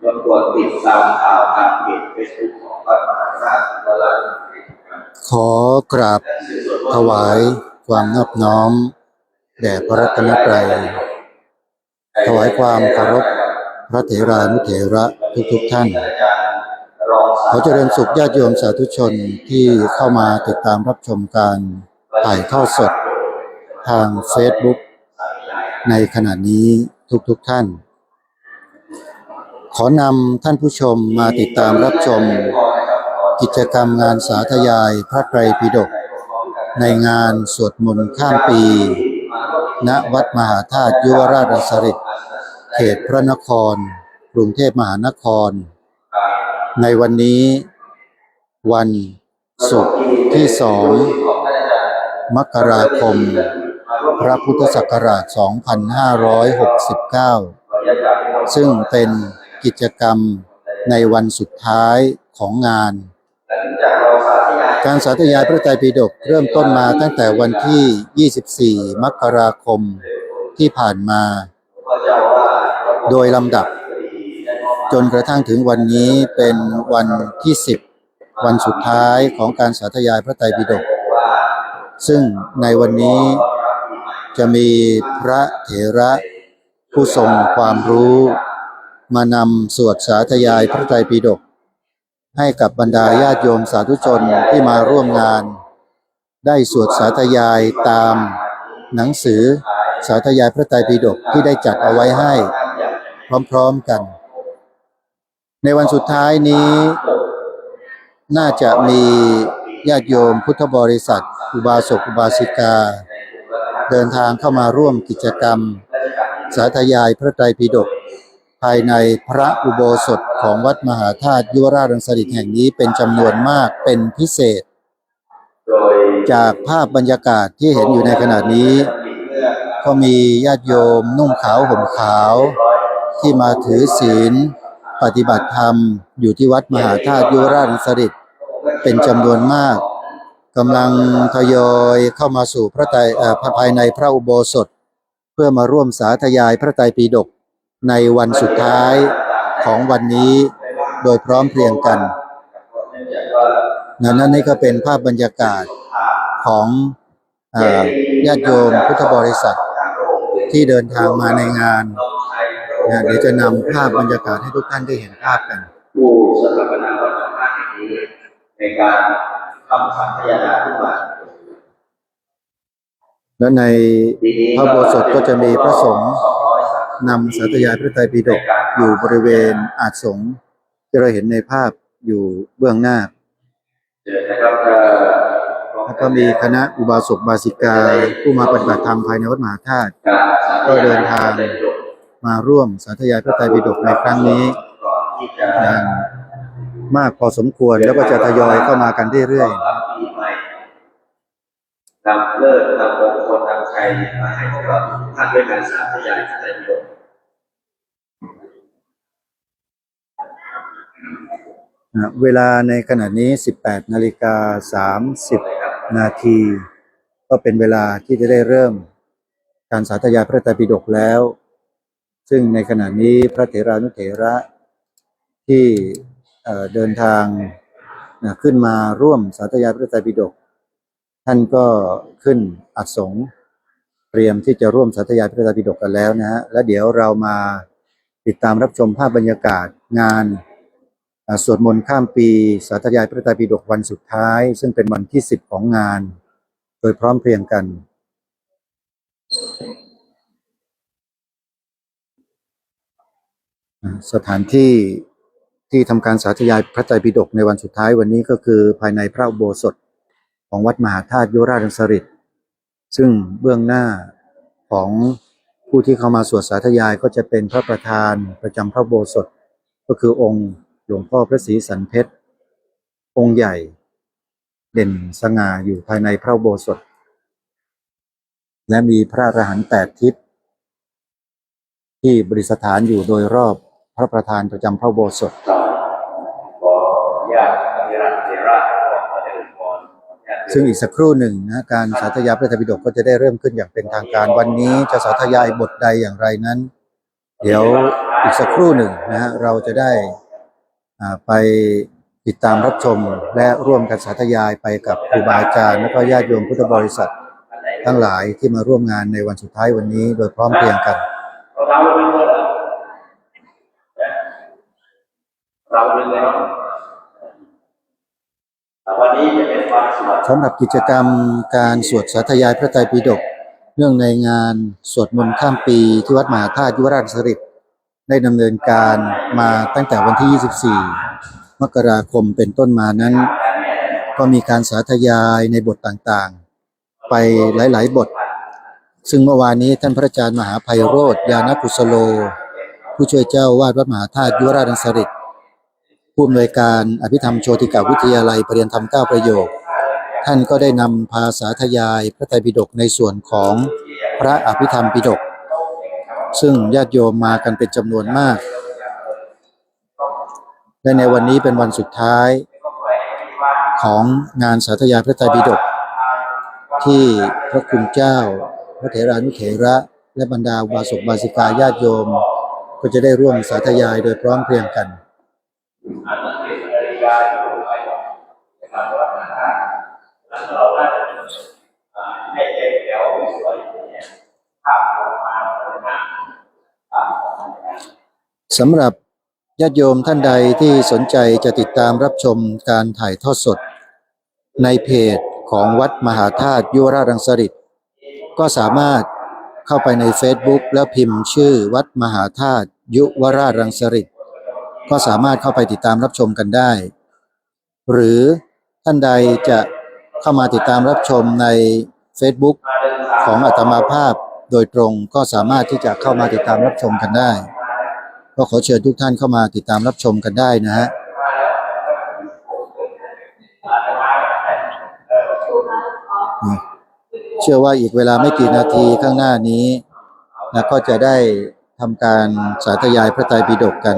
รบกวนติดตามข่าวทางเพจเฟซบุ๊กของวัดมหาธาตุวรารามขอกราบถวายความนอบน้อมแด่พระรัตนตรัยถวายความเคารพพระเถรานุเถระทุกท่านขอเจริญสุขญาติโยมสาธุชนที่เข้ามาติดตามรับชมการถ่ายทอดสดทางเฟซบุ๊กในขณะนี้ทุกท่านขอนำท่านผู้ชมมาติดตามรับชมกิจกรรมงานสาธยายพระไตรปิฎกในงานสวดมนต์ข้ามปีณวัดมหาธาตุยุวราชรังสฤษฎ์เขตพระนครกรุงเทพมหานครในวันนี้วันศุกร์ที่2 มกราคมพระพุทธศักราช 2569 ซึ่งเป็นกิจกรรมในวันสุดท้ายของงานการสาธยายพระไตรปิฎกเริ่มต้นมาตั้งแต่วันที่ 24 มกราคมที่ผ่านมาโดยลำดับจนกระทั่งถึงวันนี้เป็นวันที่ 10 วันสุดท้ายของการสาธยายพระไตรปิฎกซึ่งในวันนี้จะมีพระเถระผู้ทรงความรู้มานำสวดสาธยายพระไตรปิฎกให้กับบรรดาญาติโยมสาธุชนที่มาร่วมงานได้สวดสาธยายตามหนังสือสาธยายพระไตรปิฎกที่ได้จัดเอาไว้ให้พร้อมๆกันในวันสุดท้ายนี้น่าจะมีญาติโยมพุทธบริษัทอุบาสกอุบาสิกาเดินทางเข้ามาร่วมกิจกรรมสาธยายพระไตรปิฎกภายในพระอุโบสถของวัดมหาธาตุยุวราชรังสฤษฎ์แห่งนี้เป็นจำนวนมากเป็นพิเศษจากภาพบรรยากาศที่เห็นอยู่ในขณะนี้ก็มีญาติโยมนุ่งขาวห่มขาวที่มาถือศีลปฏิบัติธรรมอยู่ที่วัดมหาธาตุยุวราชรังสฤษฎ์เป็นจำนวนมากกำลังทยอยเข้ามาสู่ภายในพระอุโบสถเพื่อมาร่วมสาธยายพระไตรปิฎกในวันสุดท้ายของวันนี้โดยพร้อมเพรียงกันนั่นนี่ก็เป็นภาพบรรยากาศของญาติโยมพุทธบริษัทที่เดินทางมาในงานเดี๋ยวจะนำภาพบรรยากาศให้ทุกท่านได้เห็นภาพกันผู้สถาปนาวัดมหาธาตุแห่งนี้ในการทำสังฆทานขึ้นมาและในพระอุโบสถก็จะมีพระสงฆ์นำสาธยายพระไตรปิฎกอยู่บริเวณอาสงฆ์ที่เราเห็นในภาพอยู่เบื้องหน้าแล้วก็มีคณะอุบาสกอุบาสิกาผู้มาปฏิบัติธรรมภายในวัดมหาธาตุก็เดินทางมาร่วมสาธยายพระไตรปิฎกในครั้งนี้อย่างมากพอสมควรแล้วก็จะทยอยเข้ามากันเรื่อยๆนำเลิศนำมงคลนำชัยมาให้พวกเราท่านด้วยการสาธยายพระไตรปิฎกเวลาในขณะนี้ 18:30 นาทีก็เป็นเวลาที่จะได้เริ่มการสาธยายพระไตรปิฎกแล้วซึ่งในขณะนี้พระเถรานุเถระที่เดินทางขึ้นมาร่วมสาธยายพระไตรปิฎกท่านก็ขึ้นอัสงฆ์เตรียมที่จะร่วมสาธยายพระไตรปิฎกกันแล้วนะฮะและเดี๋ยวเรามาติดตามรับชมภาพบรรยากาศงานสวดมนต์ข้ามปีสาธยายพระไตรปิฎกวันสุดท้ายซึ่งเป็นวันที่ 10 ของงานโดยพร้อมเพรียงกันสถานที่ที่ทำการสาธยายพระไตรปิฎกในวันสุดท้ายวันนี้ก็คือภายในพระอุโบสถของวัดมหาธาตุยุวราชรังสฤษฎ์ซึ่งเบื้องหน้าของผู้ที่เข้ามาสวดสาธยายก็จะเป็นพระประธานประจำพระอุโบสถก็คือองค์หลวงพ่อพระศรีสันเพชรองค์ใหญ่เด่นสง่าอยู่ภายในพระอุโบสถและมีพระอรหันต์8 ทิศที่ประดิษฐานอยู่โดยรอบพระประธานประจำพระอุโบสถซึ่งอีกสักครู่หนึ่งนะการสาธยายพระไตรปิฎกก็จะได้เริ่มขึ้นอย่างเป็นทางการวันนี้จะสาธยายบทใดอย่างไรนั้นเดี๋ยว อีกสักครู่หนึ่งนะฮะเราจะได้ไปติดตามรับชมและร่วมกันสาธยายไปกับครูบาอาจารย์และก็ญาติโยมพุทธบริษัททั้งหลายที่มาร่วมงานในวันสุดท้ายวันนี้โดยพร้อมเพรียงกันสำหรับกิจกรรมการสวดสาธยายพระไตรปิฎกเนื่องในงานสวดมนต์ข้ามปีที่วัดมหาธาตุยุวราชสฤษดิ์ได้ดำเนินการมาตั้งแต่วันที่ 24 มกราคมเป็นต้นมานั้นก็มีการสาธยายในบทต่างๆไปหลายๆบทซึ่งเมื่อวานนี้ท่านพระอาจารย์มหาไพโรจน์ญาณกุศโลผู้ช่วยเจ้าวาดวัดมหาธาตุยุวราชสฤษดิ์ผู้อำนวยการอภิธรรมโชติกวิทยาลัยประเรียนธรรม9ประโยคท่านก็ได้นำพาสาธยายพระไตรปิฎกในส่วนของพระอภิธรรมปิฎกซึ่งญาติโยมมากันเป็นจำนวนมากและในวันนี้เป็นวันสุดท้ายของงานสาธยายพระไตรปิฎกที่พระคุณเจ้าพระเถรานุเถระและบรรดาอุบาสกอุบาสิกาญาติโยมก็จะได้ร่วมสาธยายโดยพร้อมเพรียงกันสำหรับญาติโยมท่านใดที่สนใจจะติดตามรับชมการถ่ายทอดสดในเพจของวัดมหาธาตุยุวราชรังสฤษดิ์ก็สามารถเข้าไปใน Facebook แล้วพิมพ์ชื่อวัดมหาธาตุยุวราชรังสฤษดิ์ก็สามารถเข้าไปติดตามรับชมกันได้หรือท่านใดจะเข้ามาติดตามรับชมใน Facebook ของอาตมาภาพโดยตรงก็สามารถที่จะเข้ามาติดตามรับชมกันได้ก็ขอเชิญทุกท่านเข้ามาติดตามรับชมกันได้นะฮะเชื่อว่าอีกเวลาไม่กี่นาทีข้างหน้านี้นะก็จะได้ทำการสาธยายพระไตรปิฎกกัน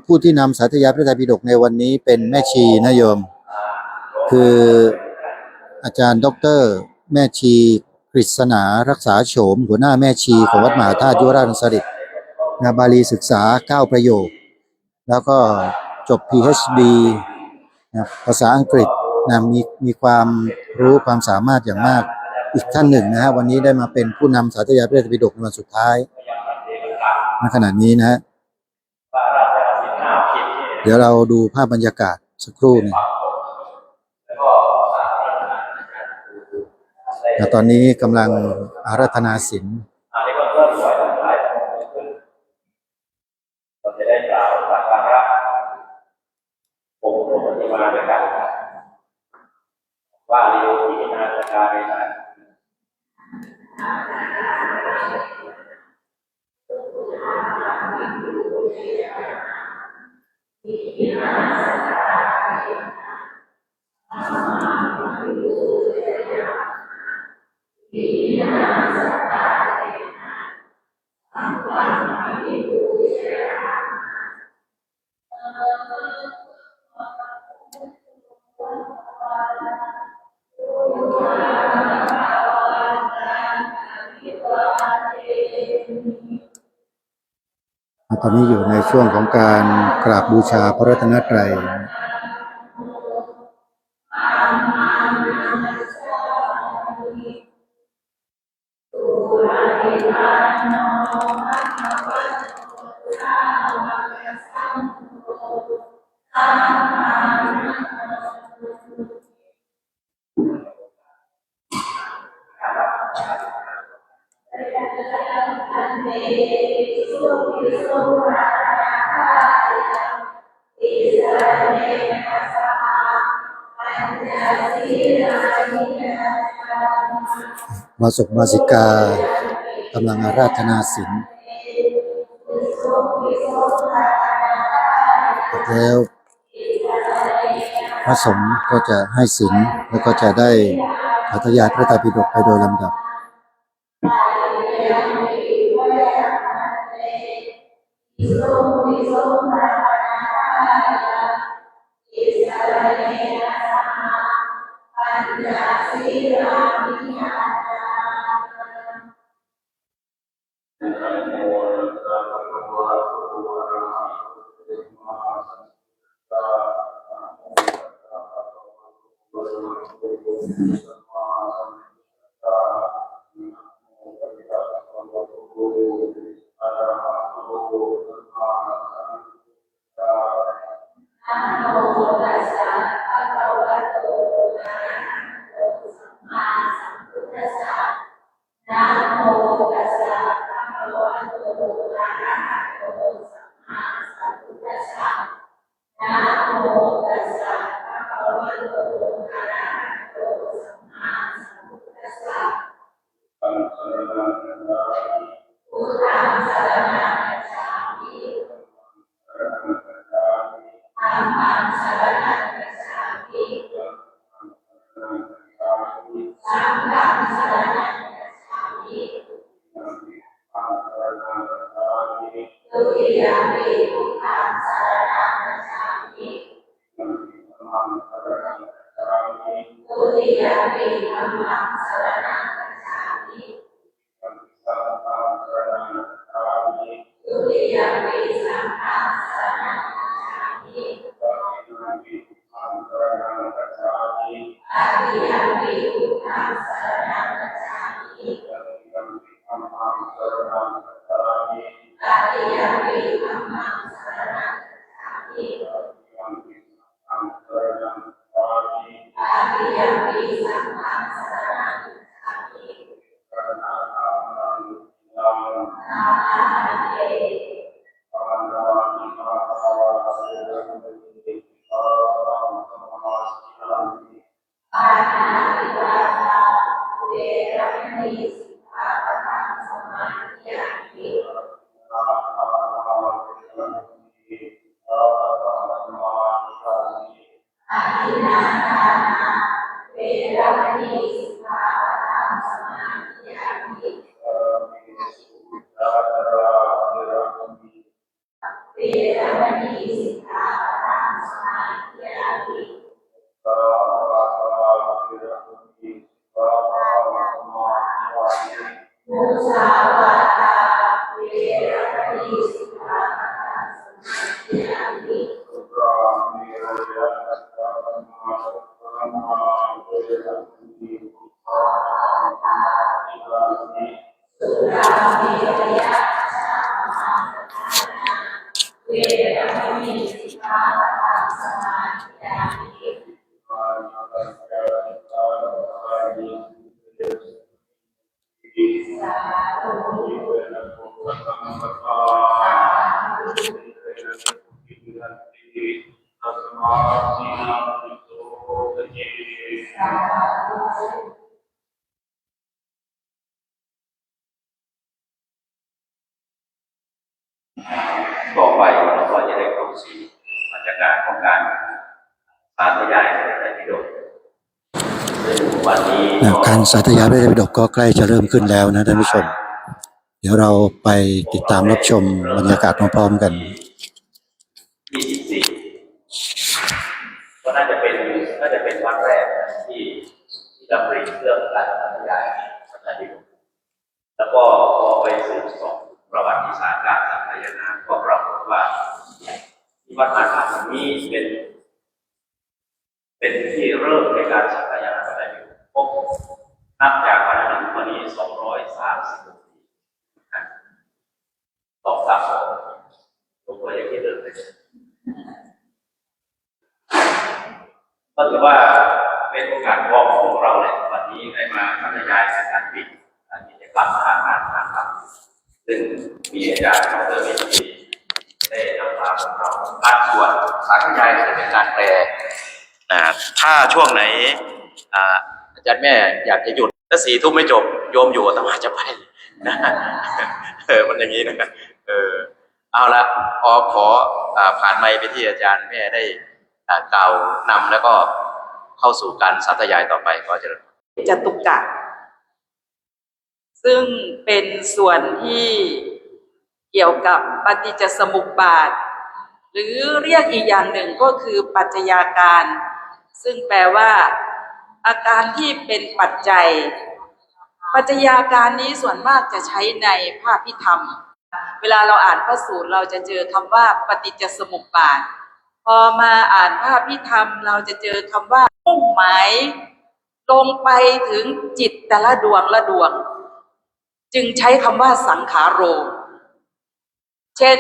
ผู้ที่นำสาธยายพระไตรปิฎกในวันนี้เป็นแม่ชีนะโยมคืออาจารย์ดร.แม่ชีกฤษณารักษาโฉมหัวหน้าแม่ชีของวัดมหาธาตุยุวราชรังสฤษดิ์บาลีศึกษา9ประโยคแล้วก็จบ PhD ภาษาอังกฤษมีความรู้ความสามารถอย่างมากอีกท่านหนึ่งนะฮะวันนี้ได้มาเป็นผู้นำสาธยายพระไตรปิฎกในวันสุดท้ายณขณะนี้นะฮะเดี๋ยวเราดูภาพบรรยากาศสักครู่นึงตอนนี้กำลังอาราธนาศีลว่าเรียวที่นาสกาเรนะตอนนี้อยู่ในช่วงของการกราบบูชาพระรัตนตรัยอุบาสกอุบาสิกากำลังอาราธนาศีลแล้วพระสงฆ์ก็จะให้ศีลแล้วก็จะได้สาธยายพระไตรปิฎกไปโดยลำดับ ต่อไปเราก็จะได้เข้าสู่บรรยากาศของการสาธยายพระไตรปิฎกซึ่งวันนี้การสาธยายพระไตรปิฎกก็ใกล้จะเริ่มขึ้นแล้วนะท่านผู้ชม เดี๋ยวเราไปติดตามรับชมบรรยากาศพร้อมๆกัน24ก็น่าจะเป็นวันแรกที่ดำริเรื่องการสาธยายพระไตรปิฎกแล้วก็พอไปสืบสอบประวัติศาสตร์การสาธยายก็ปรากฏว่าที่วัดมหาธาตุแห่งนี้เป็นที่เริ่มในการสาธยายพระไตรปิฎกพบนับจากวันนั้นถึงวันนี้230 ปีผมก็ยังคิดเรื่องนี้ก็ถือว่าเป็นโอกาสทองของพวกเราเลยวันนี้ได้มาบรรยายการปิดกิจกรรมทางการครับซึ่งมีอาจารย์ดร.วิจิตรได้นำพาพวกเราบางส่วนสาธยายจะเป็นการแปลถ้าช่วงไหนอาจารย์แม่อยากจะหยุดถ้า4 ทุ่มไม่จบโยมอยู่ต้องอาจจะไปนะมันอย่างนี้นะเอาละขอผ่านไมค์ไปที่อาจารย์แม่ได้กล่าวนำแล้วก็เข้าสู่การสาธยายต่อไปขอเจริญจตุกะซึ่งเป็นส่วนที่เกี่ยวกับปฏิจจสมุปบาทหรือเรียกอีกอย่างหนึ่งก็คือปัจจัยาการซึ่งแปลว่าอาการที่เป็นปัจจัยปัจจัยาการนี้ส่วนมากจะใช้ในภาคพิธรรมเวลาเราอ่านพระสูตรเราจะเจอคำว่าปฏิจจสมุปบาทพอมาอ่านภาคพิธรรมเราจะเจอคำว่ามุ่งหมาย ลงไปถึงจิตแต่ละดวงละดวงจึงใช้คำว่าสังขารโรเช่น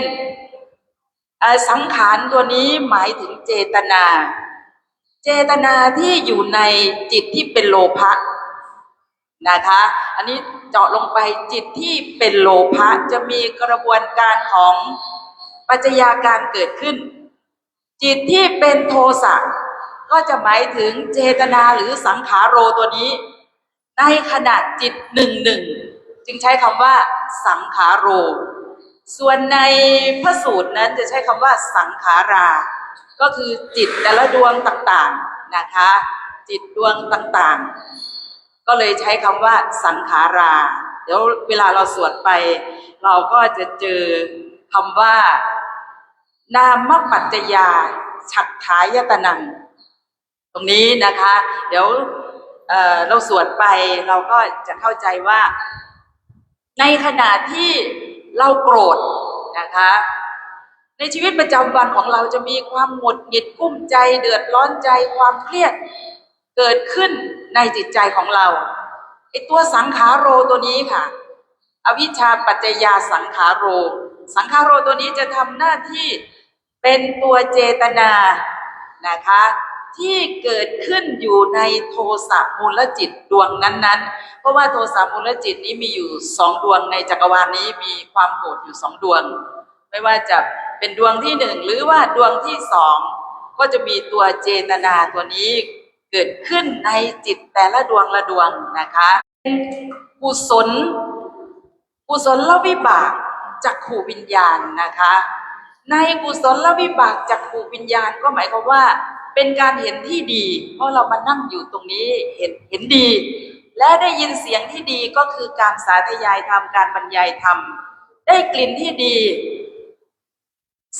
สังขารตัวนี้หมายถึงเจตนาที่อยู่ในจิตที่เป็นโลภะนะคะอันนี้เจาะลงไปจิตที่เป็นโลภะจะมีกระบวนการของปัจจัยาการเกิดขึ้นจิตที่เป็นโทสะก็จะหมายถึงเจตนาหรือสังขารโรตัวนี้ในขณะจิตหนึ่งจึงใช้คำว่าสังขารโรส่วนในพระสูตรนั้นจะใช้คำว่าสังขาราก็คือจิตแต่ละดวงต่างๆนะคะจิตดวงต่างๆก็เลยใช้คำว่าสังขาราเดี๋ยวเวลาเราสวดไปเราก็จะเจอคำว่านามปัจจยาฉัฏฐายตนังตรงนี้นะคะเดี๋ยวเราสวดไปเราก็จะเข้าใจว่าในขณะที่เราโกรธนะคะในชีวิตประจำวันของเราจะมีความหงุดหงิดกุ้มใจเดือดร้อนใจความเครียดเกิดขึ้นในจิตใจของเราไอ้ตัวสังขารโรตัวนี้ค่ะอวิชชาปัจจยาสังขารโรตัวนี้จะทำหน้าที่เป็นตัวเจตนานะคะที่เกิดขึ้นอยู่ในโทสะมูลจิตดวงนั้นๆเพราะว่าโทสะมูลจิตนี้มีอยู่2ดวงในจักรวาลนี้มีความโกรธอยู่2ดวงไม่ว่าจะเป็นดวงที่1หรือว่าดวงที่2ก็จะมีตัวเจตนาตัวนี้เกิดขึ้นในจิตแต่ละดวงละดวงนะคะกุศลวิบากจักขูวิญญาณนะคะในกุศลวิบากจักขูวิญญาณก็หมายความว่าเป็นการเห็นที่ดีเพราะเรามานั่งอยู่ตรงนี้เห็นดีและได้ยินเสียงที่ดีก็คือการสาธยายธรรมการบรรยายธรรมได้กลิ่นที่ดี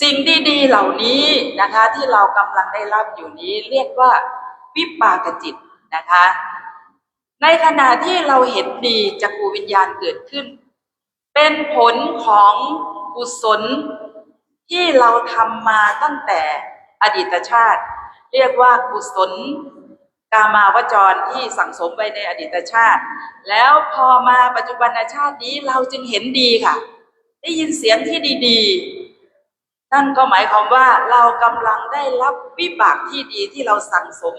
สิ่งดีๆเหล่านี้นะคะที่เรากำลังได้รับอยู่นี้เรียกว่าวิปากจิตนะคะในขณะที่เราเห็นดีจักขูวิญญาณเกิดขึ้นเป็นผลของกุศลที่เราทำมาตั้งแต่อดีตชาติเรียกว่ากุศลกามาวจรที่สั่งสมไว้ในอดีตชาติแล้วพอมาปัจจุบันชาตินี้เราจึงเห็นดีค่ะได้ยินเสียงที่ดีๆนั่นก็หมายความว่าเรากำลังได้รับวิบากที่ดีที่เราสั่งสม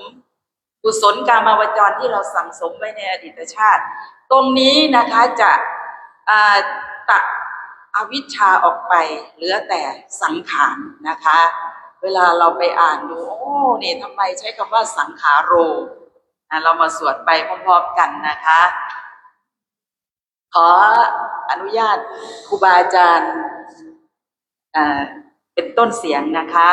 กุศลกามาวจรที่เราสั่งสมไว้ในอดีตชาติตรงนี้นะคะจะตัดอวิชชาออกไปเหลือแต่สังขารนะคะเวลาเราไปอ่านดูโอ้นี่ทำไมใช้คำว่าสังขารโรเรามาสวดไปพร้อมๆกันนะคะขออนุญาตครูบาอาจารย์เป็นต้นเสียงนะคะ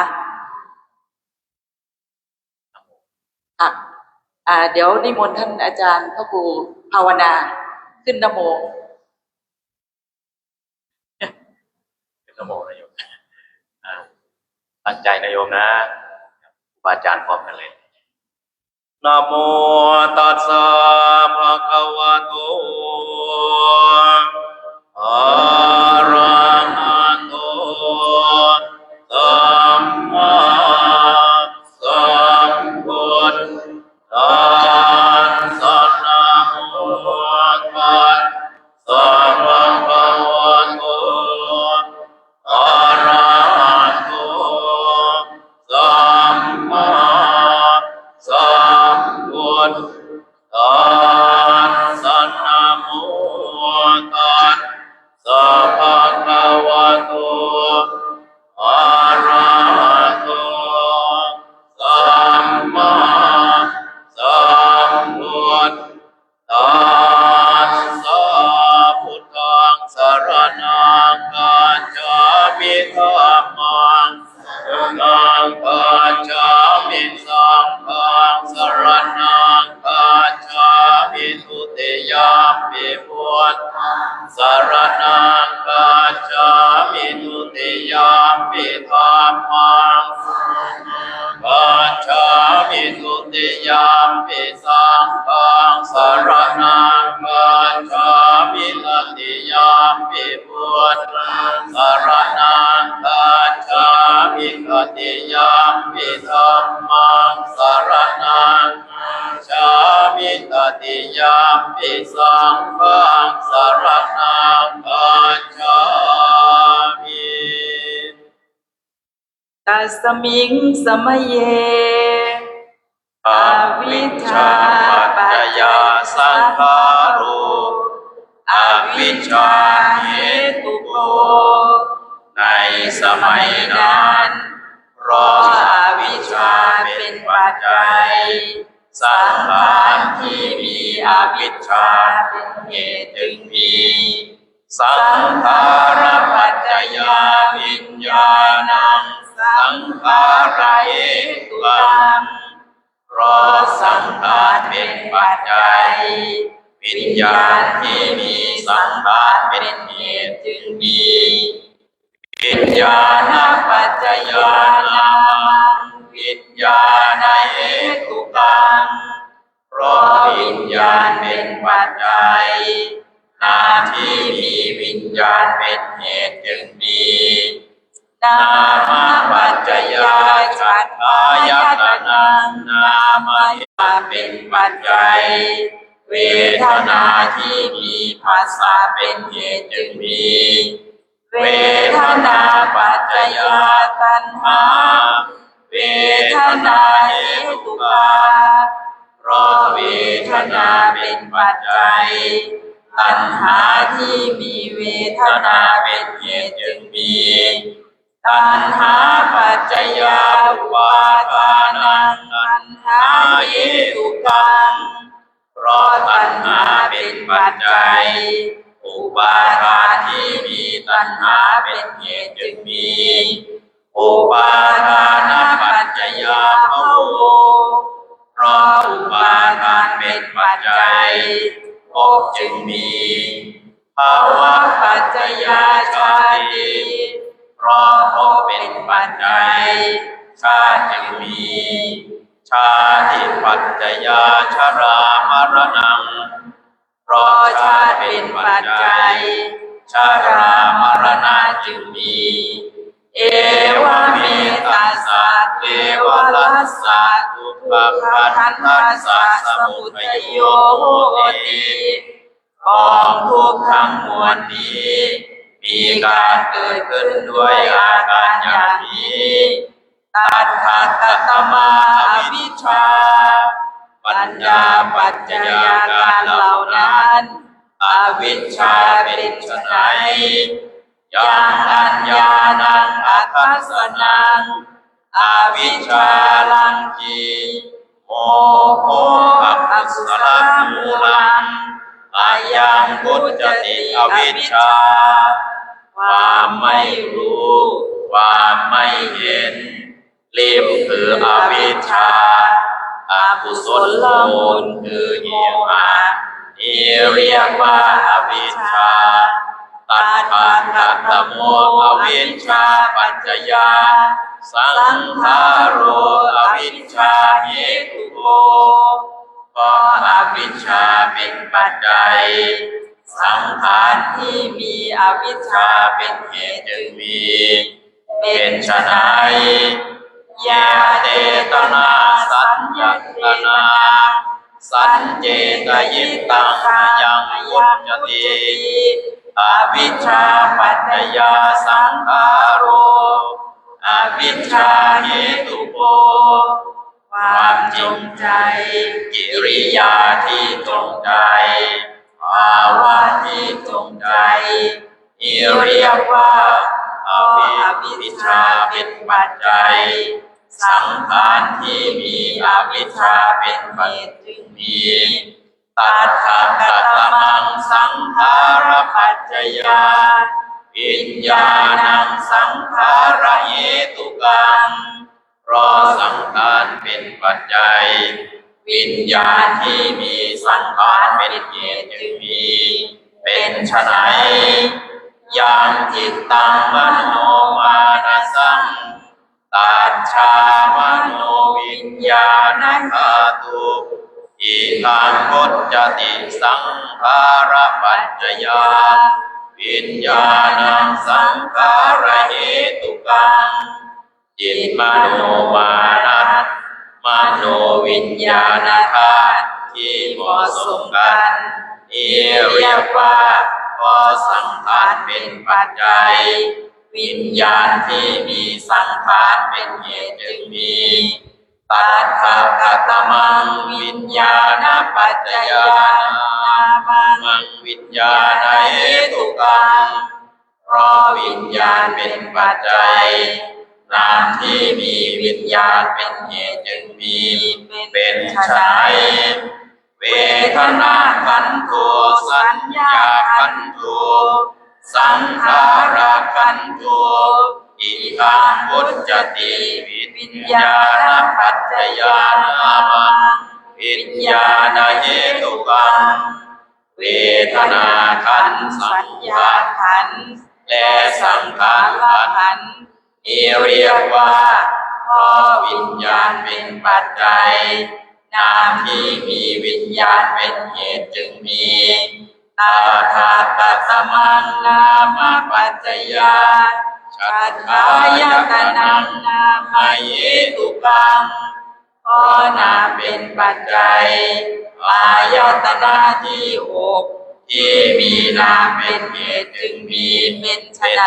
เดี๋ยวนิมนต์ท่านอาจารย์พระครูภาวนาขึ้นนะโมนโมนะโยมตั้งใจนะโยมนะครูบาอาจารย์พร้อมกันเลยนะโมตัสสะภะคะวะโตอะระหะโตสัมมาสัมพุทธัสสะนะโมตัสสะภะคะวะโตอะระหะโตสัมมาสัมพุทธัสสะนะโมตัสสะภะคะวะโตอะระหะโตสัมมาสัมพุทธัสสะพุทธังสรณังกัจฉามิธัมมังสังฆังกัจฉามิสังฆังสรณังกัจฉามิทุติยามปิพุทธังสรณังกัจฉามิทุติยามปิธัมมังกัจฉามิทุติยามปิสังฆังสรณังกัจฉามิตติยามปิพุทธังสรณังกัจฉามิตติยามปิธัมมังสรณังกัจฉามิต ติยามปิสังฆังสรณังคัจฉามิ ตัสมิงสมเยอวิชชาปัจจยสังขารุอวิชชาเหตุโกในสมัยนั้นเพราะอวิชชาเป็นปัจจัยสังขารที่มีอวิชชาเป็นเหตุจึงมีสังขารปัจจยาวิญญาณังสังขาระเหตุกังเพราะสังขารเป็นปัจจัยวิญญาณที่มีสังขารเป็นเหตุจึงมีวิญญาณปัจจยานังวิญญาณเหตุกังเพราะวิญญาณเป็นปัจจัยหน้าที่มีวิญญาณเป็นเหตุจึงมีนามปัจจยาฉัตถายตนังนามเป็นปัจจัยเวทนาที่มีภาษาเป็นเหตุจึงมีเวทนาปัจจยาตัณหาเวทนาเหตุกาเพราะเวทนาเป็นปัจจัยตัณหาที่มีเวทนาเป็นเหตุจึงมีตัณหาปัจจยาอุปาทานังตัณหาเหตุกังเพราะตัณหาเป็นปัจจัยอุปาทานที่มีตัณหาเป็นเหตุจึงมีอุปาทานปัจจยาภโวเพราะอุปาทานเป็นปัจจัยภพจึงมีภาวะปัจจยาชาติเพราะภพเป็นปัจจัยชาติจึงมีชาติปัจจยาชรามรณังเพราะชาติเป็นปัจจัยชรามรณะจึงมีเอวเมตัสสะเทวรัสสะทุกขขันธัสสะสมุทัยโยโหติกองทุกข์ทั้งมวลนี้มีการเกิดขึ้นด้วยอาการอย่างนี้ตัณหาตมาอวิชชาปัญญาปัจจัยการเหล่านั้นอวิชชาเป็นไฉนยังอัญญาณังอัคคัสสนังอวิชชาลังกีโมโหอักขุสลมูลังอายังพุจติอวิชชาความไม่รู้ความไม่เห็นลิมคืออวิชชาอกุศลมูลคือเหตุนี่เรียกว่าอวิชชาตัณหาตโมอวิชชาปัจจยาสังขารุอวิชชาเหตุโกเพราะอวิชชาเป็นปัจจัยสังขารที่มีอวิชชาเป็นเหตุจึงมีเป็นไฉนยาเจตนาสัญญตนาสัญเจตยิตังยังวุจติอวิชชาปัจจยาสังขารุอวิชชาเหตุโกความจงใจกิริยาที่จงใจภาวะที่จงใจนี่เรียกว่าอวิชชาเป็นปัจจัยสังขารที่มีอวิชชาเป็นเหตุจึงมีตัทธะตมังสังขารปัจจยาวิญญาณังสังขาระเหตุกังเพราะสังขารเป็นปัจจัยวิญญาณที่มีสังขารเป็นเหตุจึงมีเป็นไฉนยังจิตตังมโนมานะสังตัจฉามโนวิญญาณขัตตุอิทังพุจจติสังขาระปัจจยาวิญญาณังสังขาระเหตุกังจิตมโนมานะมโนวิญญาณธาตุท ที่เหมาะสมกันนี้เรียกว่าพอสังขารเป็นปัจจัยวิญญาณที่มีสังขารเป็นเหตุจึงมีตัทธกัตตมังวิญญาณปัจจยานามังวิญญาณเหตุกังเพราะวิญญาณเป็นปัจจัยนามที่มีวิญญาณเป็นเหตุจึงมีเป็นไฉนเวทนาขันโธสัญญาขันโธสังขารขันโธอิทังพุจจติวิญญาณปัจจยานามังวิญญาณเหตุกังเวทนาขันธ์สัญญาขันธ์และสังขารขันธ์นี้เรียกว่าเพราะวิญญาณเป็นปัจจัยนามที่มีวิญญาณเป็นเหตุจึงมีตถากัตตมังนามปัจจยาชัตถายตนังนามเหตุกังเพราะนามเป็นปัจจัยอายตนะที่หกที่มีนามเป็นเหตุจึงมีเป็นไฉน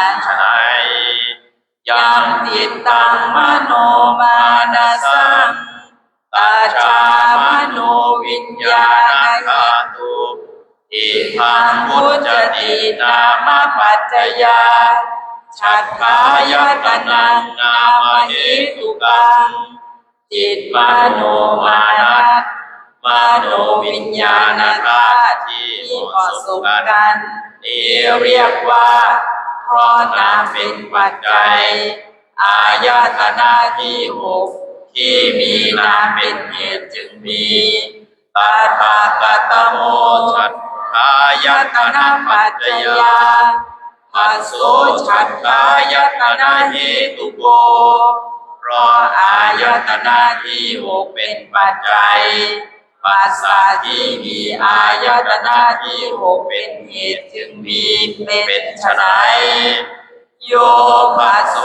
ยังจิตตังมโนมานะสังตัจจามโนวิญญาณคาตุอิทังพุจจตินามปัจจยาชัตถายตนังนามเหตุกังจิตมโนมานะมโนวิญญาณธาตุที่เหมาะสมกันนี้เรียกว่าเพราะนามเป็นปัจจัยอายตนะที่หกที่มีนามเป็นเหตุจึงมีตถากัตตโมชัตถายตนะปัจจยาปัสโสชัตถายตนะเหตุโกเพราะอายตนะที่หกเป็นปัจจัยปัสสะที่มีอายตนะที่หกเป็นเหตุจึงมีเป็นไฉนโยปัสโส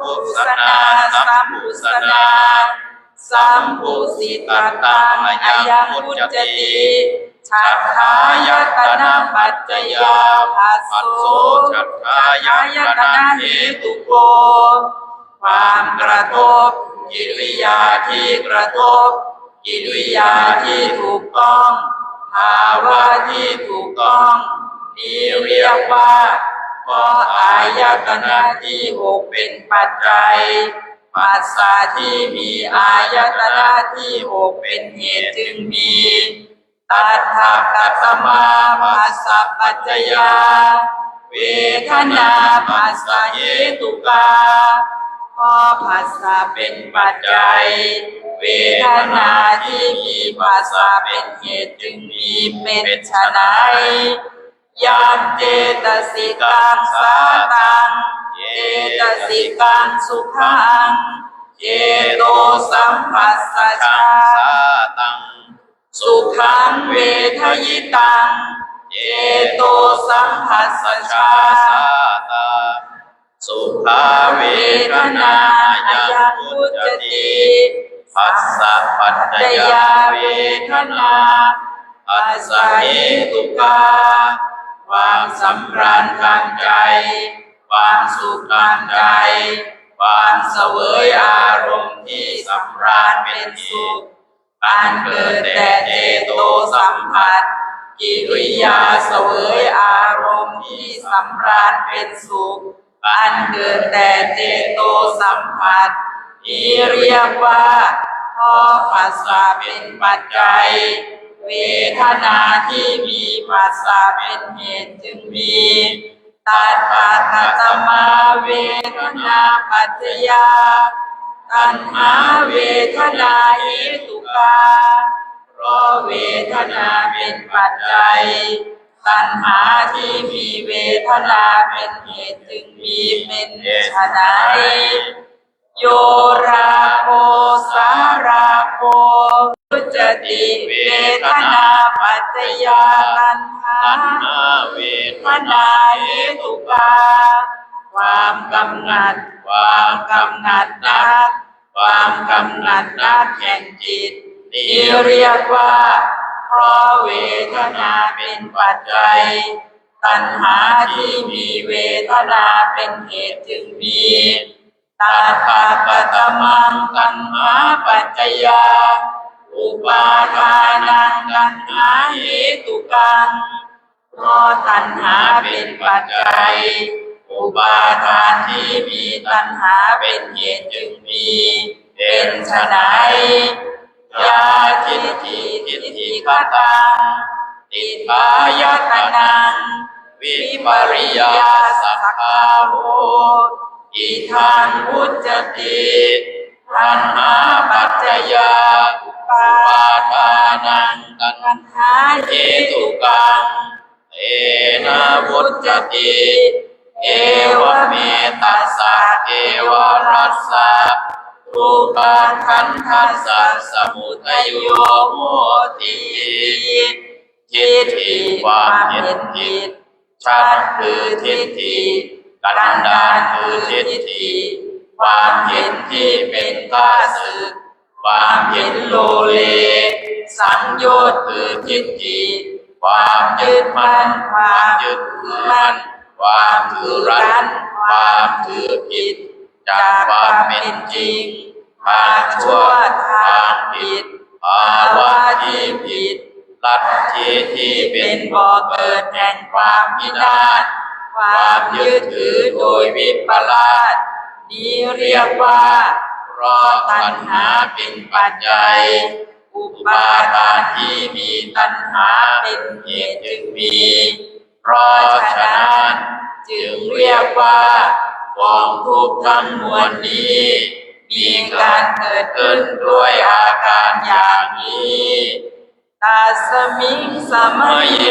ปุสนาสัมปุสนาสัมปุสิตตังอายังพุจจติชัตถายตนะปัจจยาปัสโสชัตถายตนะเหตุโกความกระทบกิริยาที่กระทบกิริยาที่ถูกต้องภาวะที่ถูกต้องนี้เรียกว่าเพราะอายตนะที่หกเป็นปัจจัยปัสสะที่มีอายตนะที่หกเป็นเหตุจึงมีตัทธกัตตมาปัสสะปัจจยาเวทนาปัสสะเหตุกาเพราะปัสสะเป็นปัจจัยเวทนาที่มีปัสสะเป็นเหตุจึงมีเป็นไฉนยามเจตสิกังสาตังเจตสิกังสุขังเจโตสัมปัสสะชาตังสุขังเวทยิตังเจโตสัมปัสสะชาตาสุขาเวทนายังพุจจติปัสสะปัจจยาเวทนาปัสสะเหตุกาความสำราญทางใจความสุขทางใจความเสวยอารมณ์ที่สำราญเป็นสุขการเกิดแต่เจโตสัมผัสกิริยาเสวยอารมณ์ที่สำราญเป็นสุขการเกิดแต่เจโตสัมผัสนี้เรียกว่าเพราะปัสสะเป็นปัจจัยเวทนาที่มีปัสสะเป็นเหตุจึงมีตัทธกัตตมาเวทนาปัจจยาตัณหาเวทนาเหตุกาเพราะเวทนาเป็นปัจจัยตัณหาที่มีเวทนาเป็นเหตุจึงมีเป็นไฉนโยราโภสาราโภพุจจติเวทนาปัจจยาตัณหาเวทนาเหตุกาความกำหนัดความกำหนัดนักแห่งจิตนี้เรียกว่า ราะเวทนาเป็นปัจจัยตัณหาที่มีเวทนาเป็นเหตุจึงมีตาตากตมังตัณหาปัจจยาอุปาทานังตัณหาเหตุกังเพราะตัณหาเป็นปัจจัยอุปาทานที่มีตัณหาเป็นเหตุจึงมีเป็นไฉนยาทิฏฐิทิฏฐิคตังติปายตนังวิปริยาสักขาโหอิทังอุจจติตัณหาปัจจยาอุปาทานังตัณหาเหตุกังเอนะวุจจติเอวเมตัสสะเอวรัสสะรูปังขันธัสสะสมุทัยโยโหติทิฏฐิความเห็นผิดชัดคือทิฏฐิกันดารคือทิฏฐิความเห็นที่เป็นข้าศึกความเห็นโลเลสังโยชน์คือทิฏฐิความยึดมั่นความยึดมั่นความถือรั้นความถือผิดจากความเป็นจริงทางชั่วทางผิดภาวะที่ผิดลัทธิที่เป็นบ่อเกิดแห่งความพินาศความยึดถือโดยวิปลาสนี้เรียกว่าเพราะตัณหาเป็นปัจจัยอุปาทานที่มีตัณหาเป็นเหตุจึงมีเพราะฉะนั้นจึงเรียกว่ากองทุกข์ทั้งมวลนี้มีการเกิดขึ้นด้วยอาการอย่างนี้ตัสมิงสมัยเย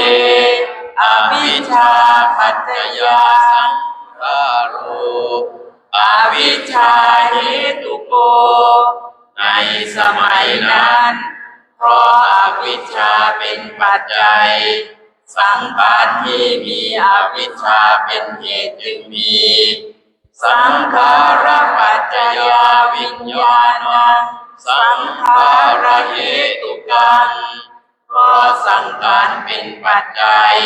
อวิชชาปัจจยาสังขารุอวิชชาเหตุโกในสมัยนั้นเพราะอวิชชาเป็นปัจจัยสังขารที่มีอวิชชาเป็นเหตุจึงมีสังขารปัจจยาวิญญาณังสังขารเหตุกังเพราะสังขารเป็นปัจจัย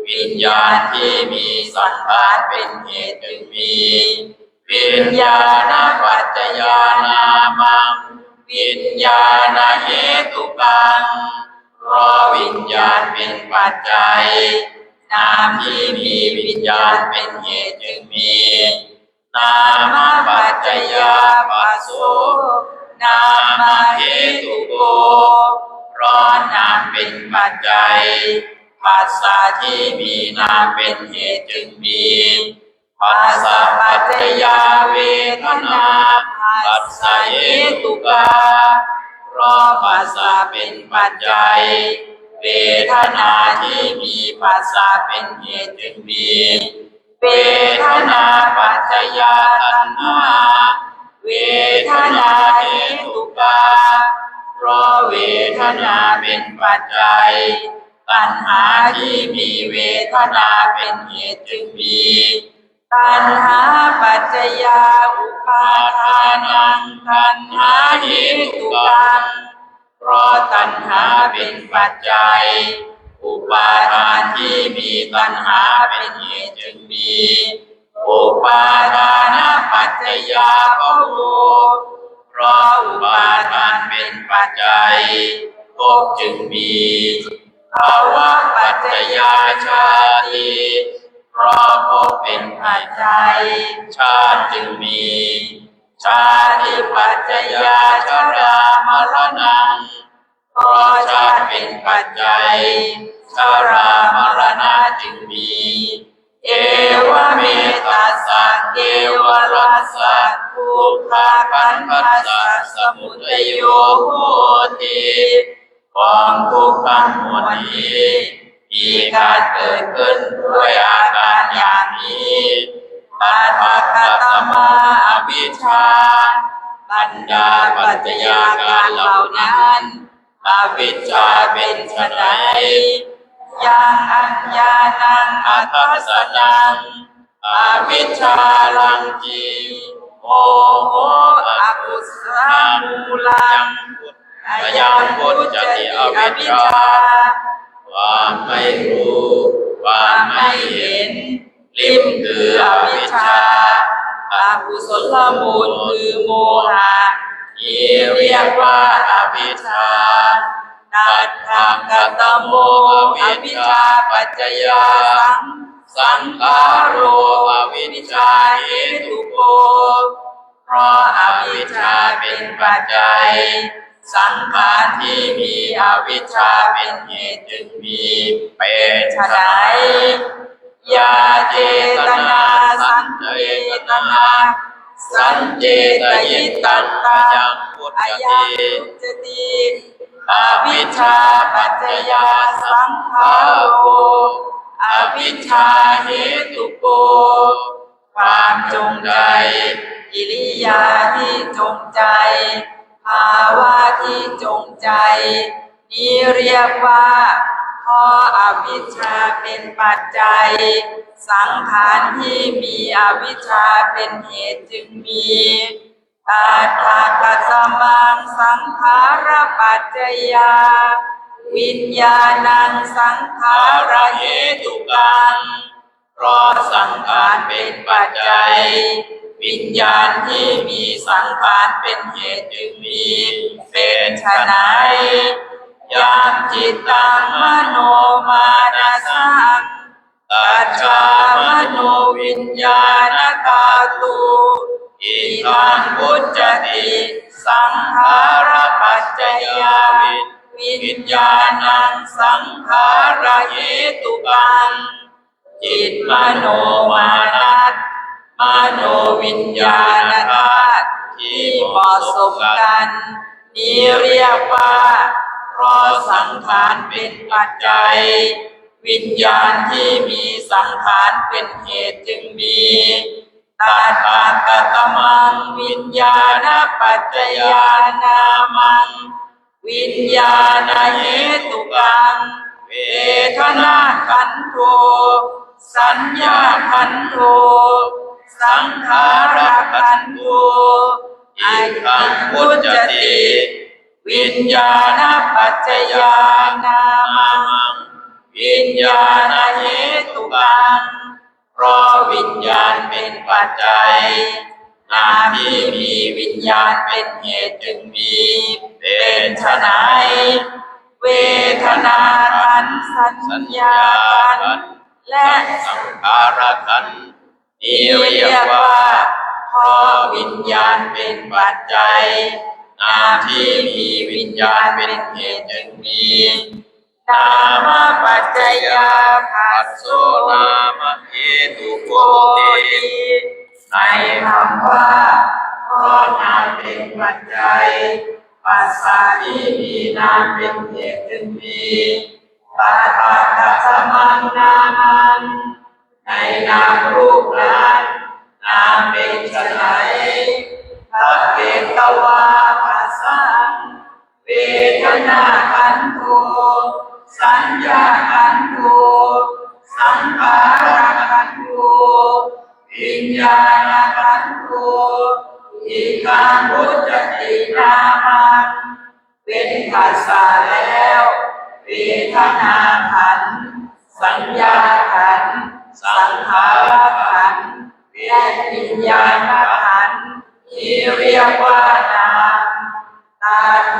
วิญญาณที่มีสังขารเป็นเหตุจึงมีวิญญาณปัจจยานามังวิญญาณเหตุกังเพราะวิญญาณเป็นปัจจัยนามที่มีวิญญาณเป็นเหตุจึงมีนามปัจจยาปัสโสนามเหตุโกเพราะนามเป็นปัจจัยปัสสะที่มีนามเป็นเหตุจึงมีปัสสะปัจจยาเวทนาปัสสะเหตุกาเพราะปัสสะเป็นปัจจัยเวทนาที่มีปัสสะเป็นเหตุจึงมีเวทนาปัจจยาตัณหาเวทนาเหตุกาเพราะเวทนาเป็นปัจจัยตัณหาที่มีเวทนาเป็นเหตุจึงมีตัณหาปัจจยาอุปาทานังตัณหาเหตุกังเพราะตัณหาเป็นปัจจัยอุปาทานที่มีตัณหาเป็นเหตุจึงมีอุปาทานปัจจยาภโวเพราะอุปาทานเป็นปัจจัยภพจึงมีภาวะปัจจยาชาติเพราะภพเป็นปัจจัยชาติจึงมีชาติปัจจยาชรามรณะเพราะชาติเป็นปัจจัยชรามรณะจึงมีเอวเมตัสสะเอวรัสสะทุกขขันธัสสะสมุทัยโยโหติกองทุกข์ทั้งมวลนี้มีการเกิดขึ้นด้วยอาการอย่างนี้ปัจจตมาอวิชชาบรรดาปัจจัยการเหล่านั้นอวิชชาเป็นไฉนยังอัญญาณังอัตถัสสนังอวิชชาลังจิโมโหอกุศลมูลังยังปุจ จติอวิชชาความไม่รู้ความไม่เห็นลิมคืออวิชชาอกุศลมูลคือโมหะที่เรียกว่าอวิชชาตัทธังกัตตโมอวิชชาปัจจยาสังขารโรอวิชชาเหตุโกเพราะอวิชชาเป็นปัจจัยสังขารที่มีอวิชชาเป็นเหตุจึงมีเป็นไฉนยาเจตนาสัญเจตนาสัญเจตยิตตัตตาอายังจติอวิชชาปัจจยาสังขารโรอวิชชาเหตุโกความจงใจกิริยาที่จงใจภาวะที่จงใจนี้เรียกว่าเพราะอวิชชาเป็นปัจจัยสังขารที่มีอวิชชาเป็นเหตุจึงมีตถาคตมังสังขารปัจจยาวิญญาณังสังขารเหตุกังเพราะสังขารเป็นปัจจัยวิญญาณที่มีสังขารเป็นเหตุจึงมีเป็นไฉนยามจิตตังมโนมานะสังตัจจามโนวิญญาณธาตุอิทังพุจจติสังขารปัจจยาวิญญาณังสังขารเหตุกังจิตมโนมานะมโนวิญญาณธาตุที่เหมาะสมกันนี้เรียกว่าเพราะสังขารเป็นปัจจัยวิญญาณที่มีสังขารเป็นเหตุจึงมีตถาคตมังวิญญาณปัจจยานามังวิญญาณเหตุกังเวทนาขันโธสัญญาขันโธสังขารขันโธอิทังพุจจติวิญญาณปัจจยานามังวิญญาณเหตุกังเพราะวิญญาณเป็นปัจจัยนามที่มีวิญญาณเป็นเหตุจึงมีเป็นไฉนเวทนาขันธ์สัญญาขันธ์และสังขารขันธ์นี้เรียกว่าเพราะวิญญาณเป็นปัจจัยนามที่มีวิญญาณเป็นเหตุจึงมีนามปัจจยาภัสโสนามเหตุโกติในคำว่าเพราะนามเป็นปัจจัยปัสสะที่มีนามเป็นเหตุจึงมีตถาคตมังนามังในนามรูปนั้นนามเป็นไฉนทัพเพตวาปัสสังเวทนาขันโธสัญญาขันโธสังขารขันโธวิญญาณขันโธอิทังพุจจตินามังเป็นผัสสะแล้วเวทนาขันธ์สัญญาขันธ์สังขารขันธ์และวิญญาณขันธ์ที่เรียกว่านามต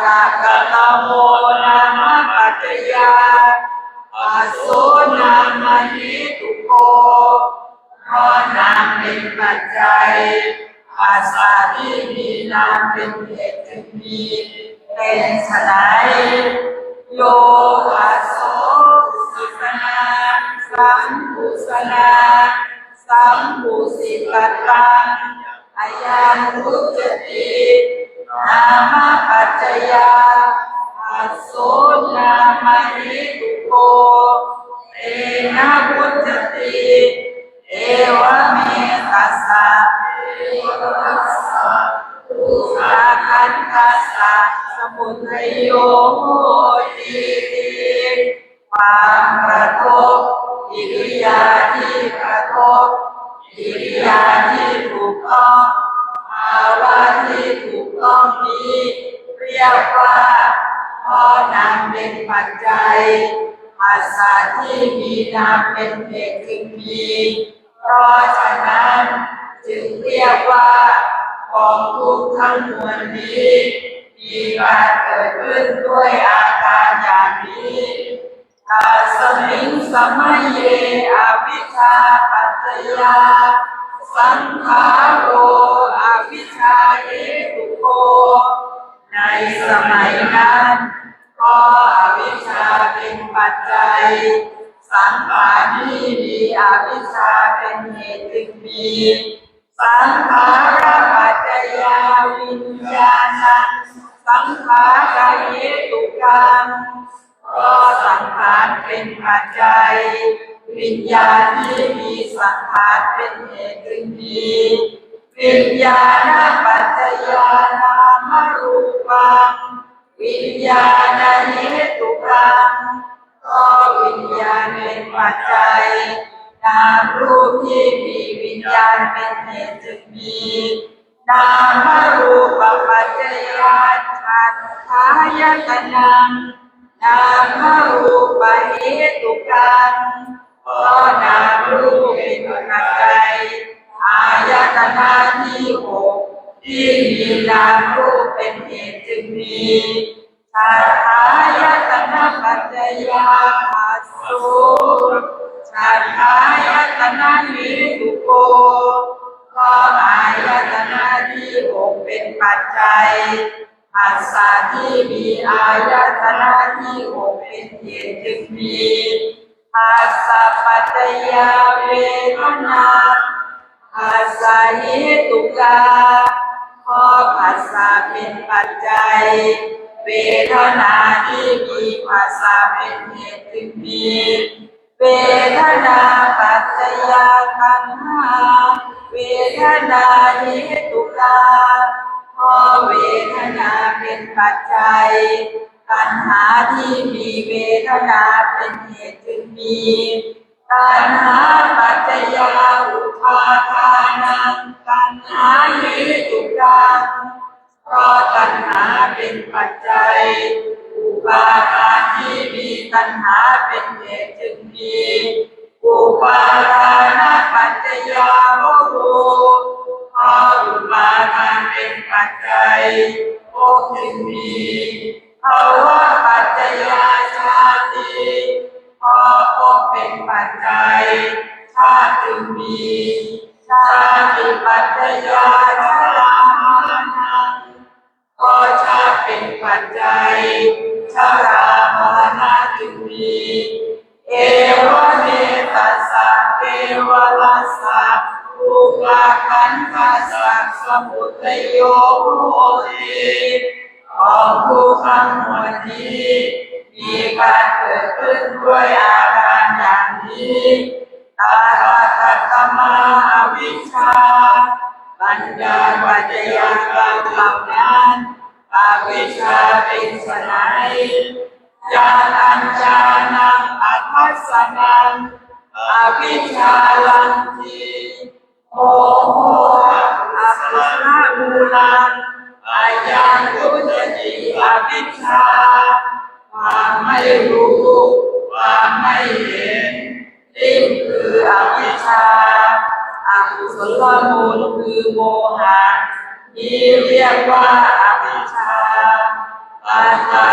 ถาคตโมนามปัจจยาภัสโสนามเหตุโกเพราะนามเป็นปัจจัยปัสสะที่มีนามเป็นเหตุจึงมีเป็นไฉนโยภัสโสสุสนาสัมปุสนาสัมปุสิกตังอายังพุจจตินามปัจจยาภัสโสนามเหตุโกเตนะพุจจติเอวเมตัสสะทุกขาขันธัสสะสมุทัยโยโหติความกระทบกิริยาที่กระทบกิริยาที่ถูกต้องภาวะที่ถูกต้องนี้เรียกว่าเพราะนาม เป็นปัจจัยผัสสะที่มีนามเป็นเหตุจึงมีเพราะฉะนั้นจึงเรียกว่ากองทุกข์ทั้งมวลนี้มีการเกิดขึ้นด้วยอาการอย่างนี้ตัสมิงสมัยเยอวิชชาปัจจยาสังขาโรอวิชชาเหตุโกในสมัยนั้นก็อวิชชาเป็นปัจจัยสังขารที่มีอวิชชาเป็นเหตุจึงมีสังขารปัจจยาวิญญาณังสังขารเหตุกังก็สังขารเป็นปัจจัยวิญญาณที่มีสังขารเป็นเหตุจึงมีวิญญาณปัจจยานามรูปังวิญญาณเหตุกังก็วิญญาณเป็นปัจจัยนามรูปที่มีวิญญาณเป็นเหตุจึงมีนามรูปปัจจยาฉันทายตนังนามรูปเหตุกังก็นามรูปเป็นปัจจัยอายตนะที่หกที่มีนามรูปเป็นเหตุจึงมีฉันทายตนะปัจจยาภัสโสฉันทายตนะเหตุโกก็อายตนะที่หกเป็นปัจจัยผัสสะที่มีอายตนะที่หกเป็นเหตุจึงมีผัสสะปัจจยาเวทนาผัสสะเหตุกาเพราะผัสสะเป็นปัจจัยเวทนาที่มีผัสสะเป็นเหตุจึงมีเวทนาปัจจยาตัณหาเวทนาเหตุกาเพราะเวทนาเป็นปัจจัยตัณหาที่มีเวทนาเป็นเหตุจึงมีตัณหาปัจจยาอุปาทานังตัณหาเหตุกังเพราะตัณหาเป็นปัจจัยอุปาทานที่มีตัณหาเป็นเหตุจึงมีอุปาทานปัจจยาโภคเพราะอุปาทานเป็นปัจจัยภพจึงมีภาวะปัจจยาชาติเพราะภพเป็นปัจจัยชาติจึงมีชาติปัจจยาชรามรณะเพราะชาติเป็นปัจจัยชรามรณะจึงมีเอวเมตัสสะเอวลัสสะรูปะขันธัสสะสมุทัยโยโหติของทุกขังหมดนี้มีการเกิดขึ้นด้วยอาการอย่างนี้ตาตัตตมาอวิชชาปัญญาปัจจยากรรมเหล่านั้นอวิชชาเป็นไฉนญาณัญจานังอัฏฐัสสนังอวิชชาลันติโมโหอกุศลมูลังอายังทุจติอวิชชาความไม่รู้ความไม่เห็นนี่คืออวิชชาอกุศลมูลคือโมหะนี้เรียกว่าอวิชชาปั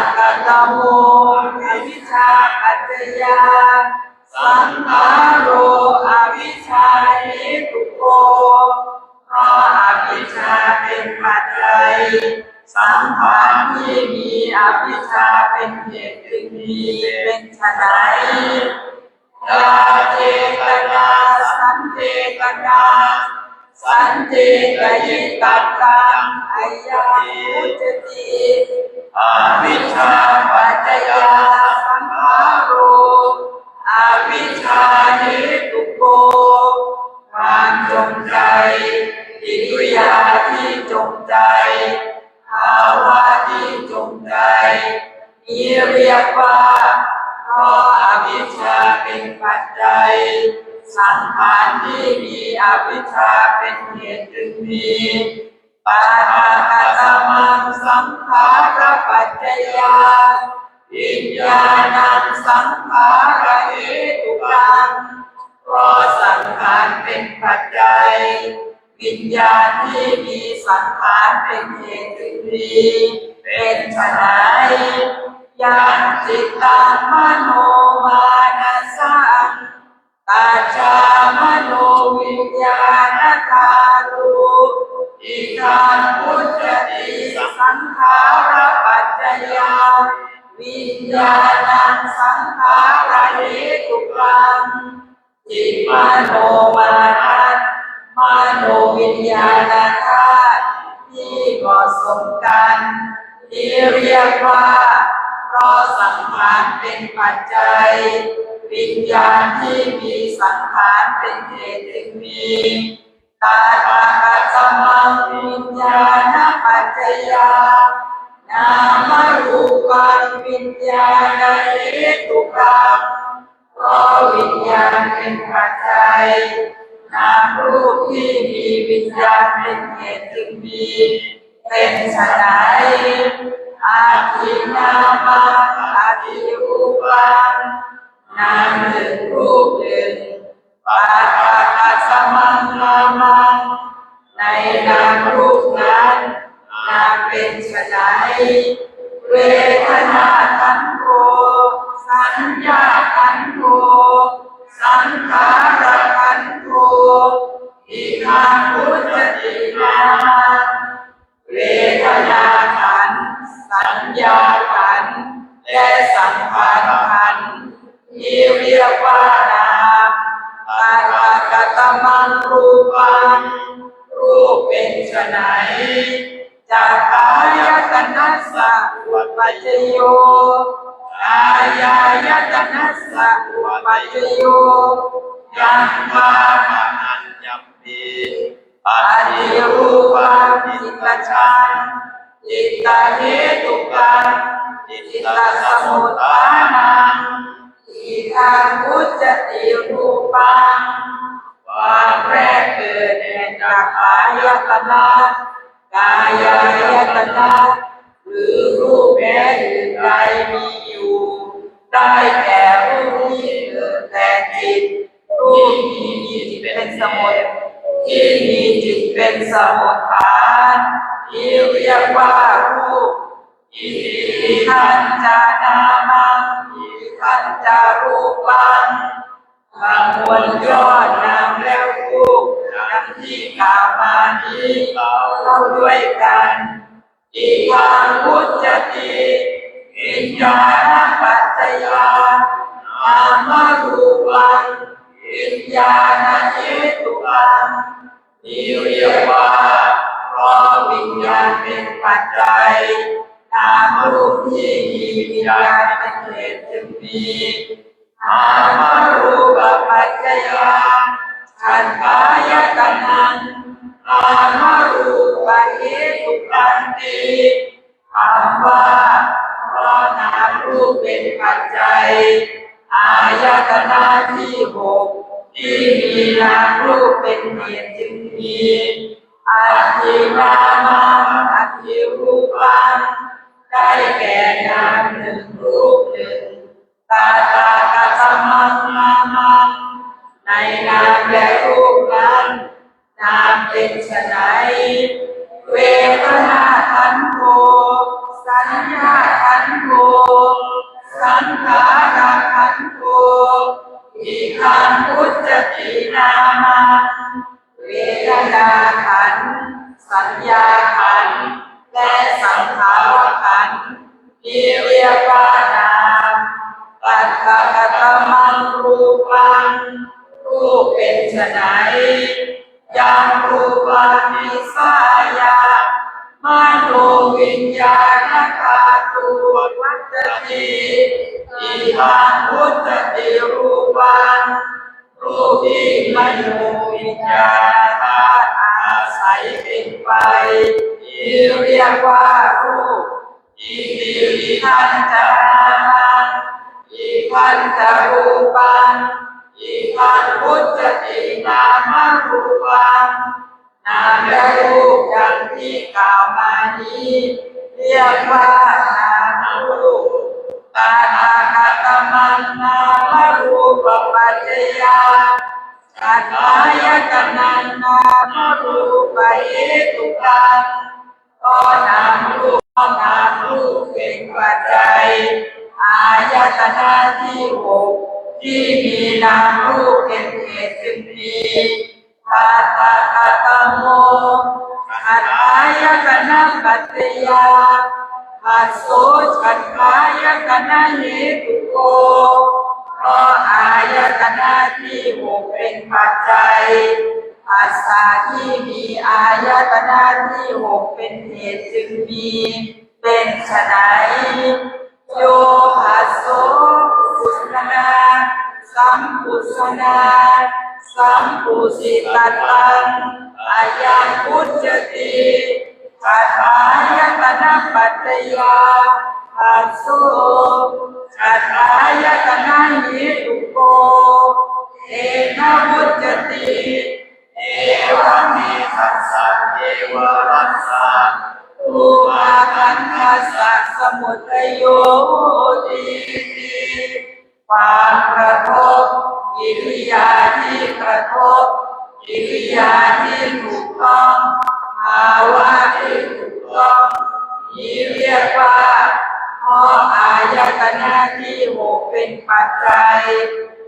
จจกโมอวิชชาปัจจยาสังขาโรอวิชชาเหตุโกเพราะอวิชชาเป็นปัจจัยสังขารที่มีอวิชชาเป็นเหตุจึงมีเป็นไฉนยาเจตนาสันเจตนาสันเจตยิตังตังอัยยามุจติอวิชชาปัจจยาสังขาโรอวิชชาเหตุโกความจงใจกิริยาที่จงใจภาวะที่จงใจนี้เรียกว่าเพราะอวิชชาเป็นปัจจัยสังขารที่มีอวิชชาเป็นเหตุจึงมีปาทาคตมังสังขารปัจจยา วิญญาณังสังขาระเหตุกังเพราะสังขารเป็นปัจจัยวิญญาณที่มีสังขารเป็นเหตุจึงมีเป็นไฉนญาณจิตตังมโนมานะสังตัจจามโนวิญญาณธาตุอิทังพุทธติสังขาระปัจจยาวิญญาณังสังขาระเหตุกังจิตมโนมานะมโนวิญญาณธาตุที่เหมาะสมกันที่เรียกว่าเพราะสังขารเป็นปัจจัยวิญญาณที่มีสังขารเป็นเหตุจึงมีตาตาสัมมังวิญญาณปัจจยานามรูปังวิญญาณเหตุกังเพราะวิญญาณเป็นปัจจัยนามรูปที่มีวิญญาณเป็นเหตุจึงมีเป็นไฉนอาทินามังอาทิรูปังนามหนึ่งรูปหนึ่งปาปะสมังนามังในนามรูปนั้นนามเป็นไฉนเวทนาขันธ์โธสัญญาขันธ์โธสังขารขันธ์โธอิทังพุทธตินามังเวทนาขันธ์สัญญาขันธ์และสังขารขันธ์ที่เรียกว่านามตากตมังรูปังรูปเป็นไฉนจากกายตนะสะอุปัจจโยกายายตนะสะอุปัจจโยยังมามหันยัมปีอาทิรูปังจิตตชังจิตตเหตุกังจิตตสมุทฐานังอิทังพุทธติรูปังความแรกเกิดแห่งจักขายตนะกายายตนะหรือรูปแม้อื่นใดมีอยู่ได้แก่รูปที่เกิดแต่จิตรูปที่มีจิตเป็นสมุทที่มีจิตเป็นสมุทฐานที่เรียกว่ารูปอิทิทันจานามังอิทิทันจารูปังบางมวลยอดนามแล้วรูปดังที่กล่าวมานี้เข้าด้วยกันอิทังพุทธติวิญญาณปัจจยานามรูปังวิญญาณเหตุกังที่เรียกว่าเพราะวิญญาณเป็นปัจจัยนามรูปที่มีวิญญาณเป็นเหตุจึงมีนามรูปปัจจยาขันธ์กายตนังนามรูปเหตุกังติคำว่าเพราะนามรูปเป็นปัจจัยอายตนะที่หกที่มีนามรูปเป็นเหตุจึงมีอาทินามังอาทิรูปังได้แก่นามหนึ่งรูปหนึ่งตาตากตมังนามังในนามและรูปนั้นนามเป็นไฉนเวทนาขันธ์โธสัญญาขันธ์โธสังขารขันธ์โธอิทังพุทธตินามังเวทนาขันธ์สัญญาขันธ์และสังขารขันธ์ที่เรียกว่านามปัจจกตมังรูปังรูปเป็นไฉนยังรูปังนิสายามโนวิญญาณธาตุวัตติอิทังพุทธติรูปังรูปที่มโนวิญญาณธาตุอาศัยเป็นไปที่เรียกว่ารูปอิทิทันจานังอิทันจารูปังอิทังพุทธตินามรูปังนามและรูปดังที่กล่าวมานี้เรียกว่านามรูปต าทาคาตมังนามรูปปัจจยาขันธายตนะนามรูปเหตุกังก็นามรูปเป็นปัจจัยอายตนะที่หกที่มีนามรูปเป็นเหตุจึงมีตาตาคาตโมขันธายตนะปัจจยาปัสโสขันธายตนะเหตุโกเพราะอายตนะที่หกเป็นปัจจัยปัสสะที่มีอายตนะที่หกเป็นเหตุจึงมีเป็นไฉนโยปัสโสปุสนาสัมปุสนาสัมปุสิตัตังอายังพุจจติขันธายตนะปัจจยาปัสโสขันธายตนะเหตุโกเอนะพุจจติเอวะเมหัสสะเอวะรัสสะรูปาคันธัสสะสมุทัยโยติความกระทบกิริยาที่กระทบกิริยาที่ถูกต้องภาวะที่ถูกต้องนี้เรียกว่าเพราะอายตนะที่หกเป็นปัจจัย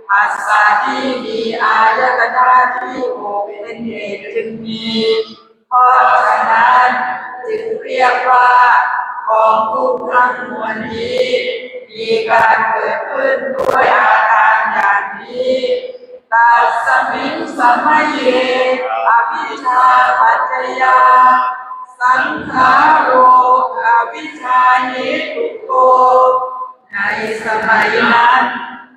ปัสสะที่มีอายตนะที่หกเป็นเหตุจึงมีเพราะฉะนั้นจึงเรียกว่ากองทุกข์ทั้งมวลนี้มีการเกิดขึ้นด้วยอาการอย่างนี้ตัสสมิงสมัยเยอวิชชาปัจจยาสังขาโรอวิชชาเหตุโกในสมัยนั้น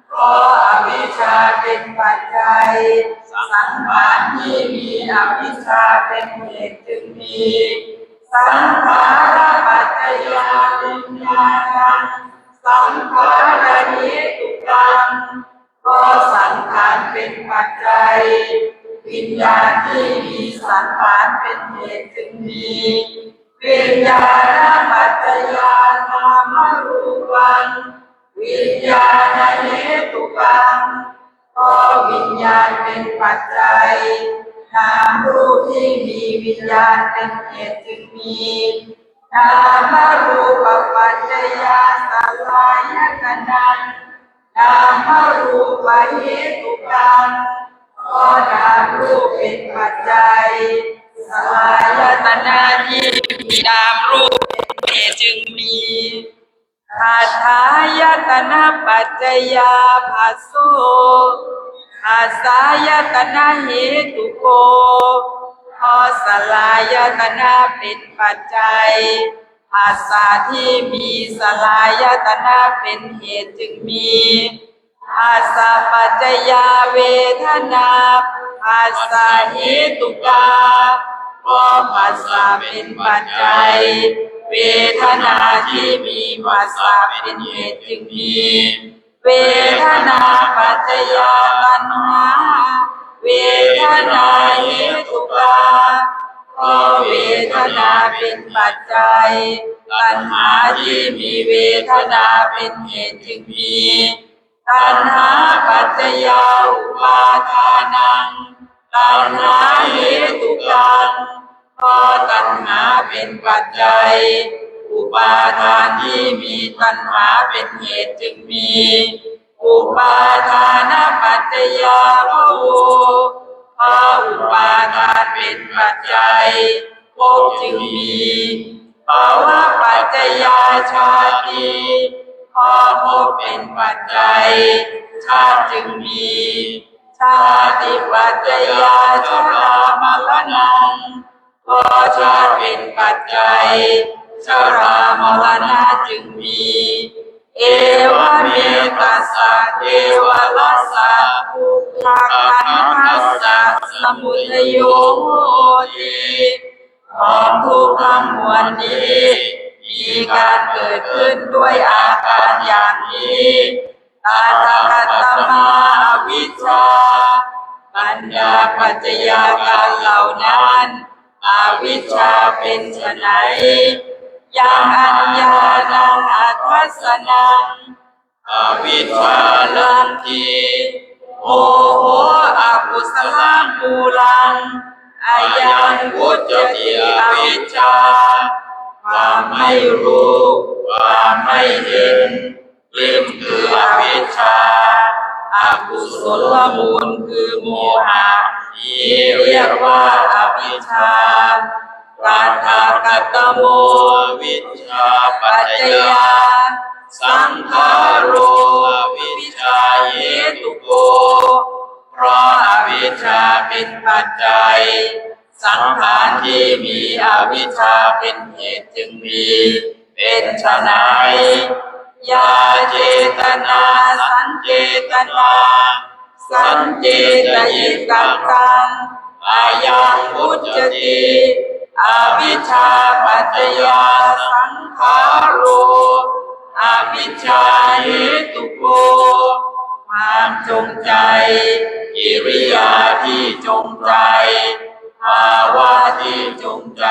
เพราะอวิชชาเป็นปัจจัยสังขารที่มีอวิชชาเป็นเหตุจึงมีสังขารปัจจยาวิญญาณังสังขารเหตุกังก็สังขารเป็นปัจจัยวิญญาณที่มีสังขารเป็นเหตุจึงมีวิญญาณปัจจยานามรูปังวิญญาณเหตุกังก็วิญญาณเป็นปัจจัยนามรูปที่มีวิญญาณเป็นเหตุจึงมีนามรูปปัจจยาสลายตนะนามรูปเหตุกังก็นามรูปเป็นปัจจัยสลายตนะที่มีนามรูปเป็นเหตุจึงมีขันธายตนะปัจจยาภัสโสอาสายตนะเหตุโกพอสลายตนะเป็นปัจจัยภาษาที่มีสลายตนะเป็นเหตุจึงมีภาษาปัจจยาเวทนาภาษาเหตุกาก็ภาษาเป็นปัจจัยเวทนาที่มีภาษาเป็นเหตุจึงมีเวทนาปัจจยาตัณหาเวทนาเหตุกาก็เวทนาเป็นปัจจัยตัณหาที่มีเวทนาเป็นเหตุจึงมีตัณหาปัจจยาอุปาทานังตัณหาเหตุกังก็ตัณหาเป็นปัจจัยอุปาทานที่มีตัณหาเป็นเหตุจึงมีอุปาทานปัจจยาภโวพออุปาทานเป็นปัจจัยภพจึงมีภาวะปัจจยาชาติพอภพเป็นปัจจัยชาติจึงมีชาติปัจจยาชรามรณะพอชาติเป็นปัจจัยชรามรณะจึงมีเอวะเมตัสสะเอวะรัสสะทุกขขันธัสสะสมุทัยโยติของทุกข์ทั้งมวลนี้มีการเกิดขึ้นด้วยอาการอย่างนี้ตาตะกัตตมาอวิชชาปัญญาปัจจยาการเหล่านั้นอวิชชาเป็นไฉนยังอัญญาณังอัทัสสนัง อวิชชาลันทีโมโหอกุศลมูลังอายังวุจติอวิชชาความไม่รู้ความไม่เห็นลิมคืออวิชชาอกุศลมูลคือโมหะที่เรียกว่าอวิชชาราธากัตโมวิชชาปั ปั จ จ จ จ ยาย าสังขารโร วิชชาเห เห ตุ ตุโกเพราะอวิชชาเป็นปัจจัยสังขารที่มีอวิชชาเป็นเหตุจึงมีเป็นไฉนยาเจตนาสัญเจตนาสัญเจตยิกังตังอายังวุจติอวิชชาปัจจยาสังขาโรอวิชชาเหตุโกความจงใจกิริยาที่จงใจภาวะที่จงใจ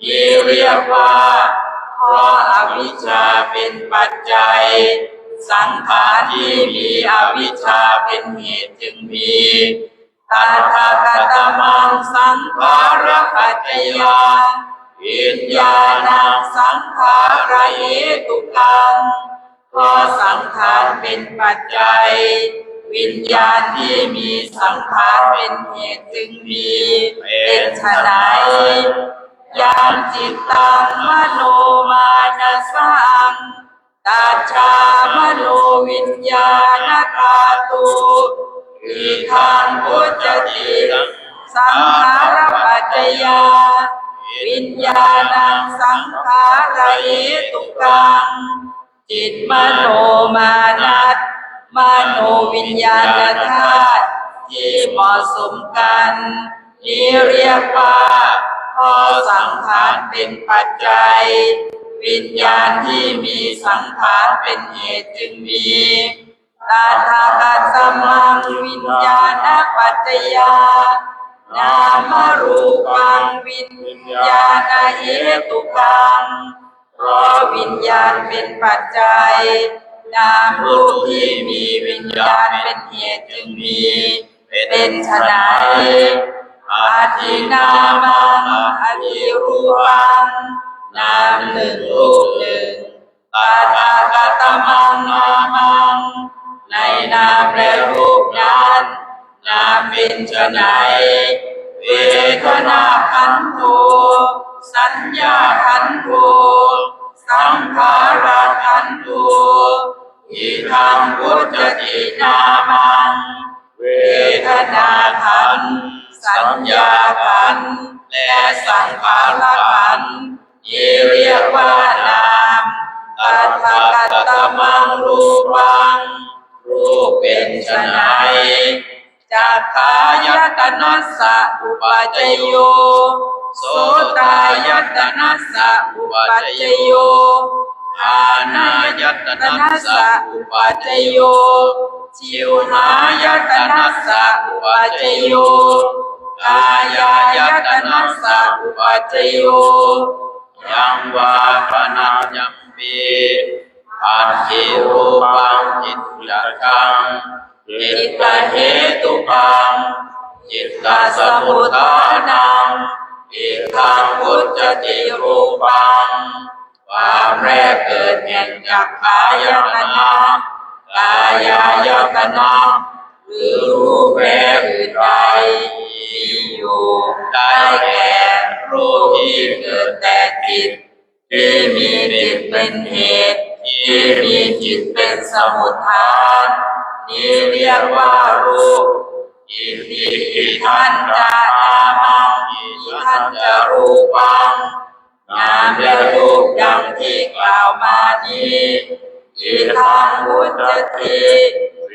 ที่เรียกว่าเพราะอวิชชาเป็นปัจจัยสังขารที่มีอวิชชาเป็นเหตุจึงมีตถาคตมังสังขารปัจจยาวิญญาณังสังขารเหตุกังเพราะสังขารเป็นปัจจัยวิญญาณที่มีสังขารเป็นเหตุจึงมีเป็นไฉนยามจิตตังมโนมานะสังตัจฉามโนวิญญาณธาตุอิทังพุจติสังขารปัจจยาวิญญาณังสังขารเหตุกังจิตมโนมานัสมโนวิญญาณธาตุที่เหมาะสมกันนี้เรียกว่าเพราะสังขารเป็นปัจจัยวิญญาณที่มีสังขารเป็นเหตุจึงมีตถาคตมังวิญญาณปัจจยานามรูปังวิญญาณเหตุกังเพราะวิญญาณเป็นปัจจัยนามรูปที่มีวิญญาณเป็นเหตุจึงมีเป็นไฉนอาทินามังอธิรูปังนามหนึ่งรูปหนึ่งตถาคตมังนามังในนามและรูปนั้นนามเป็นไฉนเวทนาขันธ์โธสัญญาขันธ์โธสังขารขันธ์โธอิทังพุจตินามังเวทนาขันธ์สัญญาขันธ์และสังขารขันธ์ที่เรียกว่านามตถาคตมังรูปังรูปเป็นไฉนจักขายตนะสะอุปัจจโยโสตายตนะสะอุปัจจโยฆานายตนะสะอุปัจจโยชิวหายตนะสะอุปัจจโยกายายตนะสะอุปัจจโยยังวาปนายัมปีปัจจิรูปังจิตจักขังจิตตเหตุกังจิตตสมุทฐานังอิทังพุจติรูปังความแรกเกิดแห่งจักขายตนะกายายตนะหรือรูปแรกอื่นใดที่อยู่ได้แก่รูปที่เกิดแต่จิตที่มีจิตเป็นเหตุที่มีจิตเป็นสมุทฐานนี้เรียกว่ารูปอิทิทันจะนามังอิทันจะรูปังนามและรูปดังที่กล่าวมานี้อิทังพุจติ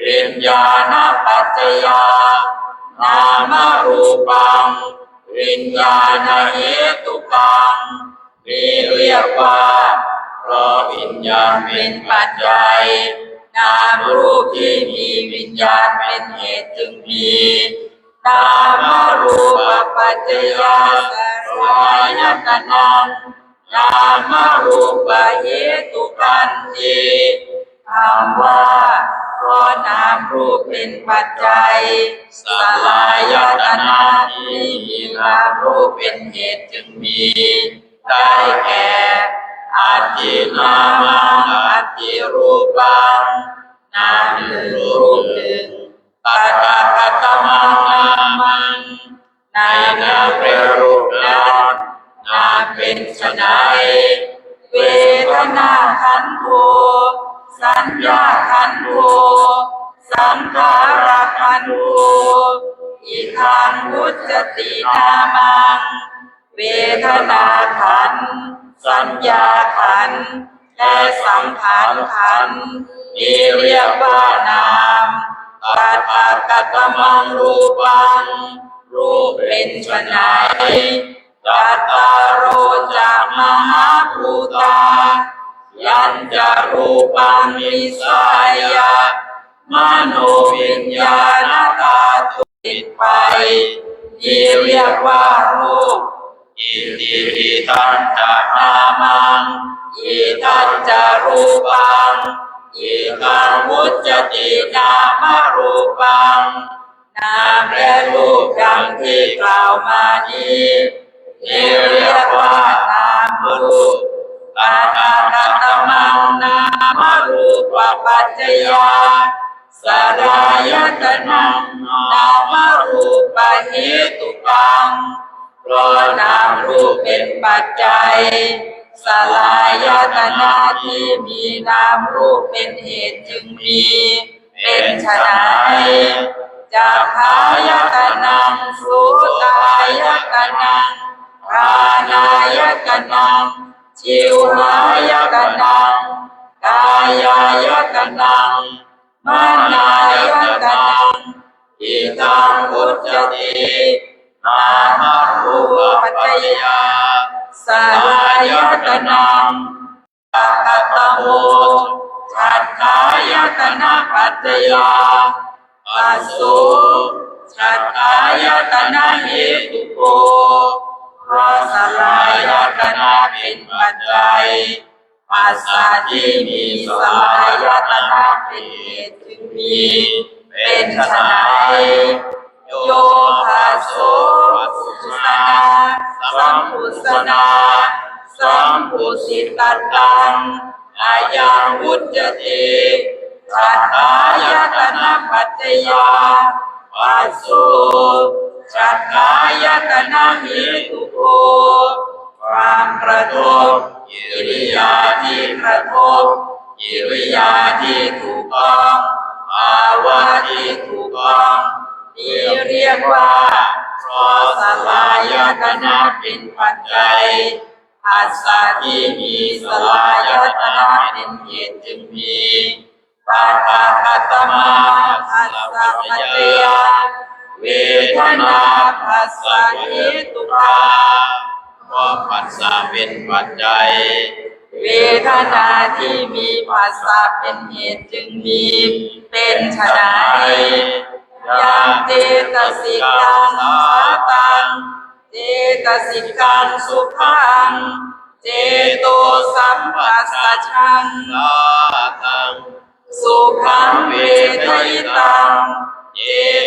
วิญญาณปัจจยานามรูปังวิญญาณเหตุกังนี้เรียกว่าเพราะวิญญาณเป็นปัจจัยนามรูปที่มีวิญญาณเป็นเหตุจึงมีนามรูปปัจจยาสลายตนังนามรูปเหตุกันติภ คำว่าเพราะนามรูปเป็นปัจจัยสลายตนะที่มีนามรูปเป็นเหตุจึงมีได้แก่อัตถินามังอัตถิรูปังนามหนึ่งรูปหนึ่งปัจจัตตมังนามังในนามเป็นรูปนั้นนามเป็นไฉนเวทนาขันธ์โธสัญญาขันธ์โธสังขารขันธ์โธอิทังวุจตินามังเวทนาขันธ์สัญญาขันธ์และสังขารขันธ์นี้เรียกว่านามปัจจัตมังรูปังรูปเป็นไฉนจัตตารโอจะมหาภูตายัญจารูปังนิสายะมโนวิญญาณธาตุติดไปที่เรียกว่ารูปอิติปิตัญจะนามังอิทัญจะรูปังอิทังวุจตินามรูปังนามและรูปดังที่กล่าวมานี้นี่เรียกว่านามรูปปัจจัตตมังนามรูปปัจจยาสลายตนังนามรูปเหตุกังเพราะนามรูปเป็นปัจจัยสลายตนะที่มีนามรูปเป็นเหตุจึงมีเป็นไฉนจักขายตนังสุขายตนังกานายตนังชิวหายตนังกายายตนังมนายตนังอิทังวุจตินามรูปปัจจยาสลายตนังปัตตโมฉัตถายตนะปัจจยาปัสสุฉัตถายตนะเหตุโกเพราะสลายตนะเป็นปัจจัยปัสสะที่มีสลายตนะเป็นเหตุจึงมีเป็นไฉนโยภาโสปุสนาสัมปุสนาสัมปุสิตัตตังอายังวุจติสัทธายตนะปัจจยาปัสสุสัทธายตนะเหตุโกความกระทบกิริยาที่กระทบกิริยาที่ถูกต้องภาวะที่ถูกต้องนี่เรียกว่าเพราะสลายตนะเป็นปัจจัยปัสสะที่มีสลายตนะเป็นเหตุจึงมีปัจจัตตมังปัสสะปัจจยาเวทนาปัสสะเหตุกาเพราะปัสสะเป็นปัจจัยเวทนาที่มีปัสสะเป็นเหตุจึงมีเป็นไฉนยังเจตสิกังสาตังเจตสิกังสุขังเจโตสัมปัสสะชังสาตังสุขังเวทยิตังเจ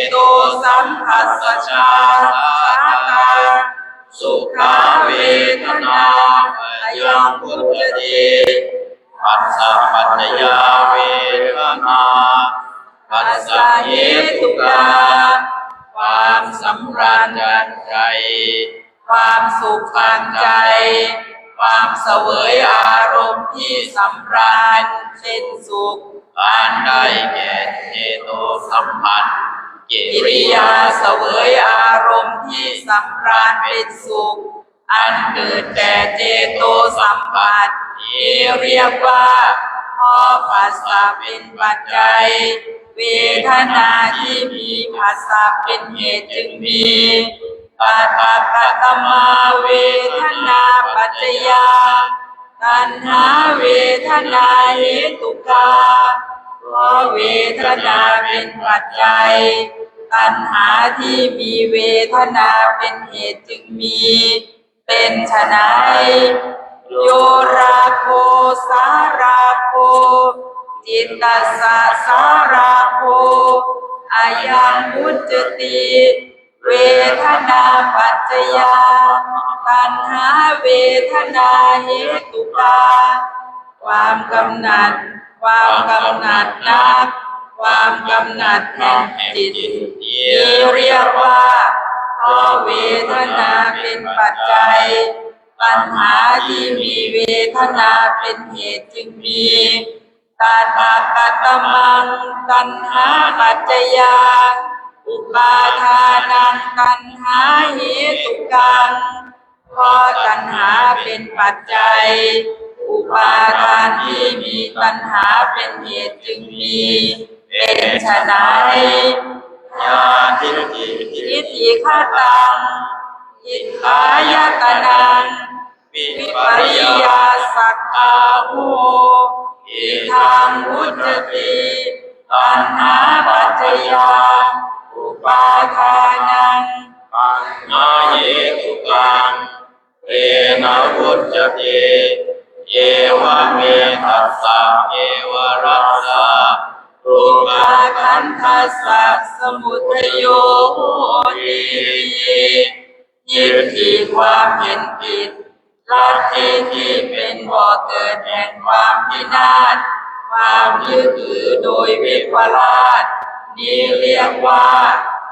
โตสัมปัสสะชาสาตังสุขาเวทนาอายังพุทธิปัสสะปัจจยาเวทนาปัสสะเหตุกาความสำราญใจความสุขทางใจความเสวยอารมณ์ที่สำราญเป็นสุขอันใดแก่เจโตสัมผัสกิริยาเสวยอารมณ์ที่สำราญเป็นสุขอันเกิดแต่เจโตสัมผัสนี้เรียกว่าเพราะปัสสะเป็นปัจจัยเวทนาที่มีปัสสะเป็นเหตุจึงมีปัจจัตตมาเวทนาปัจจยาตัณหาเวทนาเหตุกาเพราะเวทนาเป็นปัจจัยตัณหาที่มีเวทนาเป็นเหตุจึงมีเป็นไฉนโยราโคสาราโค จิตตัสสะสาราโภอายังวุจติเวทนาปัจจยาตัณหาเวทนาเหตุกาความกำหนัดนักความกำหนัดแห่งจิตนี้เรียกว่าเพราะเวทนาเป็นปัจจัยตัณหาที่มีเวทนาเป็นเหตุจึงมีตถาคตมังตัณหาปัจจยาอุปาทานังตัณหาเหตุกังเพราะตัณหาเป็นปัจจัยอุปาทานที่มีตัณหาเป็นเหตุจึงมีเป็นไฉนญาทิฏฐิฆาตังอิทธายตนังวิปริยาสักขาโหอิทังวุจติตัณหาปัจจยาอุปาทานังปัญหาเหตุกังเตนะวุจติเยวะเมทัสสะเยวะรัสสะรูปะขันธัสสะสมุทัยโยโหติยึดที่ความเห็นผิดลัทธิที่เป็นบ่อเกิดแห่งความพินาศความยึดถือโดยวิปลาสนี้เรียกว่า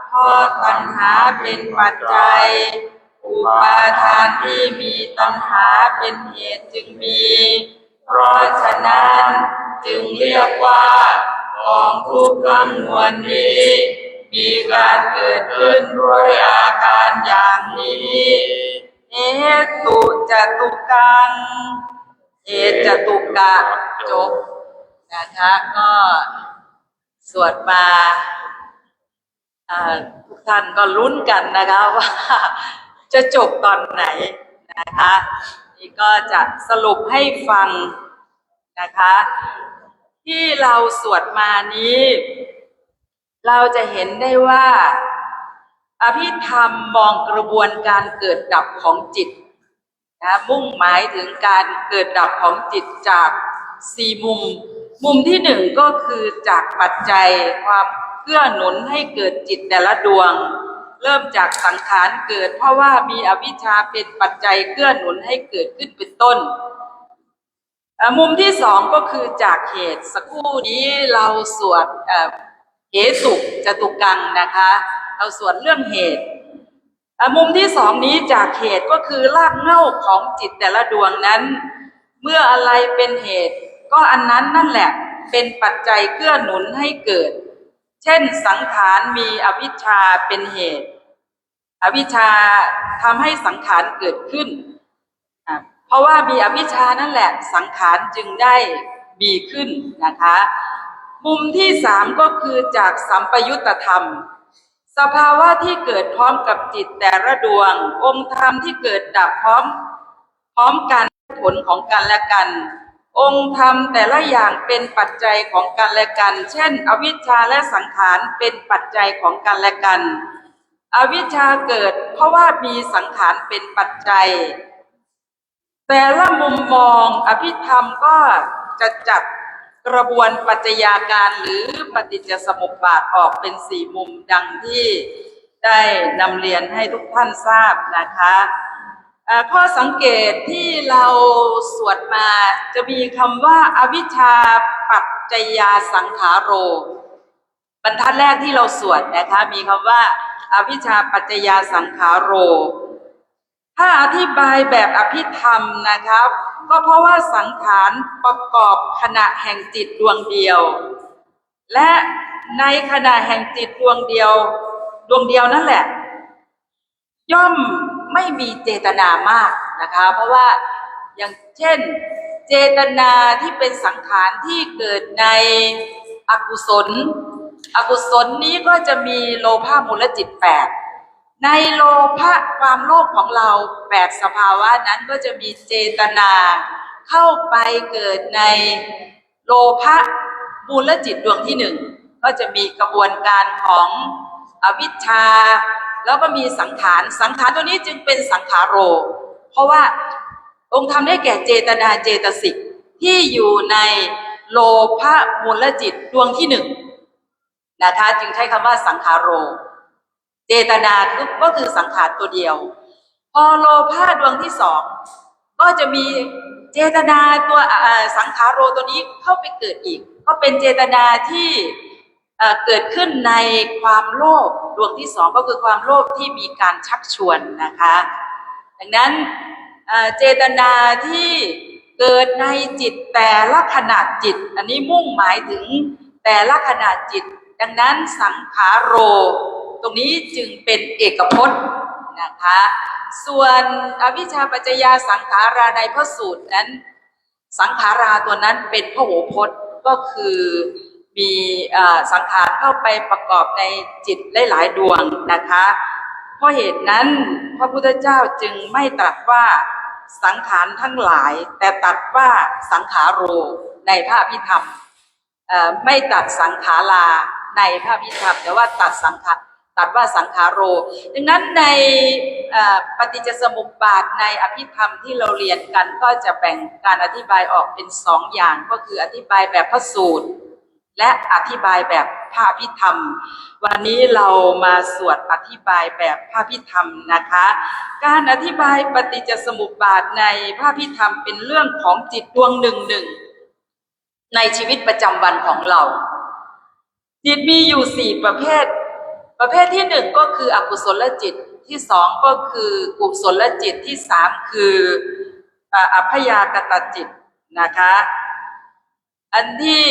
เพราะตัณหาเป็นปัจจัยอุปาทานที่มีตัณหาเป็นเหตุจึงมีเพราะฉะนั้นจึงเรียกว่ากองทุกข์ทั้งมวลนี้มีการเกิดขึ้นด้วยอาการอย่างนี้เหตุจตุกังเหตุจตุกะจบนะคะก็สวดมาทุกท่านก็ลุ้นกันนะคะว่าจะจบตอนไหนนะคะนี่ก็จะสรุปให้ฟังนะคะที่เราสวดมานี้เราจะเห็นได้ว่าอภิธรรมมองกระบวนการเกิดดับของจิตนะมุ่งหมายถึงการเกิดดับของจิตจาก4มุมที่1ก็คือจากปัจจัยความเกื้อหนุนให้เกิดจิตแต่ละดวงเริ่มจากสังขารเกิดเพราะว่ามีอวิชชาเป็นปัจจัยเกื้อหนุนให้เกิดขึ้นเป็นต้นมุมที่2ก็คือจากเหตุสักครู่นี้เราสวดเหตุจตุกังนะคะเราสวดเรื่องเหตุมุมที่2นี้จากเหตุก็คือรากเหง้าของจิตแต่ละดวงนั้นเมื่ออะไรเป็นเหตุก็อันนั้นนั่นแหละเป็นปัจจัยเกื้อหนุนให้เกิดเช่นสังขารมีอวิชชาเป็นเหตุอวิชชาทำให้สังขารเกิดขึ้นเพราะว่ามีอวิชชานั่นแหละสังขารจึงได้มีขึ้นนะคะมุมที่3ก็คือจากสัมปยุตธรรมสภาวะที่เกิดพร้อมกับจิตแต่ละดวงองค์ธรรมที่เกิดดับพร้อมกันผลของกันและกันองค์ธรรมแต่ละอย่างเป็นปัจจัยของกันและกันเช่นอวิชชาและสังขารเป็นปัจจัยของกันและกันอวิชชาเกิดเพราะว่ามีสังขารเป็นปัจจัยแต่ละมุมมองอภิธรรมก็จะจัดกระบวนปัจจัยาการหรือปฏิจจสมุปบาทออกเป็น4มุมดังที่ได้นำเรียนให้ทุกท่านทราบนะคะข้อสังเกตที่เราสวดมาจะมีคำว่าอวิชชาปัจจยาสังขาโรบรรทัดแรกที่เราสวดนะคะมีคำว่าอวิชชาปัจจยาสังขาโรถ้าอธิบายแบบอภิธรรมนะครับก็เพราะว่าสังขารประกอบขณะแห่งจิตดวงเดียวและในขณะแห่งจิตดวงเดียวนั่นแหละย่อมไม่มีเจตนามากนะคะเพราะว่าอย่างเช่นเจตนาที่เป็นสังขารที่เกิดในอกุศลนี้ก็จะมีโลภะมูลจิต8ในโลภะความโลภของเรา8สภาวะนั้นก็จะมีเจตนาเข้าไปเกิดในโลภะมูลจิตดวงที่1ก็จะมีกระบวนการของอวิชชาแล้วก็มีสังขารตัวนี้จึงเป็นสังขาโรเพราะว่าองค์ธรรมได้แก่เจตนาเจตสิกที่อยู่ใน โลภะมูลจิตดวงที่หนึ่งนะคะจึงใช้คำว่าสังขาโรเจตนาก็คือสังขารตัวเดียวพอโลภะดวงที่สองก็จะมีเจตนาตัวสังขารโรตัวนี้เข้าไปเกิดอีกก็เป็นเจตนาที่เกิดขึ้นในความโลภดวงที่สองก็คือความโลภที่มีการชักชวนนะคะดังนั้นเจตนาที่เกิดในจิตแต่ละขณะจิตอันนี้มุ่งหมายถึงแต่ละขณะจิตดังนั้นสังขารโรตรงนี้จึงเป็นเอกพจน์นะคะส่วนอวิชชาปัจจยาสังขาราในพระสูตรนั้นสังขาราตัวนั้นเป็นพหูพจน์ก็คือมีสังขารเข้าไปประกอบในจิตหลายๆดวงนะคะเพราะเหตุนั้นพระพุทธเจ้าจึงไม่ตรัสว่าสังขารทั้งหลายแต่ตรัสว่าสังขาโรในพระอภิธรรมไม่ตรัสสังขาราในพระอภิธรรมแต่ว่าตรัสว่าสังขารโรดังนั้นในปฏิจจสมุปบาทในอภิธรรมที่เราเรียนกันก็จะแบ่งการอธิบายออกเป็นสองอย่างก็คืออธิบายแบบพระสูตรและอธิบายแบบพระอภิธรรมวันนี้เรามาสวดอธิบายแบบพระอภิธรรมนะคะการอธิบายปฏิจจสมุปบาทในพระอภิธรรมเป็นเรื่องของจิตดวงหนึ่งในชีวิตประจำวันของเราจิตมีอยู่สี่ประเภทที่หนึ่งก็คืออกุศลจิตที่สองก็คือกุศลจิตที่สามคืออัพยากตจิตนะคะอันที่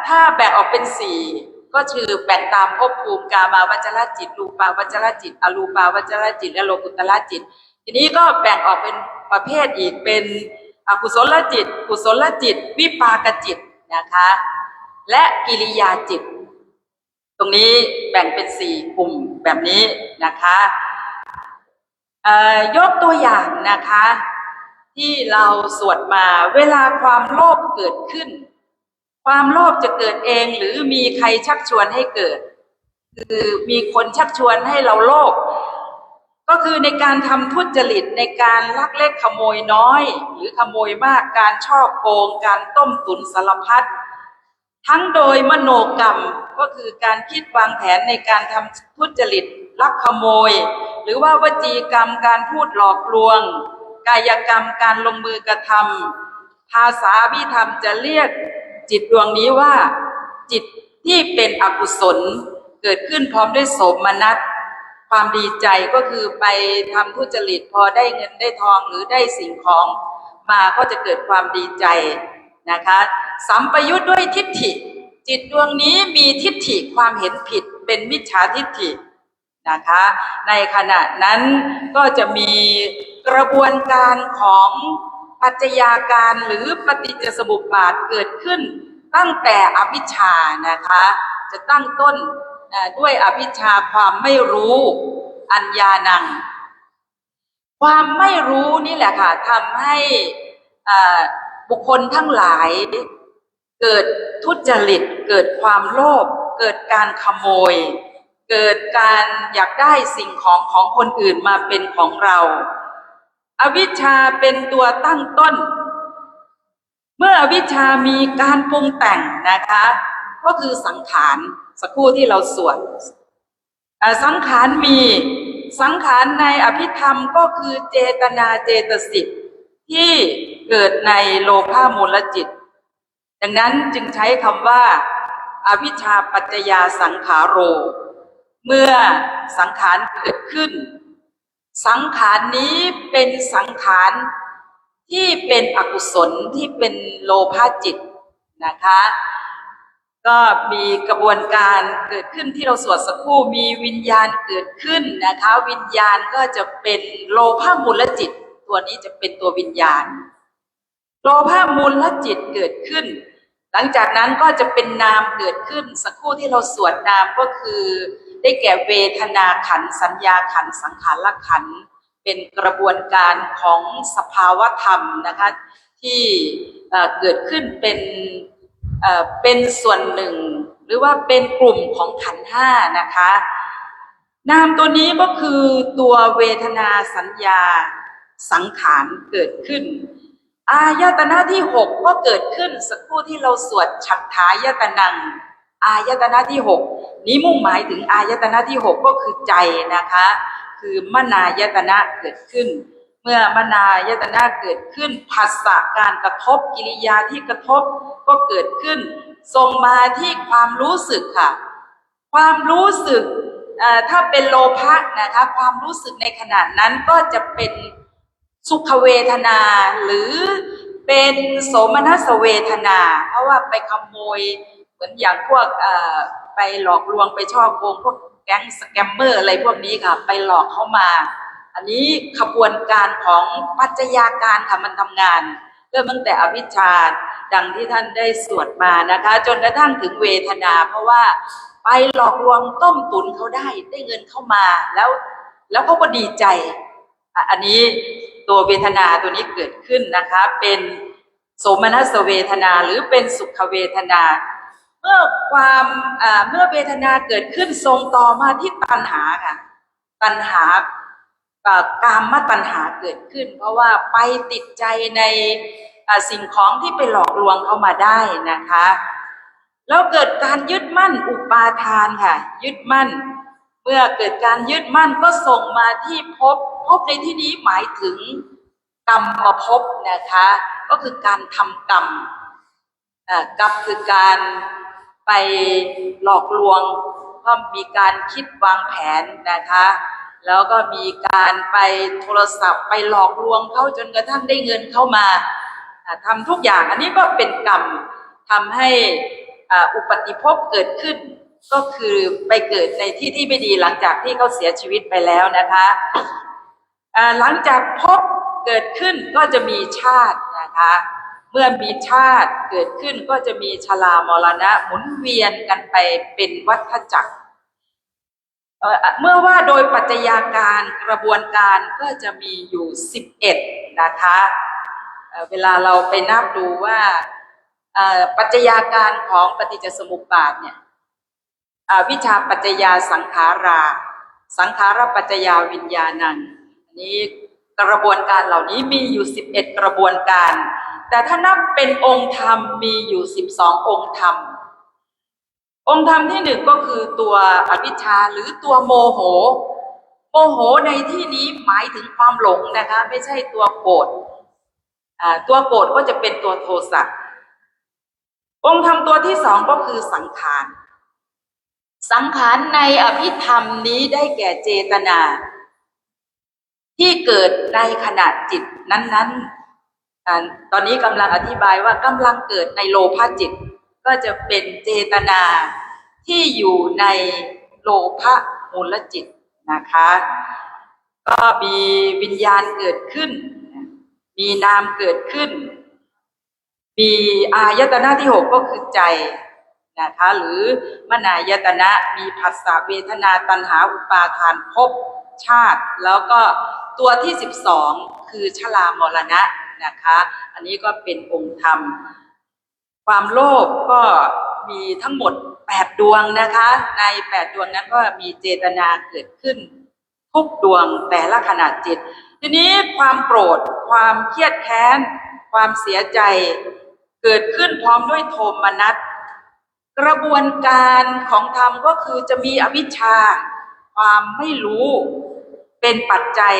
ถ้าแบ่งออกเป็นสี่ก็คือแบ่งตามภพภูมิกามาวจรจิตรูปาวจรจิตอรูปาวจรจิตและโลกุตละจิตทีนี้ก็แบ่งออกเป็นประเภทอีกเป็นอกุศลจิตกุศลจิตวิปากจิตนะคะและกิริยาจิตตรงนี้แบ่งเป็นสี่กลุ่มแบบนี้นะคะยกตัวอย่างนะคะที่เราสวดมาเวลาความโลภเกิดขึ้นความโลภจะเกิดเองหรือมีใครชักชวนให้เกิดคือมีคนชักชวนให้เราโลภก็คือในการทำทุจริตในการลักเล็กขโมยน้อยหรือขโมยมากการฉ้อโกงการต้มตุ๋นสารพัดทั้งโดยมโนกรรมก็คือการคิดวางแผนในการทำทุจริตลักขโมยหรือว่าวจีกรรมการพูดหลอกลวงกายกรรมการลงมือกระทำภาษาอภิธรรมจะเรียกจิตดวงนี้ว่าจิตที่เป็นอกุศลเกิดขึ้นพร้อมด้วยโสมนัสความดีใจก็คือไปทำทุจริตพอได้เงินได้ทองหรือได้สิ่งของมาก็จะเกิดความดีใจนะคะสัมปยุทธ์ด้วยทิฏฐิจิตดวงนี้มีทิฏฐิความเห็นผิดเป็นมิจฉาทิฏฐินะคะในขณะนั้นก็จะมีกระบวนการของปัจจัยาการหรือปฏิจจสมุปบาทเกิดขึ้นตั้งแต่อวิชชานะคะจะตั้งต้นด้วยอวิชชาความไม่รู้อัญญานังความไม่รู้นี่แหละค่ะทำให้บุคคลทั้งหลายเกิดทุจริตเกิดความโลภเกิดการขโมยเกิดการอยากได้สิ่งของคนอื่นมาเป็นของเราอวิชชาเป็นตัวตั้งต้นเมื่ออวิชชามีการปรุงแต่งนะคะก็คือสังขารสักครู่ที่เราสวดสังขารมีสังขารในอภิธรรมก็คือเจตนาเจตสิกที่เกิดในโลภะมูลจิตดังนั้นจึงใช้คำว่าอวิชชาปัจจยาสังขาโรเมื่อสังขารเกิดขึ้นสังขารนี้เป็นสังขารที่เป็นอกุศลที่เป็นโลภะจิตนะคะก็มีกระบวนการเกิดขึ้นที่เราสวดสักครู่มีวิญญาณเกิดขึ้นนะคะวิญญาณก็จะเป็นโลภะมูลจิตตัวนี้จะเป็นตัววิญญาณโลภะมูลจิตเกิดขึ้นหลังจากนั้นก็จะเป็นนามเกิดขึ้นสักครู่ที่เราสวดนามก็คือได้แก่เวทนาขันธ์สัญญาขันธ์สังขารขันธ์เป็นกระบวนการของสภาวธรรมนะคะที่เกิดขึ้นเป็นส่วนหนึ่งหรือว่าเป็นกลุ่มของขันธ์ห้านะคะนามตัวนี้ก็คือตัวเวทนาสัญญาสังขารเกิดขึ้น อายตนะที่หกก็เกิดขึ้นสักครู่ที่เราสวดฉัฏฐายตนังอายตนะที่หกนี้มุ่งหมายถึงอายตนะที่หกก็คือใจนะคะคือมนายตนะเกิดขึ้นเมื่อมนายตนะเกิดขึ้นภาษาการกระทบกิริยาที่กระทบก็เกิดขึ้นส่งมาที่ความรู้สึกค่ะความรู้สึกถ้าเป็นโลภะนะคะความรู้สึกในขณะนั้นก็จะเป็นสุขเวทนาหรือเป็นโสมนัสเวทนาเพราะว่าไปขโมยเหมือนอย่างพวกไปหลอกลวงไปช่อโกงพวกแก๊งสแกมเมอร์อะไรพวกนี้ค่ะไปหลอกเข้ามาอันนี้ขบวนการของปัจจัยาการค่ะมันทำงานเริ่มตั้งแต่อวิชชาดังที่ท่านได้สวดมานะคะจนกระทั่งถึงเวทนาเพราะว่าไปหลอกลวงต้มตุนเขาได้เงินเข้ามาแล้วเขาก็ดีใจอันนี้ตัวเวทนาตัวนี้เกิดขึ้นนะคะเป็นโสมนัสเวทนาหรือเป็นสุขเวทนาเมื่อเวทนาเกิดขึ้นทรงต่อมาที่ตัณหาค่ะตัณหากามตัณหาเกิดขึ้นเพราะว่าไปติดใจในสิ่งของที่ไปหลอกลวงเข้ามาได้นะคะแล้วเกิดการยึดมั่นอุปาทานค่ะยึดมั่นเมื่อเกิดการยึดมั่นก็ส่งมาที่ภพในที่นี้หมายถึงกรรมภพนะคะก็คือการทำกรรมกรรมคือการไปหลอกลวงก็มีการคิดวางแผนนะคะแล้วก็มีการไปโทรศัพท์ไปหลอกลวงเขาจนกระทั่งได้เงินเข้ามาทำทุกอย่างอันนี้ก็เป็นกรรมทำให้อุปัติภพเกิดขึ้นก็คือไปเกิดในที่ที่ไม่ดีหลังจากที่เขาเสียชีวิตไปแล้วนะคะหลังจากภพเกิดขึ้นก็จะมีชาตินะคะเมื่อมีชาติเกิดขึ้นก็จะมีชรามรณะหมุนเวียนกันไปเป็นวัฏจักรเมื่อว่าโดยปัจจัยาการกระบวนการก็จะมีอยู่11นะคะเวลาเราไปนับดูว่าปัจจัยาการของปฏิจจสมุปบาทเนี่ยวิชาปัจจยาสังขาราสังขารปัจจยาวิญญาณังอันนี้กระบวนการเหล่านี้มีอยู่11กระบวนการแต่ถ้านับเป็นองค์ธรรมมีอยู่12องค์ธรรมองค์ธรรมที่หนึ่งก็คือตัวอวิชชาหรือตัวโมโหโมโหในที่นี้หมายถึงความหลงนะคะไม่ใช่ตัวโกรธตัวโกรธก็จะเป็นตัวโทสะองค์ธรรมตัวที่สองก็คือสังขารสังขารในอภิธรรมนี้ได้แก่เจตนาที่เกิดในขณะจิตนั้นๆตอนนี้กำลังอธิบายว่ากำลังเกิดในโลภะจิตก็จะเป็นเจตนาที่อยู่ในโลภะมูลจิตนะคะก็มีวิญญาณเกิดขึ้นมีนามเกิดขึ้นมีอายตนะที่หกก็คือใจนะคะหรือมนายตนะมีผัสสะเวทนาตัณหาอุปาทานภพชาติแล้วก็ตัวที่12คือชรามรณะนะคะอันนี้ก็เป็นองค์ธรรมความโลภก็มีทั้งหมด8ดวงนะคะใน8ดวงนั้นก็มีเจตนาเกิดขึ้นทุกดวงแต่ละขณะจิตทีนี้ความโกรธความเครียดแค้นความเสียใจเกิดขึ้นพร้อมด้วยโทมนัสกระบวนการของธรรมก็คือจะมีอวิชชาความไม่รู้เป็นปัจจัย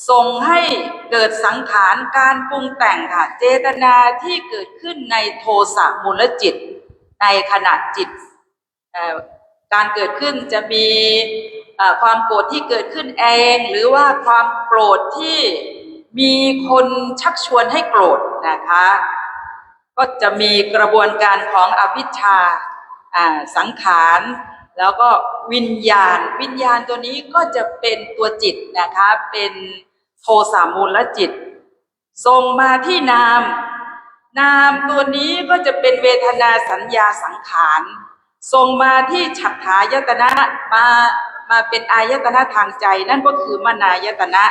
ส่งให้เกิดสังขารการปรุงแต่งค่ะเจตนาที่เกิดขึ้นในโทสะมูลจิตในขณะจิตการเกิดขึ้นจะมีความโกรธที่เกิดขึ้นเองหรือว่าความโกรธที่มีคนชักชวนให้โกรธนะคะก็จะมีกระบวนการของอวิชชาสังขารแล้วก็วิญญาณตัวนี้ก็จะเป็นตัวจิตนะคะเป็นโทสะมูลจิตส่งมาที่นามตัวนี้ก็จะเป็นเวทนาสัญญาสังขารส่งมาที่ฉัฏฐายตนะมาเป็นอายตนะทางใจนั่นก็คือมนายตนะ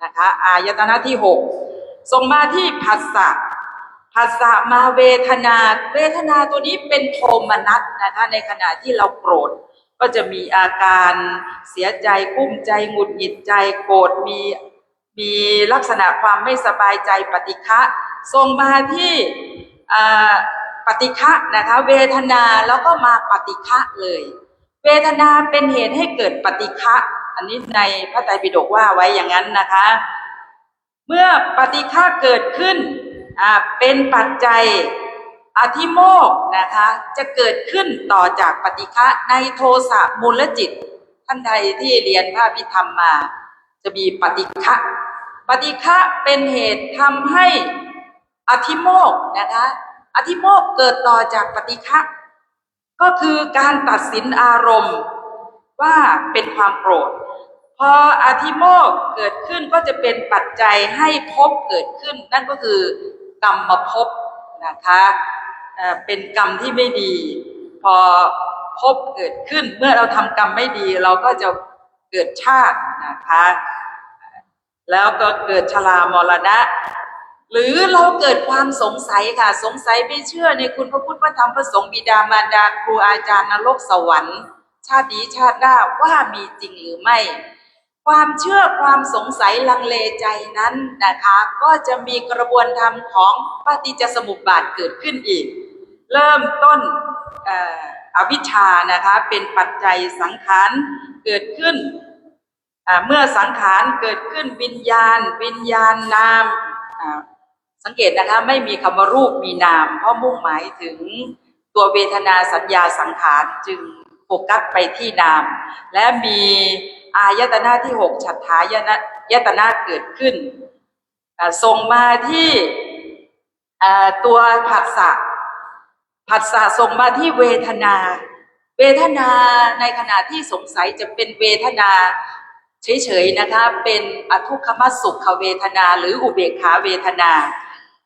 นะคะอายตนะที่6ส่งมาที่ผัสสะมาเวทนาตัวนี้เป็นโทมนัสนะคะในขณะที่เราโกรธก็จะมีอาการเสียใจกุ้มใจหงุดหงิดใจโกรธมีลักษณะความไม่สบายใจปฏิฆะ ส่งมาที่ปฏิฆะนะคะเวทนาแล้วก็มาปฏิฆะเลยเวทนาเป็นเหตุให้เกิดปฏิฆะอันนี้ในพระไตรปิฎกว่าไว้อย่างนั้นนะคะเมื่อปฏิฆะเกิดขึ้นเป็นปัจจัยอธิโมกข์นะคะจะเกิดขึ้นต่อจากปฏิฆะในโทสะมูลจิตท่านใดที่เรียนพระอภิธรรมมาจะมีปฏิฆะปฏิฆะเป็นเหตุทำให้อธิโมกข์นะคะอธิโมกข์เกิดต่อจากปฏิฆะก็คือการตัดสินอารมณ์ว่าเป็นความโกรธพออธิโมกข์เกิดขึ้นก็จะเป็นปัจจัยให้ภพเกิดขึ้นนั่นก็คือกรรมภพนะคะเป็นกรรมที่ไม่ดีพอภพเกิดขึ้นเมื่อเราทำกรรมไม่ดีเราก็จะเกิดชาตินะคะแล้วก็เกิดชรามรณะหรือเราเกิดความสงสัยค่ะสงสัยไม่เชื่อในคุณพระพุทธพระธรรมพระสงฆ์บิดามารดาครูอาจารย์นรกสวรรค์ชาตินี้ชาติหน้าว่ามีจริงหรือไม่ความเชื่อความสงสัยลังเลใจนั้นนะคะก็จะมีกระบวนการของปฏิจจสมุปบาทเกิดขึ้นอีกเริ่มต้นอวิชชานะคะเป็นปัจจัยสังขารเกิดขึ้นเมื่อสังขารเกิดขึ้นวิญญาณนามสังเกตนะคะไม่มีคำว่ารูปมีนามเพราะมุ่งหมายถึงตัวเวทนาสัญญาสังขารจึงโฟกัสไปที่นามและมีอายตนะที่6ฉัฏฐายตนะเกิดขึ้นส่งมาที่ตัวผัสสะส่งมาที่เวทนาในขณะที่สงสัยจะเป็นเวทนาเฉยๆนะคะเป็นอทุกขมสุขเวทนาหรืออุเบกขาเวทนา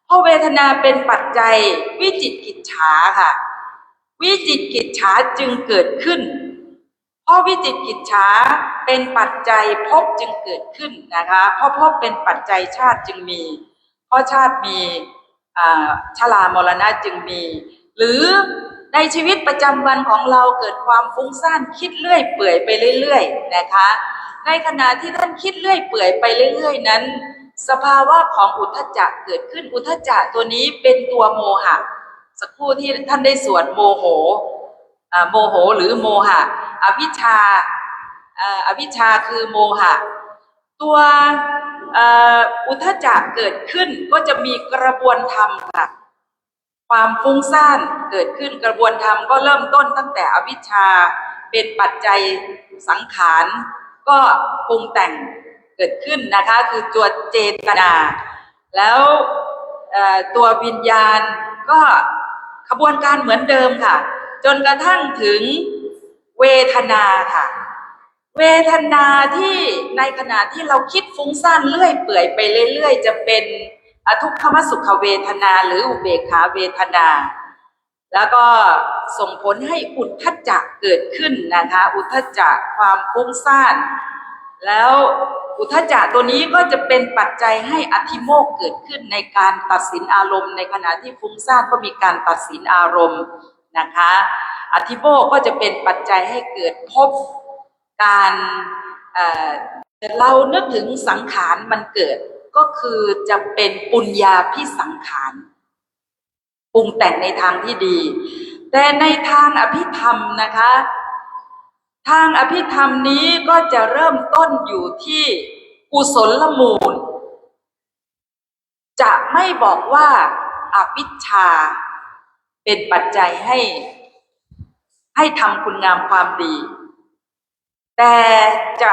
เพราะเวทนาเป็นปัจจัยวิจิกิจฉาค่ะวิจิกิจฉาจึงเกิดขึ้นเพราะวิจิกิจฉาเป็นปัจจัยภพจึงเกิดขึ้นนะคะเพราะภพเป็นปัจจัยชาติจึงมีเพราะชาติมีชรามรณะจึงมีหรือในชีวิตประจำวันของเราเกิดความฟุ้งซ่านคิดเรื่อยเปื่อยไปเรื่อยๆนะคะในขณะที่ท่านคิดเรื่อยเปื่อยไปเรื่อยๆนั้นสภาวะของอุทธัจจะเกิดขึ้นอุทธัจจะตัวนี้เป็นตัวโมหะสักครู่ที่ท่านได้สวดโมโหหรือโมหะอวิชชาคือโมหะตัวอุทธัจจะเกิดขึ้นก็จะมีกระบวนธรรมค่ะความฟุ้งซ่านเกิดขึ้นกระบวนธรรมก็เริ่มต้นตั้งแต่อวิชชาเป็นปัจจัยสังขารก็ปรุงแต่งเกิดขึ้นนะคะคือตัวเจตนาแล้วตัววิญญาณก็ขบวนการเหมือนเดิมค่ะจนกระทั่งถึงเวทนาค่ะเวทนาที่ในขณะที่เราคิดฟุ้งซ่านเรื่อยเปื่อยไปเรื่อยๆจะเป็นอทุกขมสุขเวทนาหรืออุเบกขาเวทนาแล้วก็ส่งผลให้อุทธัจจะเกิดขึ้นนะคะอุทธัจจะความฟุ้งซ่านแล้วอุทธัจจะตัวนี้ก็จะเป็นปัจจัยให้อธิโมกข์เกิดขึ้นในการตัดสินอารมณ์ในขณะที่ฟุ้งซ่านก็มีการตัดสินอารมณ์นะคะอธิโมกข์ก็จะเป็นปัจจัยให้เกิดภพการเรานึกถึงสังขารมันเกิดก็คือจะเป็นปุญญาภิสังขารปรุงแต่งในทางที่ดีแต่ในทางอภิธรรมนะคะทางอภิธรรมนี้ก็จะเริ่มต้นอยู่ที่กุศลมูลจะไม่บอกว่าอวิชชาเป็นปัจจัยให้ทำคุณงามความดีแต่จ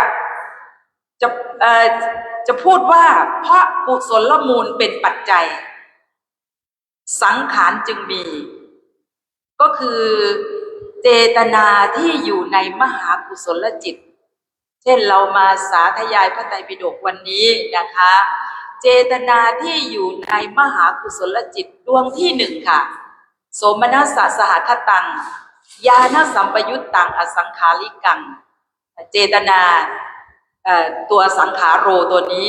ะพูดว่าเพราะกุศลมูลเป็นปัจจัยสังขารจึงมีก็คือเจตนาที่อยู่ในมหากุศลจิตเช่นเรามาสาธยายพระไตรปิฎกวันนี้นะคะเจตนาที่อยู่ในมหากุศลจิตดวงที่1ค่ะโสมนัสสะสหคตังญาณสัมปยุตตังอสังขาริกังเจตนาตัวสังขาโรตัวนี้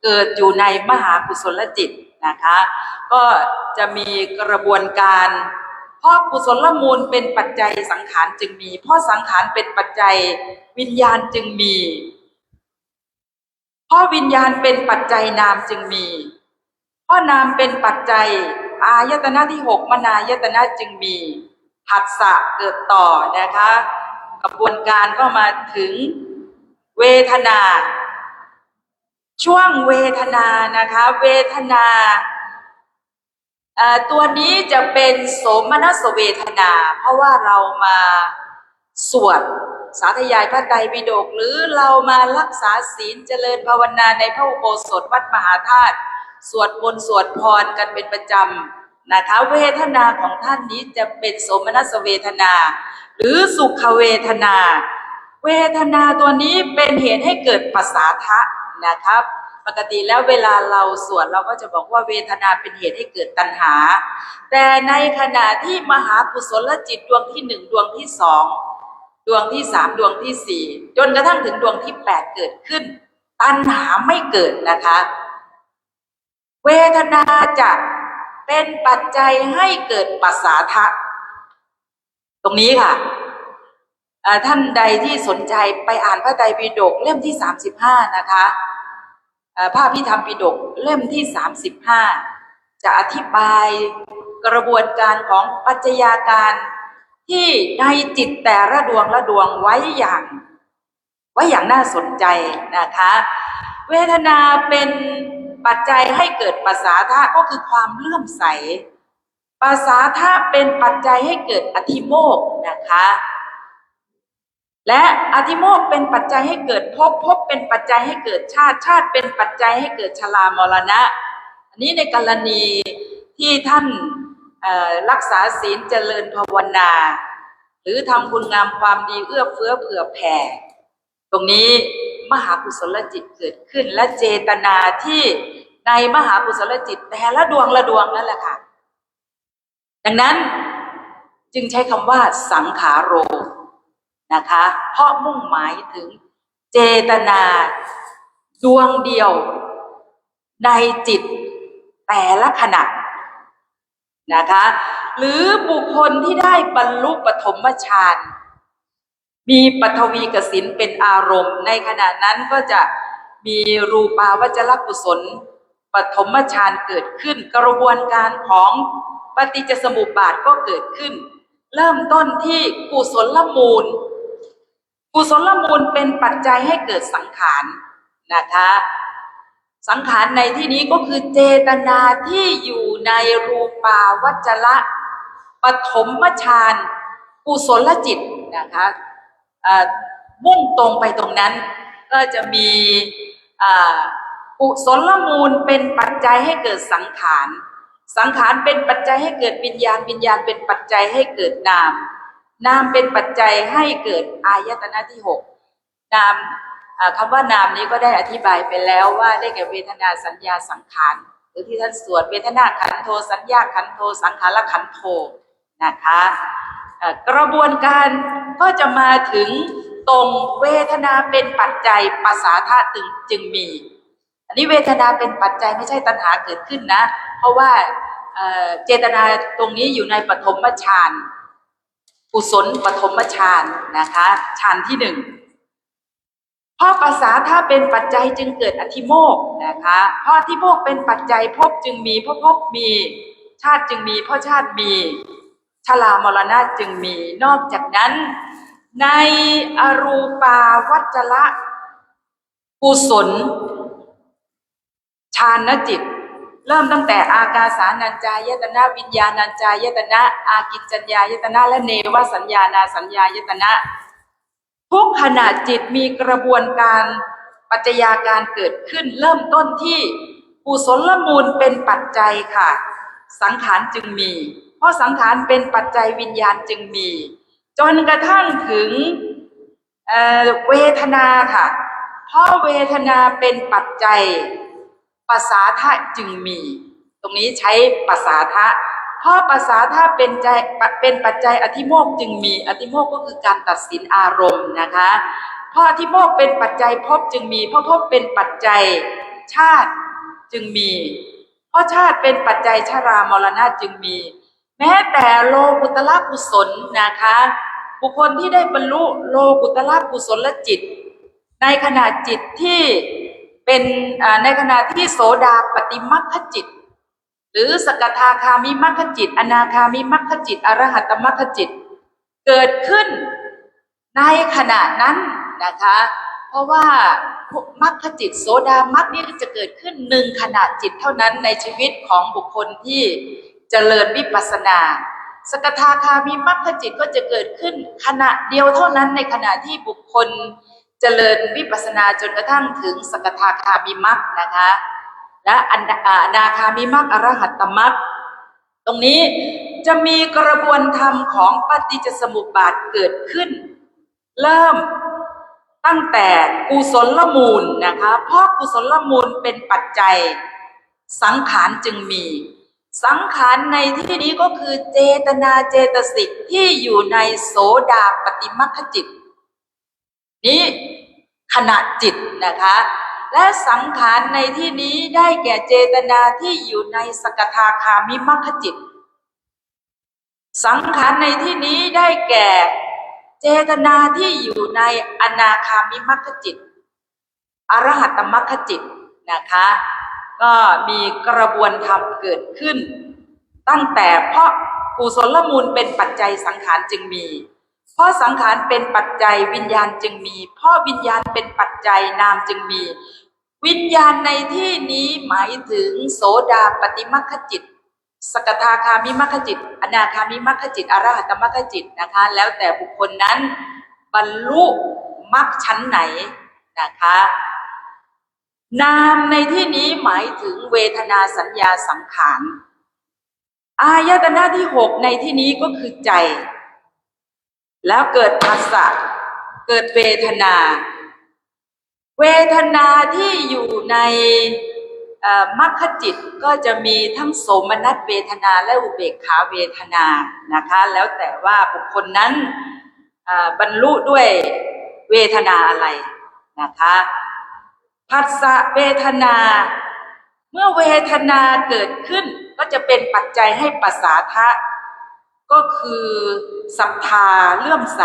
เกิดอยู่ในมหากุศลจิตนะคะก็จะมีกระบวนการเพราะกุศลมูลเป็นปัจจัยสังขารจึงมีเพราะสังขารเป็นปัจจัยวิญญาณจึงมีเพราะวิญญาณเป็นปัจจัยนามจึงมี เพราะนามเป็นปัจจัยอายตนะที่หกมนายตนะจึงมีผัสสะเกิดต่อนะคะกระบวนการก็มาถึงเวทนาช่วงเวทนานะคะเวทนาตัวนี้จะเป็นโสมนัสเวทนาเพราะว่าเรามาสวดสาธยายพระไตรปิฎกหรือเรามารักษาศีลเจริญภาวนาในพระอุโบสถวัดมหาธาตุสวดมนต์สวดพรกันเป็นประจำนะคะเวทนาของท่านนี้จะเป็นโสมนัสเวทนาหรือสุขเวทนาเวทนาตัวนี้เป็นเหตุให้เกิดปัสสาทะนะครับปกติแล้วเวลาเราสวดเราก็จะบอกว่าเวทนาเป็นเหตุให้เกิดตัณหาแต่ในขณะที่มหากุศลจิตดวงที่หนึ่งดวงที่สองดวงที่สามดวงที่สี่จนกระทั่งถึงดวงที่แปดเกิดขึ้นตัณหาไม่เกิดนะคะเวทนาจะเป็นปัจจัยให้เกิดปัสสาทะตรงนี้ค่ะท่านใดที่สนใจไปอ่านพระไตรปิฎกเล่มที่35นะคะพระอภิธรรมปิฎกเล่มที่35จะอธิบายกระบวนการของปัจจัยาการที่ในจิตแต่ละดวงละดวงไว้อย่างน่าสนใจนะคะเวทนาเป็นปัจจัยให้เกิดปัสสาทะก็คือความเลื่อมใสปัสสาทะเป็นปัจจัยให้เกิดอธิโมกข์นะคะและอธิโมกข์เป็นปัจจัยให้เกิดภพภพเป็นปัจจัยให้เกิดชาติชาติเป็นปัจจัยให้เกิดชรามรณะอันนี้ในกรณีที่ท่านรักษาศีลเจริญภาวนาหรือทำคุณงามความดีเอื้อเฟื้อเผื่อแผ่ตรงนี้มหากุศลจิตเกิดขึ้นและเจตนาที่ในมหากุศลจิตแต่ละดวงละดวงนั่นแหละค่ะดังนั้นจึงใช้คำว่าสังขาโรนะคะเพราะมุ่งหมายถึงเจตนาดวงเดียวในจิตแต่ละขณะนะคะหรือบุคคลที่ได้บรรลุปฐมฌานมีปฐวีกสิณเป็นอารมณ์ในขณะนั้นก็จะมีรูปาวจรกุศลปฐมฌานเกิดขึ้นกระบวนการของปฏิจจสมุปบาทก็เกิดขึ้นเริ่มต้นที่กุศลมูลกุศลมูลเป็นปัจจัยให้เกิดสังขารนะคะสังขารในที่นี้ก็คือเจตนาที่อยู่ในรูปาวจรปฐมฌานกุศลจิตนะคะมุ่งตรงไปตรงนั้นก็จะมีกุศลมูลเป็นปัจจัยให้เกิดสังขารสังขารเป็นปัจจัยให้เกิดวิญญาณวิญญาณเป็นปัจจัยให้เกิดนามนามเป็นปัจจัยให้เกิดอายตนะที่หกนามคำว่านามนี้ก็ได้อธิบายไปแล้วว่าได้แก่เวทนาสัญญาสังขารหรือที่ท่านสวดเวทนาขันโทสัญญาขันโทสังขารขันโทนะคะกระบวนการก็จะมาถึงตรงเวทนาเป็นปัจจัยปัสสาทะจึงมีอันนี้เวทนาเป็นปัจจัยไม่ใช่ตัณหาเกิดขึ้นนะเพราะว่าเจตนาตรงนี้อยู่ในปฐมฌานกุศลปฐมฌานนะคะฌานที่หนึ่งเพราะปัสสาทะเป็นปัจจัยจึงเกิดอธิโมกข์นะคะเพราะอธิโมกข์เป็นปัจจัยภพจึงมีเพราะภพมีชาติจึงมีเพราะชาติมีชรามรณะจึงมีนอกจากนั้นในอรูปาวจรกุศลฌานจิตเริ่มตั้งแต่อากาสานัญจายตนะวิญญาณัญจายตนะอากิจจัญญายตนะและเนวสัญญานาสัญญายตนะทุกขณะจิตมีกระบวนการปัจจัยาการเกิดขึ้นเริ่มต้นที่กุศลมูลเป็นปัจจัยค่ะสังขารจึงมีเพราะสังขารเป็นปัจจัยวิญญาณจึงมีจนกระทั่งถึงเวทนาค่ะเพราะเวทนาเป็นปัจจัยปัสสาทะจึงมีตรงนี้ใช้ปัสสาทะเพราะปัสสาทะเป็นปัจจัยอธิโมกข์จึงมีอธิโมกข์ก็คือการตัดสินอารมณ์นะคะเพราะอธิโมกข์เป็นปัจจัยภพจึงมีเพราะภพเป็นปัจจัยชาติจึงมีเพราะชาติเป็นปัจจัยชรามรณะจึงมีแม้แต่โลกุตระกุศลนะคะบุคคลที่ได้บรรลุโลกุตระกุศลจิตในขณะจิตที่เป็นในขณะที่โสดาปฏิมัคคจิต หรือสกทาคามิมัคคจิตอนาคามิมัคคจิตอรหัตตมัคคจิตเกิดขึ้นในขณะนั้นนะคะเพราะว่ามัคคจิตโสดามัคนี่จะเกิดขึ้นหนึ่งขณะจิตเท่านั้นในชีวิตของบุคคลที่เจริญวิปัสสนาสกทาคามิมัคคจิตก็จะเกิดขึ้นขณะเดียวเท่านั้นในขณะที่บุคคลเจริญวิปัสสนาจนกระทั่งถึงสกทาคามิมัคนะคะและอนาคามิมัคอรหัตตมัคตรงนี้จะมีกระบวนธรรมของปฏิจจสมุปบาทเกิดขึ้นเริ่มตั้งแต่กุศลมูลนะคะเพราะกุศลมูลเป็นปัจจัยสังขารจึงมีสังขารในที่นี้ก็คือเจตนาเจตสิกที่อยู่ในโสดาปฏิมัคคจิตนี้ขณะจิตนะคะและสังขารในที่นี้ได้แก่เจตนาที่อยู่ในสกทาคามิมัคคจิตสังขารในที่นี้ได้แก่เจตนาที่อยู่ในอนาคามิมัคคจิตอรหัตตมัคคจิตนะคะก็มีกระบวนธรรมเกิดขึ้นตั้งแต่เพราะกุศลมูลเป็นปัจจัยสังขารจึงมีเพราะสังขารเป็นปัจจัยวิญญาณจึงมีเพราะวิญญาณเป็นปัจจัยนามจึงมีวิญญาณในที่นี้หมายถึงโสดาปฏิมัคคจิตสกทาคามิมัคคจิตอนาคามิมัคคจิตอรหัตตมัคคจิตนะคะแล้วแต่บุคคลนั้นบรรลุมรรคชั้นไหนนะคะนามในที่นี้หมายถึงเวทนาสัญญาสังขารอายตนะที่6ในที่นี้ก็คือใจแล้วเกิดผัสสะเกิดเวทนาเวทนาที่อยู่ในมรรคจิตก็จะมีทั้งโสมนัสเวทนาและอุเบกขาเวทนานะคะแล้วแต่ว่าบุคคลนั้นบรรลุด้วยเวทนาอะไรนะคะผัสสะเวทนาเมื่อเวทนาเกิดขึ้นก็จะเป็นปัจจัยให้ปัสสาทะก็คือศรัทธาเลื่อมใส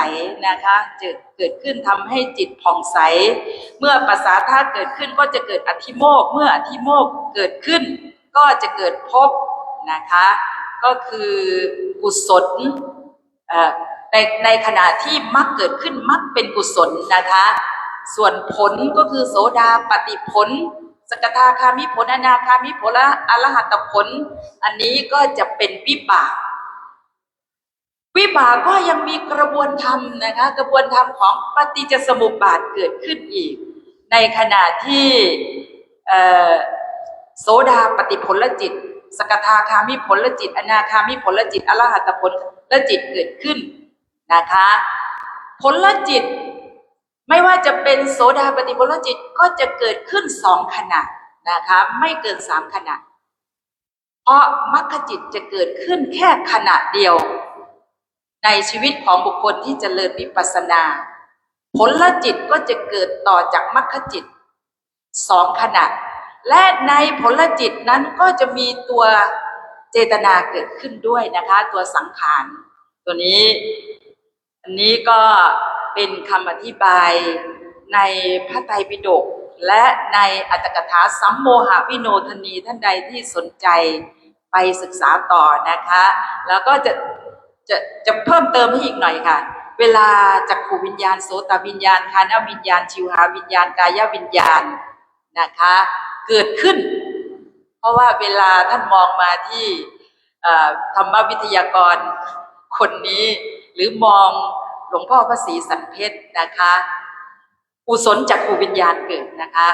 นะคะจะเกิดขึ้นทำให้จิตผ่องใสเมื่อปัสสาทะเกิดขึ้นก็จะเกิดอธิโมกข์เมื่ออธิโมกข์เกิดขึ้นก็จะเกิดภพนะคะก็คือกุศลในขณะที่มรรคเกิดขึ้นมรรคเป็นกุศลนะคะส่วนผลก็คือโสดาปฏิผลสกทาคามิผลอนาคามิผลและอรหัตตผลอันนี้ก็จะเป็นวิบากวิบากก็ยังมีกระบวนธรรมนะคะกระบวนธรรมของปฏิจจสมุปบาทเกิดขึ้นอีกในขณะที่โสดาปฏิผลจิตสกทาคามิผลจิตอนาคามิผลจิตอรหัตผลและจิตเกิดขึ้นนะคะผลจิตไม่ว่าจะเป็นโสดาปฏิผลจิตก็จะเกิดขึ้น2ขณะนะคะไม่เกิน3ขณะเพราะมรรคจิตจะเกิดขึ้นแค่ขณะเดียวในชีวิตของบุคคลที่เจริญวิปัสสนาผลจิตก็จะเกิดต่อจากมรรคจิต2ขณะและในผลจิตนั้นก็จะมีตัวเจตนาเกิดขึ้นด้วยนะคะตัวสังขารตัวนี้อันนี้ก็เป็นคำอธิบายในพระไตรปิฎกและในอัตถกถาสัมโมหวิโนทนีท่านใดที่สนใจไปศึกษาต่อนะคะแล้วก็จะเพิ่มเติมให้อีกหน่อยค่ะเวลาจักขุวิญญาณโสตวิญญาณคานวิญญาณชิวหาวิญญาณกายวิญญาณนะคะเกิดขึ้นเพราะว่าเวลาท่านมองมาที่ธรรมวิทยากรคนนี้หรือมองหลวงพ่อพระศรีสันเพชรนะคะกุศลจักขุวิญญาณเกิดนะคะ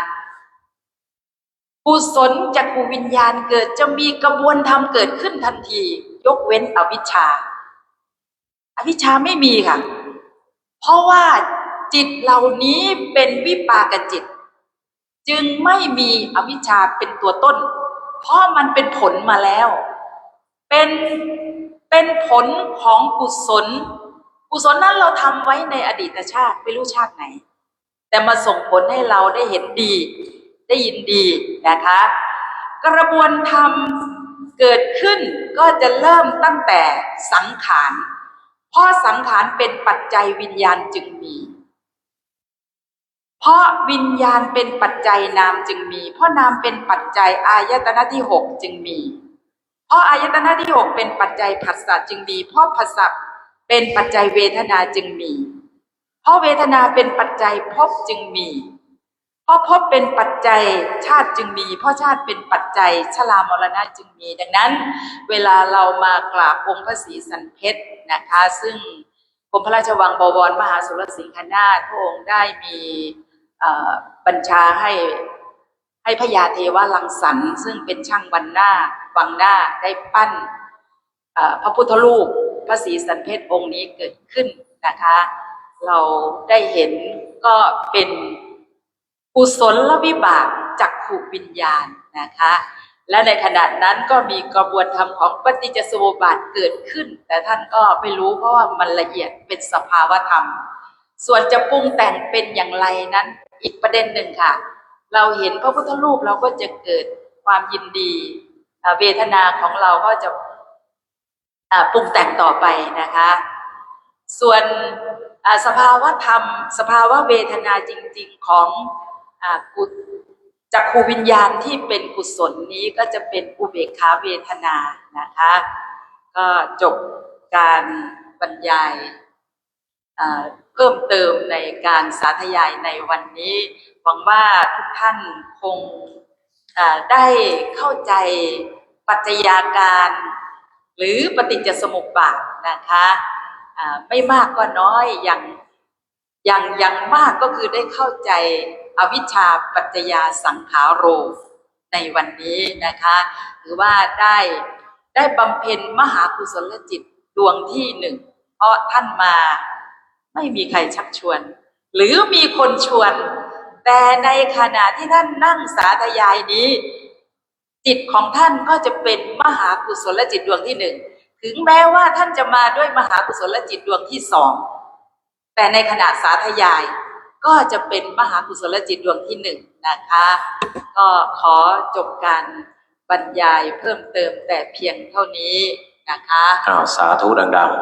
กุศลจักขุวิญญาณเกิดจะมีกระบวนธรรมเกิดขึ้นทันทียกเว้นอวิชชาอวิชชาไม่มีค่ะเพราะว่าจิตเหล่านี้เป็นวิปากจิตจึงไม่มีอวิชชาเป็นตัวต้นเพราะมันเป็นผลมาแล้วเป็นผลของกุศลนั้นเราทำไว้ในอดีตชาติไม่รู้ชาติไหนแต่มาส่งผลให้เราได้เห็นดีได้ยินดีนะคะกระบวนธรรมเกิดขึ้นก็จะเริ่มตั้งแต่สังขารเพราะสังขารเป็นปัจจัยวิญญาณจึงมีเพราะวิญญาณเป็นปัจจัยนามจึงมีเพราะนามเป็นปัจจัยอายตนะที่6จึงมี เพราะอายตนะที่6เป็นปัจจัยผัสสะจึงมีเพราะผัสสะเป็นปัจจัยเวทนาจึงมีเพราะเวทนาเป็นปัจจัยภพจึงมีเพราะภพเป็นปัจจัยชาติจึงมีเพราะชาติเป็นปัจจัยชรามรณะจึงมีดังนั้นเวลาเรามากราบองค์พระศรีสันเพชรนะคะซึ่งกรมพระราชวังบวรมหาสุรสิงหนาถพระองค์ได้มีบัญชาให้พญาเทวรังสรรค์ซึ่งเป็นช่างวังหน้าได้ปั้นพระพุทธรูปพระศรีสันเพชรองค์นี้เกิดขึ้นนะคะเราได้เห็นก็เป็นกุศลวิบากจักขุวิญญาณนะคะและในขณะนั้นก็มีกระบวนธรรมของปฏิจจสมุปบาทเกิดขึ้นแต่ท่านก็ไม่รู้เพราะว่ามันละเอียดเป็นสภาวธรรมส่วนจะปรุงแต่งเป็นอย่างไรนั้นอีกประเด็นหนึ่งค่ะเราเห็นพระพุทธรูปเราก็จะเกิดความยินดีเวทนาของเราก็จะปรุงแต่งต่อไปนะคะส่วนสภาวธรรมสภาวะเวทนาจริงๆของจักขูวิญญาณที่เป็นกุศลนี้ก็จะเป็นอุเบกขาเวทนานะคะก็จบการบรรยายเพิ่มเติมในการสาธยายในวันนี้หวังว่าทุกท่านคงได้เข้าใจปัจจัยาการหรือปฏิจจสมุปบาทนะคะไม่มากก็น้อยอย่างมากก็คือได้เข้าใจอวิชชาปัจจยาสังขาโรในวันนี้นะคะหรือว่าได้บำเพ็ญมหากุศลจิตดวงที่หนึ่งเพราะท่านมาไม่มีใครชักชวนหรือมีคนชวนแต่ในขณะที่ท่านนั่งสาธยายนี้จิตของท่านก็จะเป็นมหากุศลจิตดวงที่หนึ่งถึงแม้ว่าท่านจะมาด้วยมหากุศลจิตดวงที่สองแต่ในขณะสาธยายก็จะเป็นมหากุศลจิตดวงที่หนึ่งนะคะก็ขอจบการบรรยายเพิ่มเติมแต่เพียงเท่านี้นะคะสาธุดังๆ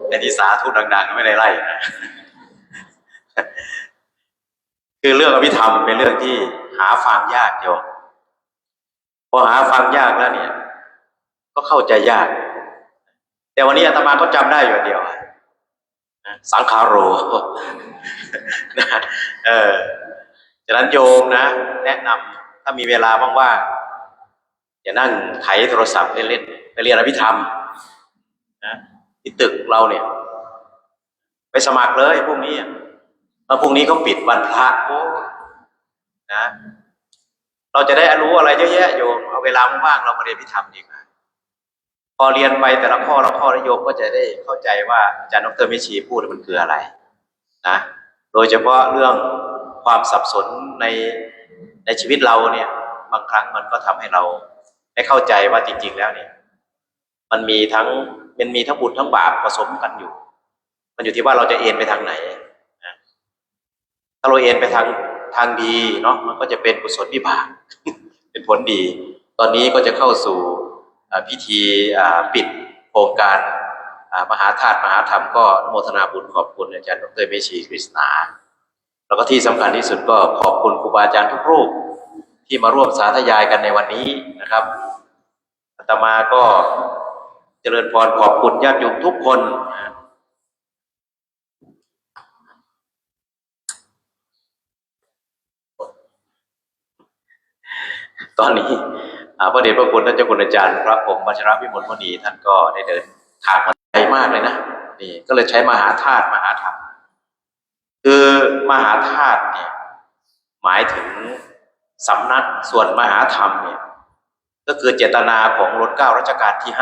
ในที่สาธุดังๆไม่ได้ไล่นะคือเรื่องอภิธรรมเป็นเรื่องที่หาฟังยากโยมพอหาฟังยากแล้วเนี่ยก็เข้าใจยากแต่วันนี้อาตมาก็จำได้อยู่เดียวสังขาโรฉะนั้นโยมนะแนะนำถ้ามีเวลาว่างๆอย่านั่งไถโทรศัพท์เล่นๆไปเรียนอภิธรรมนะที่ตึกเราเนี่ยไปสมัครเลยพรุ่งนี้แล้วพรุ่งนี้เขาปิดวันพระโอ้นะเราจะได้รู้อะไรเยอะแยะโยมเอาเวลาว่างๆเรามาเรียนอภิธรรมดีกว่าพอเรียนไปแต่ละข้อโยมก็จะได้เข้าใจว่าอาจารย์ดร.เมชีพูดมันคืออะไรนะโดยเฉพาะเรื่องความสับสนในชีวิตเราเนี่ยบางครั้งมันก็ทำให้เราได้เข้าใจว่าจริงๆแล้วเนี่ยมันมีทั้งบุญทั้งบาปผสมกันอยู่มันอยู่ที่ว่าเราจะเอ็นไปทางไหนนะถ้าเราเอ็นไปทางดีเนาะมันก็จะเป็นกุศลวิบาก เป็นผลดีตอนนี้ก็จะเข้าสู่พิธีปิดโครงการมหาธาตุมหาธรรมก็อนุโมทนาบุญขอบคุณอาจารย์ดร.เมชีกฤษณาแล้วก็ที่สำคัญที่สุดก็ขอบคุณครูบาอาจารย์ทุกรูปที่มาร่วมสาธยายกันในวันนี้นะครับอาตมาก็เจริญพรขอบคุณญาติโยมทุกคนตอนนี้พระเดชพระคุณท่านเจ้าคุณอาจารย์พระพรหมวัชรวิมลมุนีท่านก็ได้เดินทางมาไกลมากเลยนะนี่ก็เลยใช้มหาธาตุมหาธรรมคือมหาธาตุเนี่ยหมายถึงสำนักส่วนมหาธรรมเนี่ยก็คือเจตนาของรัชกาลรัชกาลที่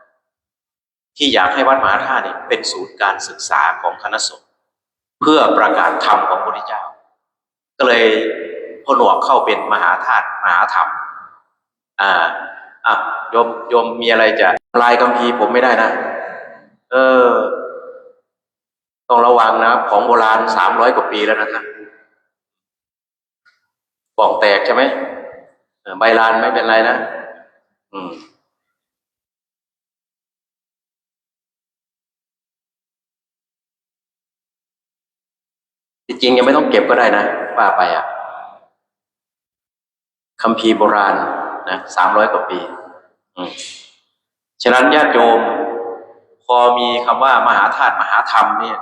5ที่อยากให้วัดมหาธาตุเนี่ยเป็นศูนย์การศึกษาของคณะสงฆ์เพื่อประกาศธรรมของพระพุทธเจ้าก็เลยผนวกเข้าเป็นมหาธาตุมหาธรรมโยมมีอะไรจะลายคัมภีร์ผมไม่ได้นะต้องระวังนะของโบราณ300 กว่าปีแล้วนะท่านปองแตกใช่ไหมใบลานไม่เป็นไรนะ ที่จริงยังไม่ต้องเก็บก็ได้นะว่าไปอ่ะคัมภีร์โบราณนะ300 กว่าปีฉะนั้นญาติโยมพอมีคำว่ามหาธาตุมหาธรรมเนี่ย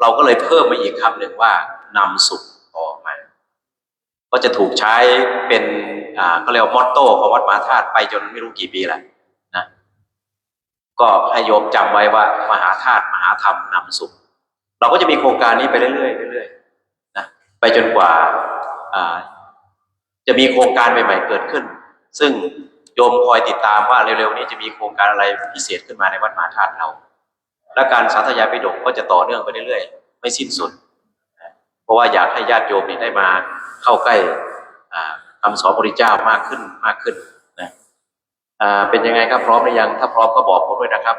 เราก็เลยเพิ่มมาอีกคำหนึ่งว่านำสุขออกมาก็จะถูกใช้เป็นก็เรียกว่ามอตโต้ของวัดมหาธาตุไปจนไม่รู้กี่ปีแล้วนะก็ให้โยมจำไว้ว่ามหาธาตุมหาธรรมนำสุขเราก็จะมีโครงการนี้ไปเรื่อยๆเรื่อยๆนะไปจนกว่าจะมีโครงการใหม่ๆเกิดขึ้นซึ่งโยมคอยติดตามว่าเร็วๆนี้จะมีโครงการอะไรพิเศษขึ้นมาในวัดมหาธาตุเราและการสาธยายปิฎกก็จะต่อเนื่องไปเรื่อยๆไม่สิ้นสุดเพราะว่าอยากให้ญาติโยมได้มาเข้าใกล้คำสอนพระพุทธเจ้ามากขึ้นนะเป็นยังไงครับพร้อมหรือยังถ้าพร้อมก็บอกผมด้วยนะครับ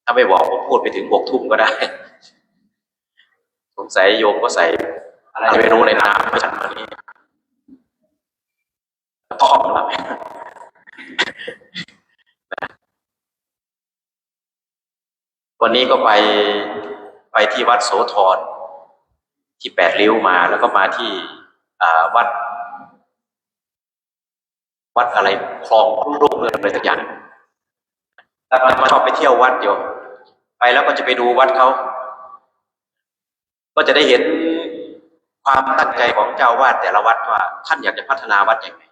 ถ้าไม่บอกผมพูดไปถึง6 ทุ่มก็ได้สงสัยโยมก็ใส่อะไรไม่รู้ในน้ำไม่ฉันวันนี้ท่อมแล้ววันนี้ก็ไปที่วัดโสธรที่8 ริ้วมาแล้วก็มาที่วัดอะไรคลองรุ่งเรืองอะไรสักอย่างแล้วมาชอบไปเที่ยววัดอยู่ไปแล้วก็จะไปดูวัดเขาก็จะได้เห็นความตั้งใจของเจ้าวาดแต่ละวัดว่าท่านอยากจะพัฒนาวัดอย่างไร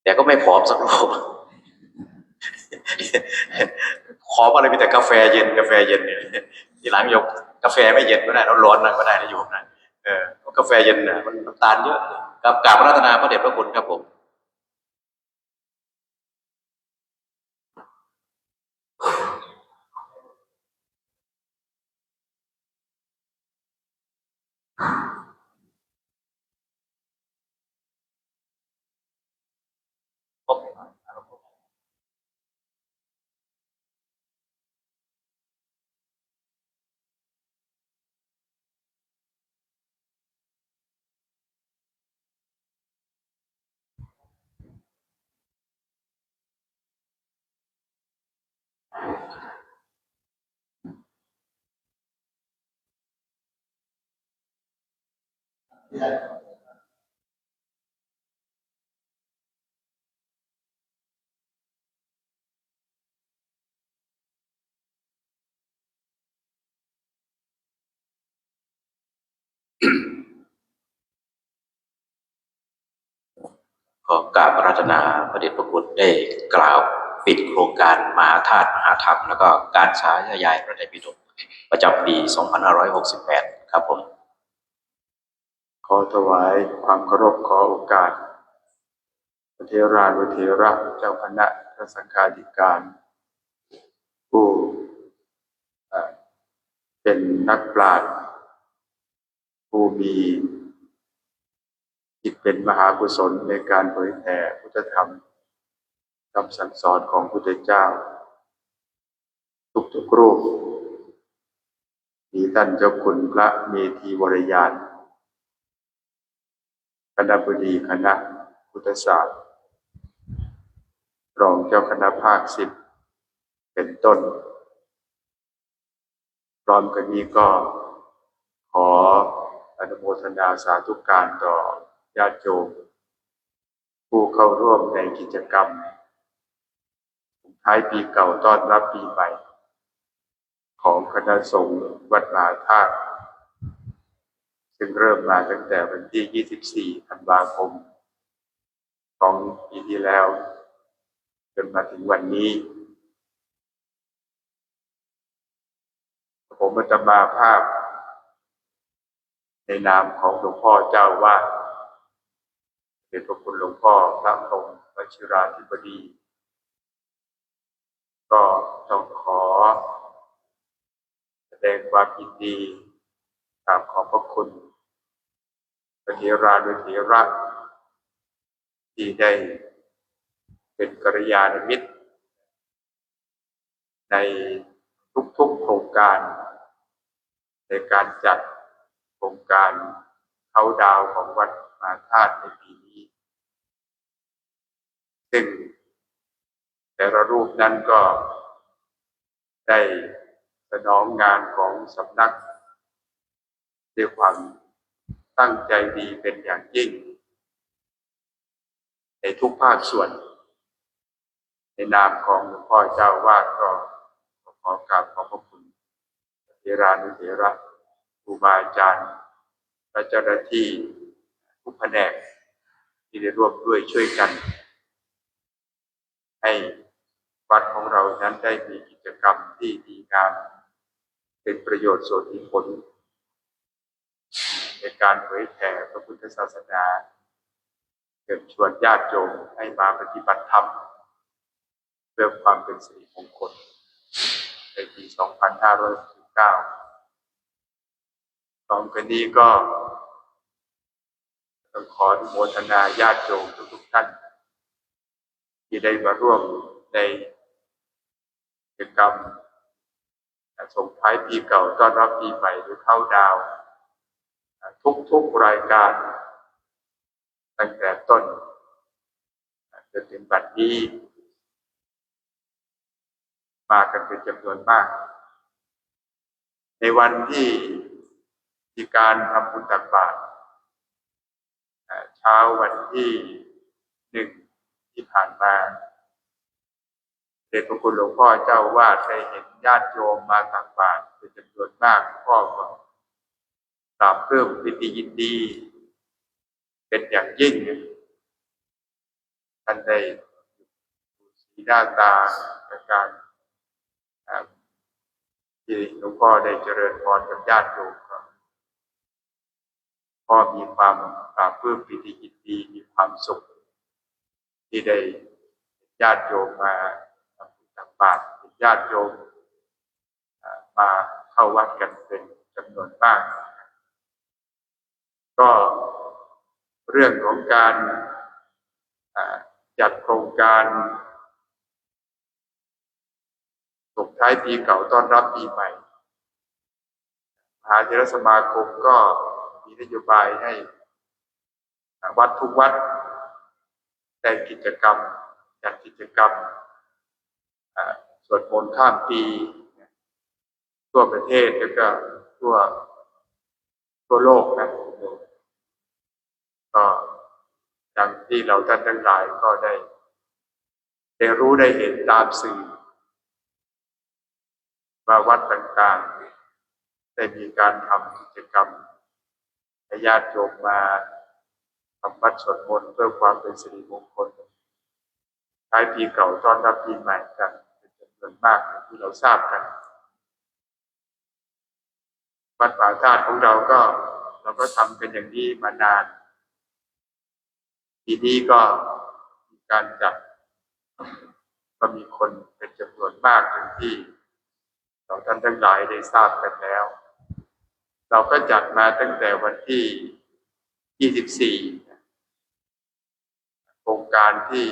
แต่ก็ไม่ผอมสักรูปขออะไรมีแต่กาแฟเย็นเนี่ยทีหลังยกกาแฟไม่เย็นก็ได้ร้อนๆนั่นก็ได้นะโยมนะกาแฟเย็นน่ะมันน้ำตาลเยอะกราบพระรัตนาพระเดชพระคุณครับผมขอกราบอาราธนาพระเดชพระคุณได้กล่าวปิดโครงการมหาธาตุมหาธรรมแล้วก็การสาธยายพระไตรปิฎกประจำปี 2568 ครับผมขอถวายความเคารพขอโอกาสพระเถรานุเถระเจ้าคณะพระสังฆาธิการผู้เป็นนักปราชญ์ผู้มีจิตเป็นมหากุศลในการเผยแผ่พุทธธรรมคำสั่งสอนของพุทธเจ้าทุกรูปมีท่านเจ้าคุณพระเมธีวรยานคณบดีคณะพุทธศาสตร์รองเจ้าคณะภาค10เป็นต้นพร้อมกันนี้ก็ขออนุโมทนาสาธุการต่อญาติโยมผู้เข้าร่วมในกิจกรรมท้ายปีเก่าต้อนรับปีใหม่ของคณะสงฆ์วัดมหาธาตุซึ่งเริ่มมาตั้งแต่วันที่ 24 ธันวาคมของปีที่แล้วจนมาถึงวันนี้ผมอาตมาภาพในนามของหลวงพ่อเจ้าวาดเป็นพระคุณหลวงพ่อพระพรหมวชิราธิบดีก็ต้องขอแสดงความยินดีกราบขอบพระคุณพระเถรานุเถระที่ได้เป็นกัลยาณมิตรในทุกๆโครงการในการจัดโครงการเข้าดาวของวัดมหาธาตุในปีนี้ซึ่งแต่ละรูปนั้นก็ได้สนองงานของสำนักด้วยความ ตั้งใจดีเป็นอย่างยิ่งในทุกภาคส่วนในนามของหลวงพ่อเจ้าวาดก็ขอกราบขอบพระคุณเถรานุเถระครูบาอาจารย์และเจ้าหน้าที่ทุกแผนกที่ได้ร่วมด้วยช่วยกันให้วัดของเรานั้นได้มีกิจกรรมที่ดีงามเป็นประโยชน์ส่วนมีผลในการเผยแผ่พระพุทธศาสนาเชิญชวนญาติโยมให้มาปฏิบัติธรรมเพื่อความเป็นสิริมงคลในปี 2519ตอนนี้ก็ต้องขออนุโมทนาญาติโยมทุกท่านที่ได้มาร่วมในกิจกรรมส่งท้ายปีเก่าต้อนรับปีใหม่หรือเข้าดาวน์ทุกรายการตั้งแต่ต้นจนถึงบัดนี้มากันเป็นจำนวนมาก ในวันที่มีการทำบุญตักบาตรเช้าวันที่1ที่ผ่านมาเดชพระคุณหลวงพ่อเจ้าวาดได้เห็นญาติโยมมาตักบาตรเป็นจำนวนมากพ่อก็ปราบปลื้มปิติยินดีเป็นอย่างยิ่งท่านได้สีหน้าตาและการที่หลวงพ่อได้เจริญพรกับญาติโยมพ่อมีความปราบปลื้มปิติยินดีมีความสุขที่ได้ญาติโยมมาทำบุญตักบาตรญาติโยมมาเข้าวัดกันเป็นจำนวนมากก็เรื่องของการจัดโครงการส่งท้ายปีเก่าต้อนรับปีใหม่มหาเถรสมาคมก็มีนโยบายให้วัดทุกวัดได้กิจกรรมจัดกิจกรรมสวดมนต์ข้ามปีทั่วประเทศแล้วก็ทั่วโลกนะก็ดังที่เราท่านทั้งหลายก็ได้รู้ได้เห็นตามสื่อว่าวัดต่างๆได้มีการทำกิจกรรมให้ญาติโยมมาทำวัดสวดมนต์เพื่อความเป็นสิริมงคลท้ายปีเก่าต้อนรับปีใหม่กันเป็นจำนวนมากที่เราทราบกันวัดป่าธาตุของเราก็ทำกันอย่างนี้มานานปีนี้ก็มีการจัดก็มีคนเป็นจำนวนมากอย่างที่เราท่านทั้งหลายได้ทราบกันแล้วเราก็จัดมาตั้งแต่วันที่24โครงการที่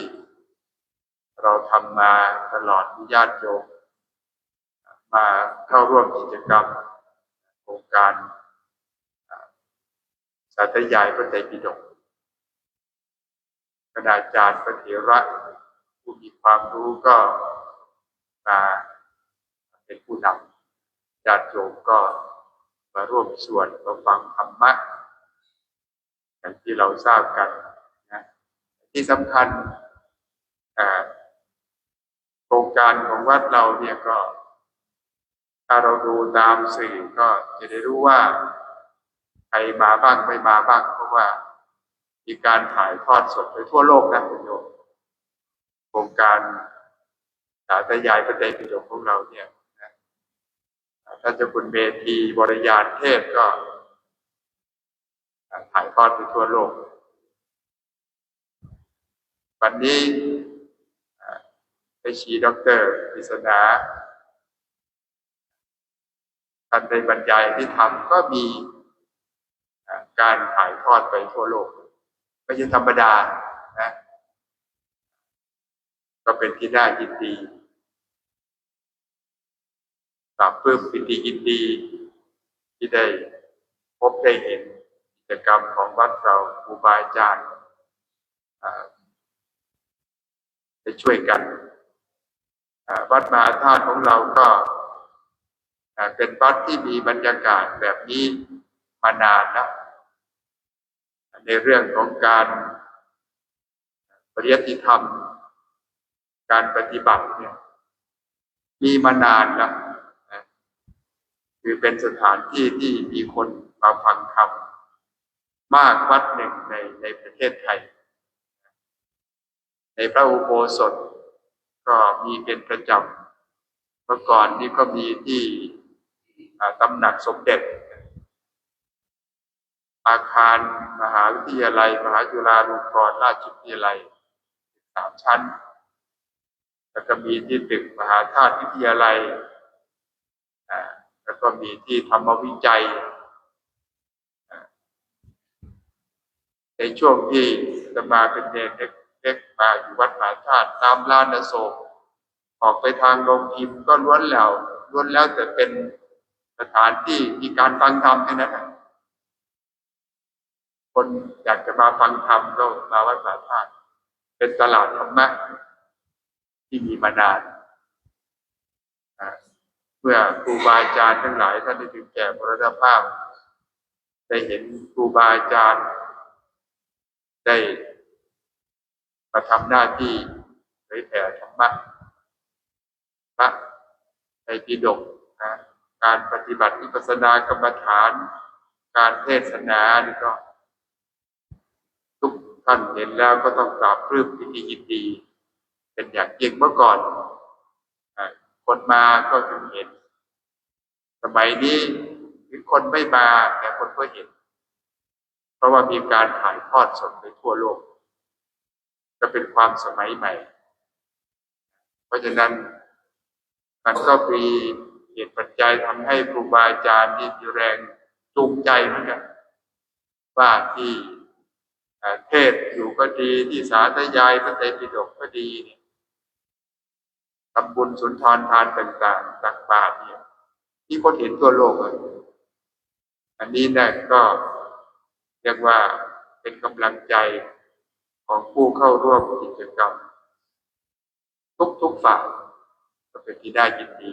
เราทำมาตลอดญาติโยมมาเข้าร่วมกิจกรรมโครงการสาธยายพระไตรปิฎกคณาจารย์พระเถระผู้มีความรู้ก็มาเป็นผู้นำญาติโยมก็มาร่วมสวดมาฟังธรรมะอย่างที่เราทราบกันนะที่สำคัญโครงการของวัดเราเนี่ยก็ถ้าเราดูตามสื่อก็จะได้รู้ว่าใครมาบ้างไม่มาบ้างเพราะว่ามีการถ่ายทอดสดไปทั่วโลกนะคุณโยมโครงการสาธยายพระไตรปิฎกของเราเนี่ยท่านเจ้าคุณเมธีวรยานเทศก็ถ่ายทอดไปทั่วโลกวันนี้ได้ชีดร.ปริศนาท่านได้บรรยายที่ทำก็มีการถ่ายทอดไปทั่วโลกไม่ใช่ธรรมดานะก็เป็นที่น่ายินดีปราบปลื้มปิติยินดีที่ได้พบได้เห็นกิจกรรมของวัดเราครูบาอาจารย์ได้ช่วยกันวัดมหาธาตุของเราก็เป็นวัดที่มีบรรยากาศแบบนี้มานานแล้ว ในเรื่องของการปริยัติธรรมการปฏิบัติเนี่ยมีมานานแล้วนะคือเป็นสถานที่ที่มีคนมาฟังธรรมมากวัดหนึ่งในประเทศไทยในพระอุโบสถก็มีเป็นประจำเมื่อก่อนนี้ก็มีที่ตำหนักสมเด็จอาคารมหาวิทยาลัยมหาจุฬาลงกรณราชวิทยาลัย3 ชั้นแล้วก็มีที่ตึกมหาธาตุวิทยาลัยแล้วก็มีที่ธรรมวิจัยในช่วงที่จะมาเป็นเด็กเล็กมาอยู่วัดมหาธาตุตามลานอโศกออกไปทางโรงพิมพ์ก็ล้วนแล้วแต่เป็นสถานที่มีการฟังธรรมแค่นั้นคนอยากจะมาฟังธรรมก็มาวัดมหาธาตุเป็นตลาดธรรมะที่มีมานานเมื่อครูบาอาจารย์ทั้งหลายท่านได้ถึงแก่มรณภาพได้เห็นครูบาอาจารย์ได้มาทำหน้าที่เผยแผ่ธรรมะพระไตรปิฎกการปฏิบัติวิปัสสนากรรมฐานการเทศนานี่ก็ทุกท่านเห็นแล้วก็ต้องปราบปลื้มยินดีเป็นอย่างยิ่งเมื่อก่อนคนมาก็ถึงเห็นสมัยนี้ถึงคนไม่มาแต่คนก็เห็นเพราะว่ามีการถ่ายทอดสดไปทั่วโลกก็เป็นความสมัยใหม่เพราะฉะนั้นมันก็มีเหตุปัจจัยทำให้ครูบาอาจารย์มีแรงจูงใจเหมือนกันว่าที่เทศอยู่ก็ดีที่สาธยายพระไตรปิฎกก็ดีทำบุญสุนทรทานต่างๆตักบาตรเนี่ยที่คนเห็นทั่วโลกเลยอันนี้เนี่ยก็เรียกว่าเป็นกำลังใจของผู้เข้าร่วมกิจกรรมทุกฝ่ายก็เป็นที่ได้ยินดี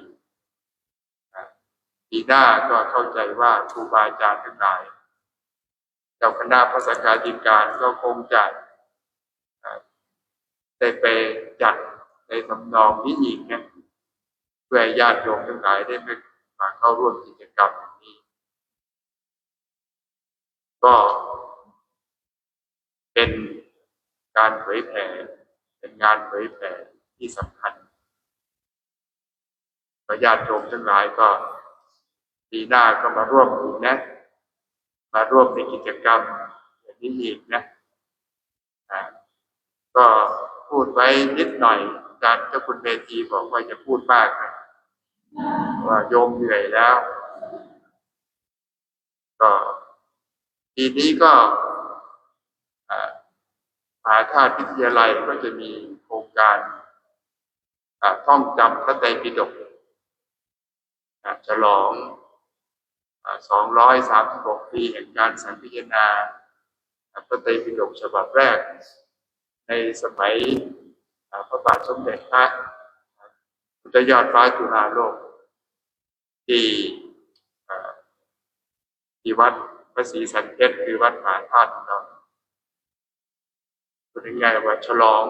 ปีหน้าก็เข้าใจว่าครูบาอาจารย์ทั้งหลายเจ้าคณะพระสังฆาธิการก็คงจะได้ไปจัดในทำนองนี้อีกนะเพื่อญาติโยมทั้งหลายได้มาเข้าร่วมกิจกรรมอย่างนี้ก็เป็นการเผยแผ่เป็นงานเผยแผ่ที่สำคัญญาติโยมทั้งหลายก็ปีหน้าก็มาร่วมอีกนะมาร่วมในกิจกรรมอย่างนี้อีกนะก็พูดไว้นิดหน่อยอาจารย์เจ้าคุณเมธีบอกว่าจะพูดมากนะว่าโยมเหนื่อยแล้วก็ปีนี้ก็มหาธาตุวิทยาลัยก็จะมีโครงการท่องจำพระไตรปิฎกฉลอง236 ปีแห่งการสังคายนาพระไตรปิฎกฉบับแรกในสมัยพระบาทสมเด็จพระพุทธยอดฟ้าจุฬาโลกที่วัดพระศรีสันเพชรคือวัดมหาธาตุของเราพูดง่ายๆว่าฉลอง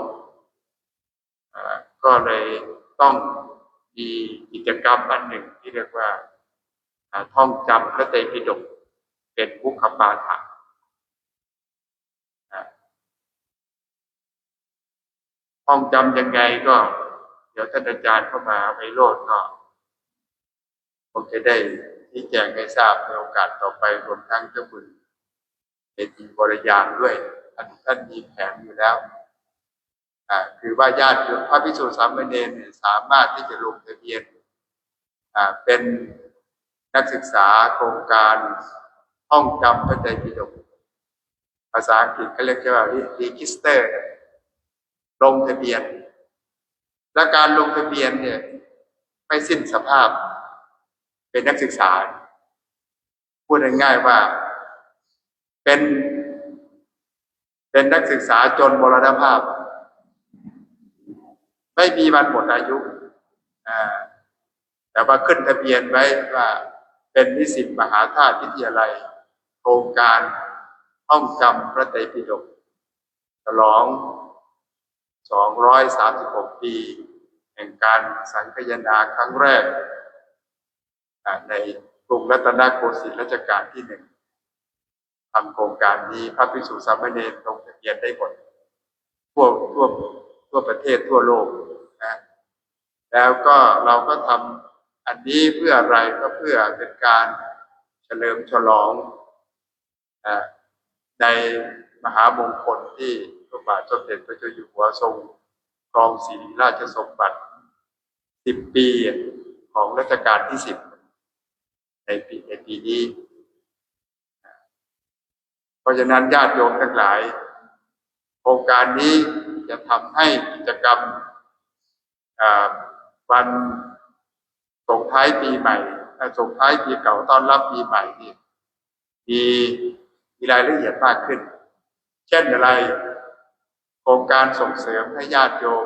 ก็เลยต้องมีกิจกรรมอันหนึ่งที่เรียกว่าท่องจำพระไตรปิฎกเป็นมุขปาฐะท่องจำยังไงก็เดี๋ยวท่านอาจารย์เข้ามาไพโรจน์ก็คงจะได้ชี้แจงให้ทราบในโอกาสต่อไปรวมทั้งเจ้าคุณเมธีวรยานด้วยท่านมีแผนอยู่แล้วคือว่าญาติโยมพระภิกษุสามเณรสามารถที่จะลงทะเบียนเป็นนักศึกษาโครงการท่องจำพระไตรปิฎกภาษาอังกฤษเขาเรียกว่า register ลงทะเบียนและการลงทะเบียนเนี่ยไม่สิ้นสภาพเป็นนักศึกษาพูดง่ายๆว่าเป็นนักศึกษาจนมรณภาพไม่มีวันหมดอายุแต่ว่าขึ้นทะเบียนไว้ว่าเป็นนิสิตมหาธาตุวิทยาลัยโครงการ ท่องจำพระไตรปิฎกฉลอง236 ปีแห่งการสังคายนาครั้งแรกในกรุงรัตนโกสินทร์รัชกาลที่ 1ทำโครงการนี้พระภิกษุสามเณรลงทะเบียนได้หมดทั่วประเทศทั่วโลกนะแล้วก็เราก็ทำอันนี้เพื่ออะไรก็เพื่อเป็นการเฉลิมฉลองในมหามงคลที่พระบาทสมเด็จพระเจ้าอยู่หัวทรงครองศรีราชสมบัติ10 ปีของรัชกาลที่ 10ในปีนี้ เพราะฉะนั้นญาติโยมทั้งหลายโครงการนี้จะทำให้กิจกรรมวันส่งท้ายปีใหม่ส่งท้ายปีเก่าต้อนรับปีใหม่นี่มีรายละเอียดมากขึ้นเช่นอะไรโครงการส่งเสริมให้ญาติโยม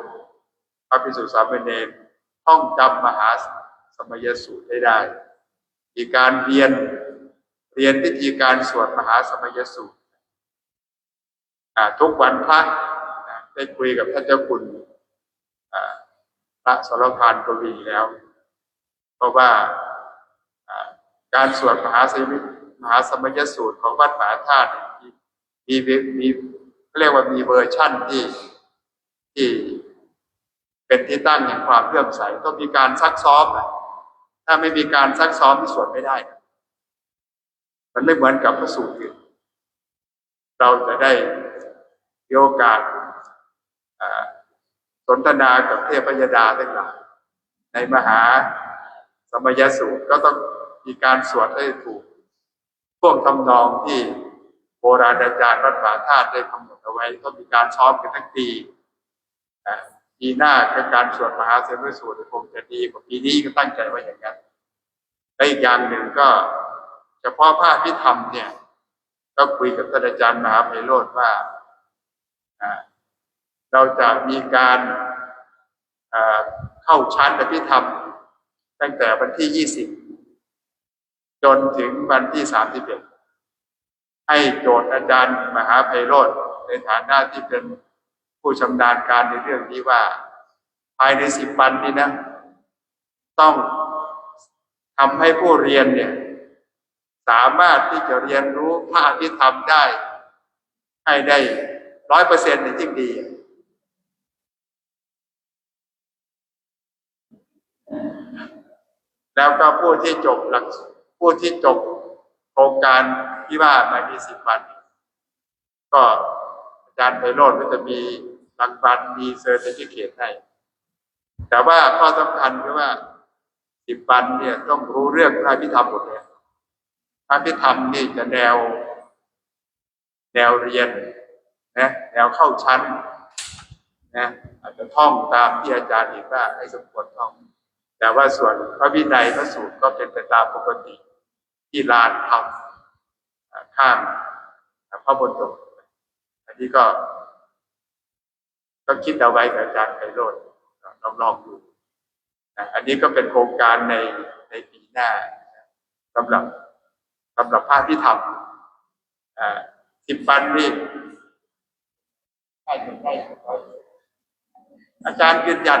พระภิกษุสามเณรท่องจำมหาสมัยสูตรได้มีการเรียนวิธีการสวดมหาสมัยสูตรทุกวันพระได้คุยกับท่านเจ้าคุณพระสรพานกวีแล้วเพราะว่าการสวดมหาสมัยสูตรของวัดมหาธาตุมีเรียกว่ามีเวอร์ชั่นที่เป็นที่ตั้งแห่งความเลื่อมใสต้องมีการซักซ้อมถ้าไม่มีการซักซ้อมที่สวดไม่ได้มันไม่เหมือนกับพระสูตรอื่นเราจะได้มีโอกาสสนทนากับเทพยดาทั้งหลายในมหาสมัยสูตรก็ต้องมีการสวดให้ถูกท่วงทำนองที่โบราณอาจารย์วัดมหาธาตุได้กำหนดเอาไว้ต้องมีการซ้อมกันทั้งปีปีหน้าการสวดมหาสมัยสูตรคงจะดีกว่าปีนี้ก็ตั้งใจไว้อย่างนั้นและอีกอย่างหนึ่งก็เฉพาะพระอภิธรรมเนี่ยก็คุยกับท่านอาจารย์มหาไพโรจน์ว่าเราจะมีการเข้าชั้นอภิธรรมตั้งแต่วันที่20จนถึงวันที่31ให้โจทย์อาจารย์มหาไพโรจน์ในฐานะที่เป็นผู้ชำนาญการในเรื่องนี้ว่าภายใน10 วันนี้นะต้องทำให้ผู้เรียนเนี่ยสามารถที่จะเรียนรู้พระอภิธรรมได้ให้ได้ 100% ในยิ่งดีแล้วก็ผู้ที่จบโครงการที่ว่ามามี10 วันก็อาจารย์ไพโรจน์ก็จะมีรางวัลมีเซอร์ติฟิเคทให้แต่ว่าข้อสำคัญคือว่า10 วันเนี่ยต้องรู้เรื่องพระอภิธรรมหมดเลยพระอภิธรรมนี่จะแนวเรียนนะแนวเข้าชั้นนะอาจจะท่องตามที่อาจารย์เห็นว่าให้สมควรท่องแต่ว่าส่วนพระวินัยพระสูตรก็เป็นไปตามปกติที่ลานธรรมข้างพระบรมอันนี้ก็คิดเอาไว้กับอาจารย์ไพโรจน์ลองดูอันนี้ก็เป็นโครงการในปีหน้าสำหรับพระที่ทำ10 วันนี่อาจารย์ยืนยั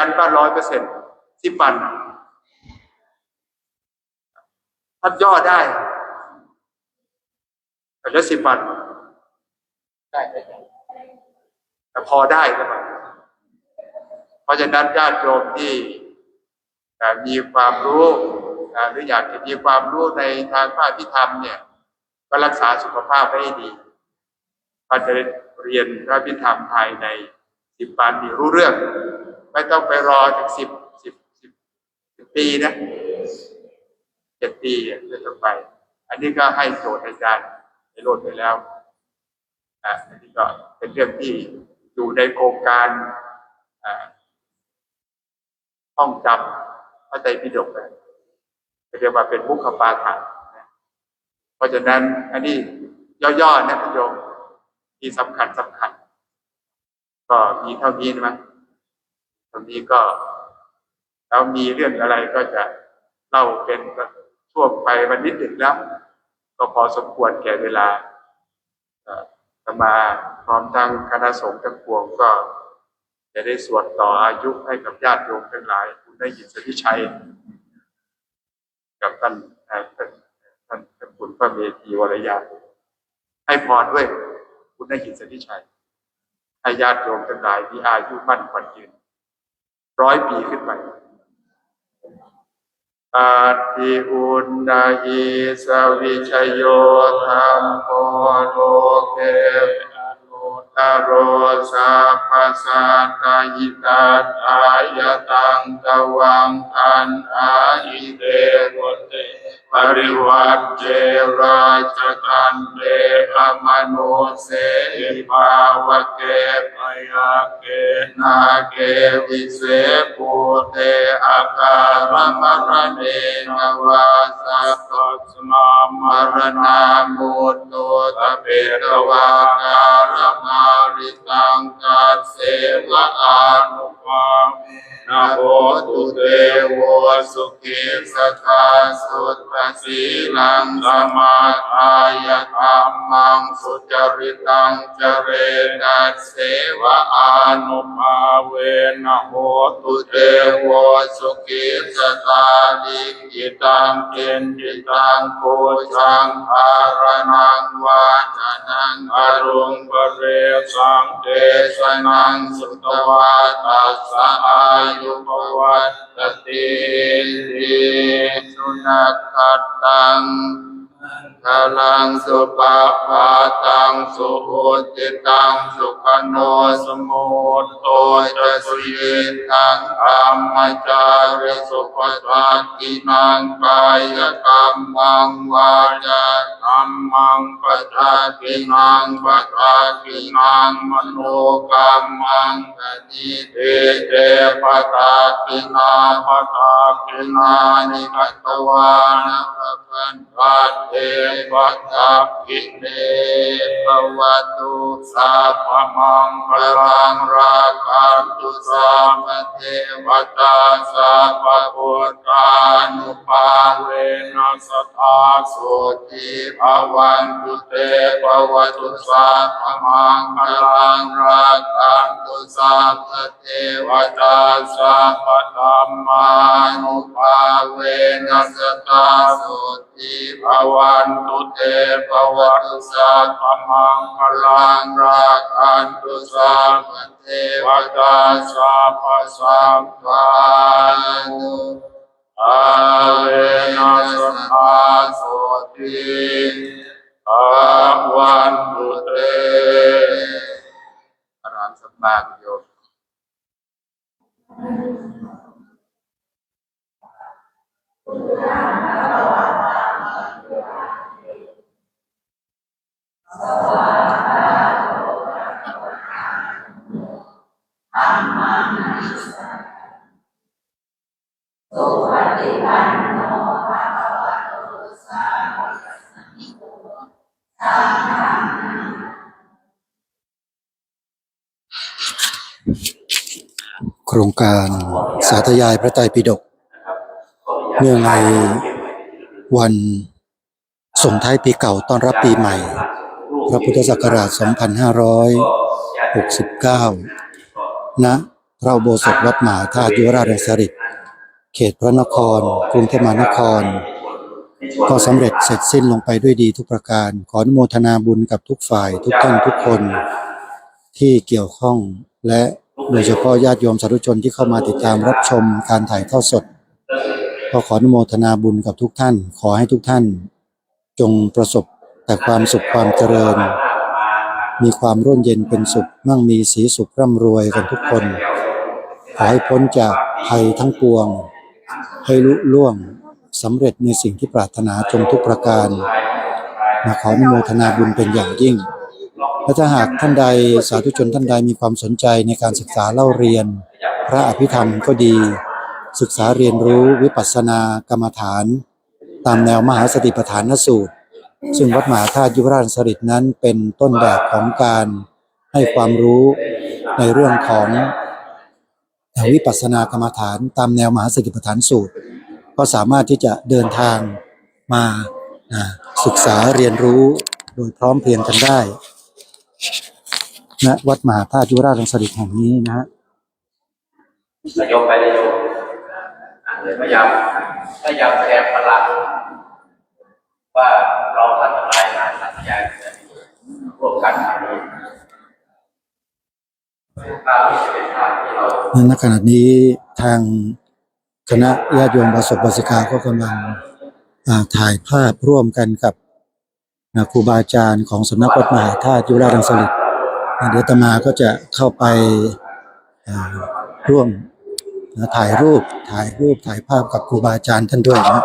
นว่า100% 10 วันท่านย่อได้แต่10 วันได้แต่พอได้ก็แบบเพราะฉะนั้นญาติโยมที่มีความรู้หรืออยากจะมีความรู้ในทางพระอภิธรรมเนี่ยก็รักษาสุขภาพให้ดีพอจะเรียนพระอภิธรรมภายใน10 วันนี่รู้เรื่องไม่ต้องไปรอถึง10 ปีนะ7 ปีจะต้องไปอันนี้ก็ให้โจทย์อาจารย์ในโลดไปแล้วอันนี้ก็เป็นเรื่องที่อยู่ในโครงการท่องจำพระไตรปิฎกเรียกว่าเป็นมุขปาฐานเพราะฉะนั้นอันนี้ย่อๆนะโยมที่สำคัญก็มีเท่านี้นะตรงนี้ก็แล้วมีเรื่องอะไรก็จะเล่าเป็นช่วงไปวันนิดหนึ่งแล้ว ก็พอสมควรแก่เวลาอาตมาพร้อมทั้งคณะสงฆ์ทั้งปวงก็จะได้สวดต่ออายุให้กับญาติโยมทั้งหลายคุณได้ยินสิทธิชัยกับท่านคุณพระเมธีวรยาให้พรด้วยคุณได้ยินสิทธิชัยให้ญาติโยมทั้งหลายที่อายุมั่นขวัญยืน100 ปีขึ้นไปอาทิอุนนาหิสวิชโยธรรมโพโลเกตโรสัพพสัตตหิตัสอายตังตวังอันอาอิเตโกเตปริวัตเจราชตันเตอมโนเสหิภาวะเกปยาเกนาเกวิเศปุเตอาการมรเนนวาสัพพสมามรณามุตโตตเปตวาการมาริตังกัสเสวะอานุภาเวนะโหตุเตโวสุขิสัทธาสุตตสีลังสมาทายธัมมังสุจริตังเจเรนัสเสวะอานุภาเวนะโหตุเตโวสุขิสัทธาลิกิตังเกณฑิตังโคชังภารนังวาจานังอรุงปเรสังเตสนังสุตวาตัสสะอายุภวัตติสุนัขตังพลังสุปาปาตังสุโหติตังสุขโนสมุตโตจะสุเยตังอัมมจาริสุปทักขินังกายกรรมังวาจาธัมมังปทักขินังปทักขินังมโนกรรมังปฏิเทเตปทักขินาปทักขินานิกัตตวานะพันปัตเตปัตตกิเนปวัตุสัพพมังคลังราคันตุสัพพเทวตาสัพพพุทธานุภาเวนัสสทาสุติภวันตุเตภวตุสัพพมังคลังราคันตุสัพพเทวตาสัพพธัมมานุภาเวนัสสทาสุติภวันตุเตภวตุสัพพมังคลังราคันตุสัพพเทวตาสัพพสัมปันโนอาเวนัสสทาสุติภวันตุเตอรหันต์สัมมาโยมโครงการสาธยายพระไตรปิฎกเนื่องในวันส่งท้ายปีเก่าต้อนรับปีใหม่พระพุทธศักราช 2569 ณ พระอุโบสถวัดมหาธาตุยุวราชรังสฤษฎ์เขตพระนครกรุงเทพมหานครก็สำเร็จเสร็จสิ้นลงไปด้วยดีทุกประการขออนุโมทนาบุญกับทุกฝ่ายทุกท่านทุกคนที่เกี่ยวข้องและโดยเฉพาะญาติโยมสาธุชนที่เข้ามาติดตามรับชมการถ่ายทอดสดก็ขออนุโมทนาบุญกับทุกท่านขอให้ทุกท่านจงประสบแต่ความสุขความเจริญมีความร่มเย็นเป็นสุขมั่งมีสีสุขร่ำรวยกันทุกคนขอให้พ้นจากภัยทั้งปวงให้ลุล่วงสำเร็จในสิ่งที่ปรารถนาจงทุกประการขออนุโมทนาบุญเป็นอย่างยิ่งและถ้าหากท่านใดสาธุชนท่านใดมีความสนใจในการศึกษาเล่าเรียนพระอภิธรรมก็ดีศึกษาเรียนรู้วิปัสสนากรรมฐานตามแนวมหาสติปัฏฐานสูตรซึ่งวัดมหาธาตุยุวราชรังสฤษฎ์นั้นเป็นต้นแบบของการให้ความรู้ในเรื่องของวิปัสสนากรรมฐานตามแนวมหาสติปัฏฐานสูตรก็สามารถที่จะเดินทางมา ศึกษาเรียนรู้โดยพร้อมเพรียงกันได้ณวัดมหาธาตุยุวราชรังสฤษฎ์แห่งนี้นะฮะ นายกไปเลยโยมเลยพยายามแสดงพลังว่าเราท่านทั้งหลายมาสัญญาร่วมกันนี้ภาพที่เป็นภาพที่เราณขณะนี้ทางคณะญาติโยมบาศกบาสิกาก็กำลังถ่ายภาพร่วมกันกับครูบาอาจารย์ของสำนักวัดมหาธาตุยุวราชรังสฤษฎ์เดี๋ยวอาตมาก็จะเข้าไปร่วมถ่ายรูปถ่ายภาพกับครูบาอาจารย์ท่านด้วยนะ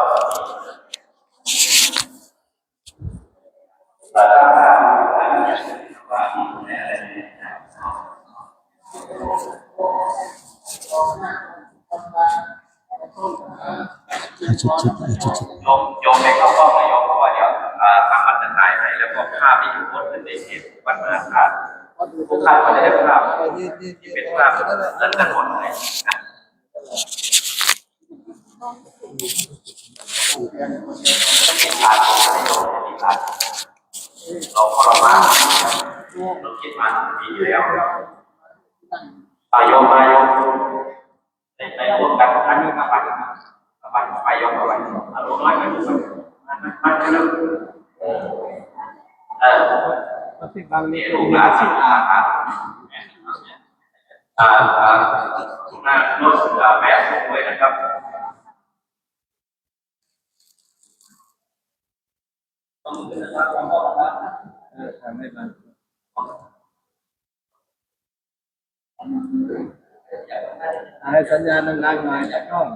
ชุดโยมไม่เข้ากล้องนะโยมเพราะว่าเดี๋ยวทางวัดจะถ่ายให้แล้วก็ภาพที่อยู่บนเป็นเด็กเห็นวัดมหาธาตุทุกท่านก็จะได้ภาพที่เป็นภาพนั้นทั้งหมดเลยนะเราพอมาเราคิดมาปีแล้วโยมในร่วมกันอันนี้กับไปยกเอาไว้เอาลงน้อยไปดูมันคือนี่ลูกหลานสิบหน้าโน้ตแม่ผมไว้นะครับต้องเป็นนะครับทำให้มันให้สัญญาณดังๆหน่อยนะกล้อง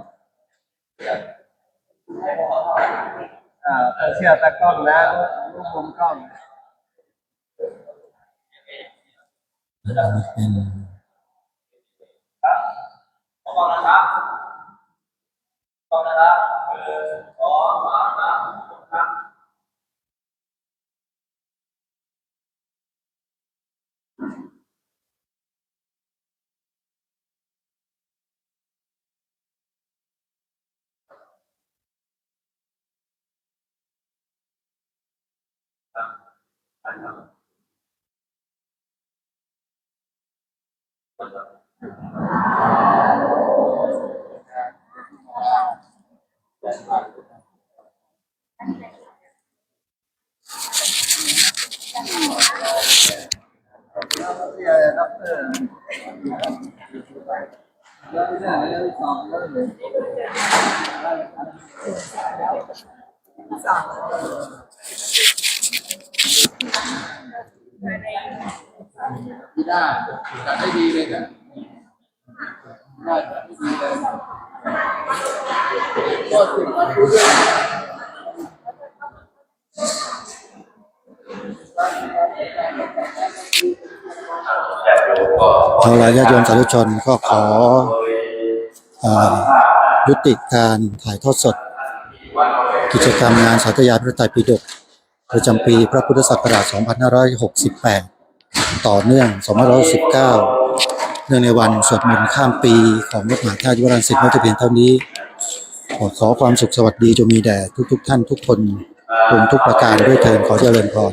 เชื่อตากล้องแล้วรูปมุมกล้องต้องนะครับขอมาครับได้จัดได้ดีเลยนะได้จัดได้ดีเลยก็ถึงมาดูด้วยเอาล่ะญาติโยมสาธุชนก็ขอยุติการถ่ายทอดสดกิจกรรมงานสาธยายพระไตรปิฎกประจำปีพระพุทธศักราช 2568 ต่อเนื่อง 2519 เนื่องในวันสวดมนต์ข้ามปีของวัดมหาธาตุยุวราชรังสฤษฎ์ไม่เพียงเท่านี้ขอความสุขสวัสดีจงมีแด่ทุกท่านทุกคนทุกประการด้วยเถิดขอเจริญพร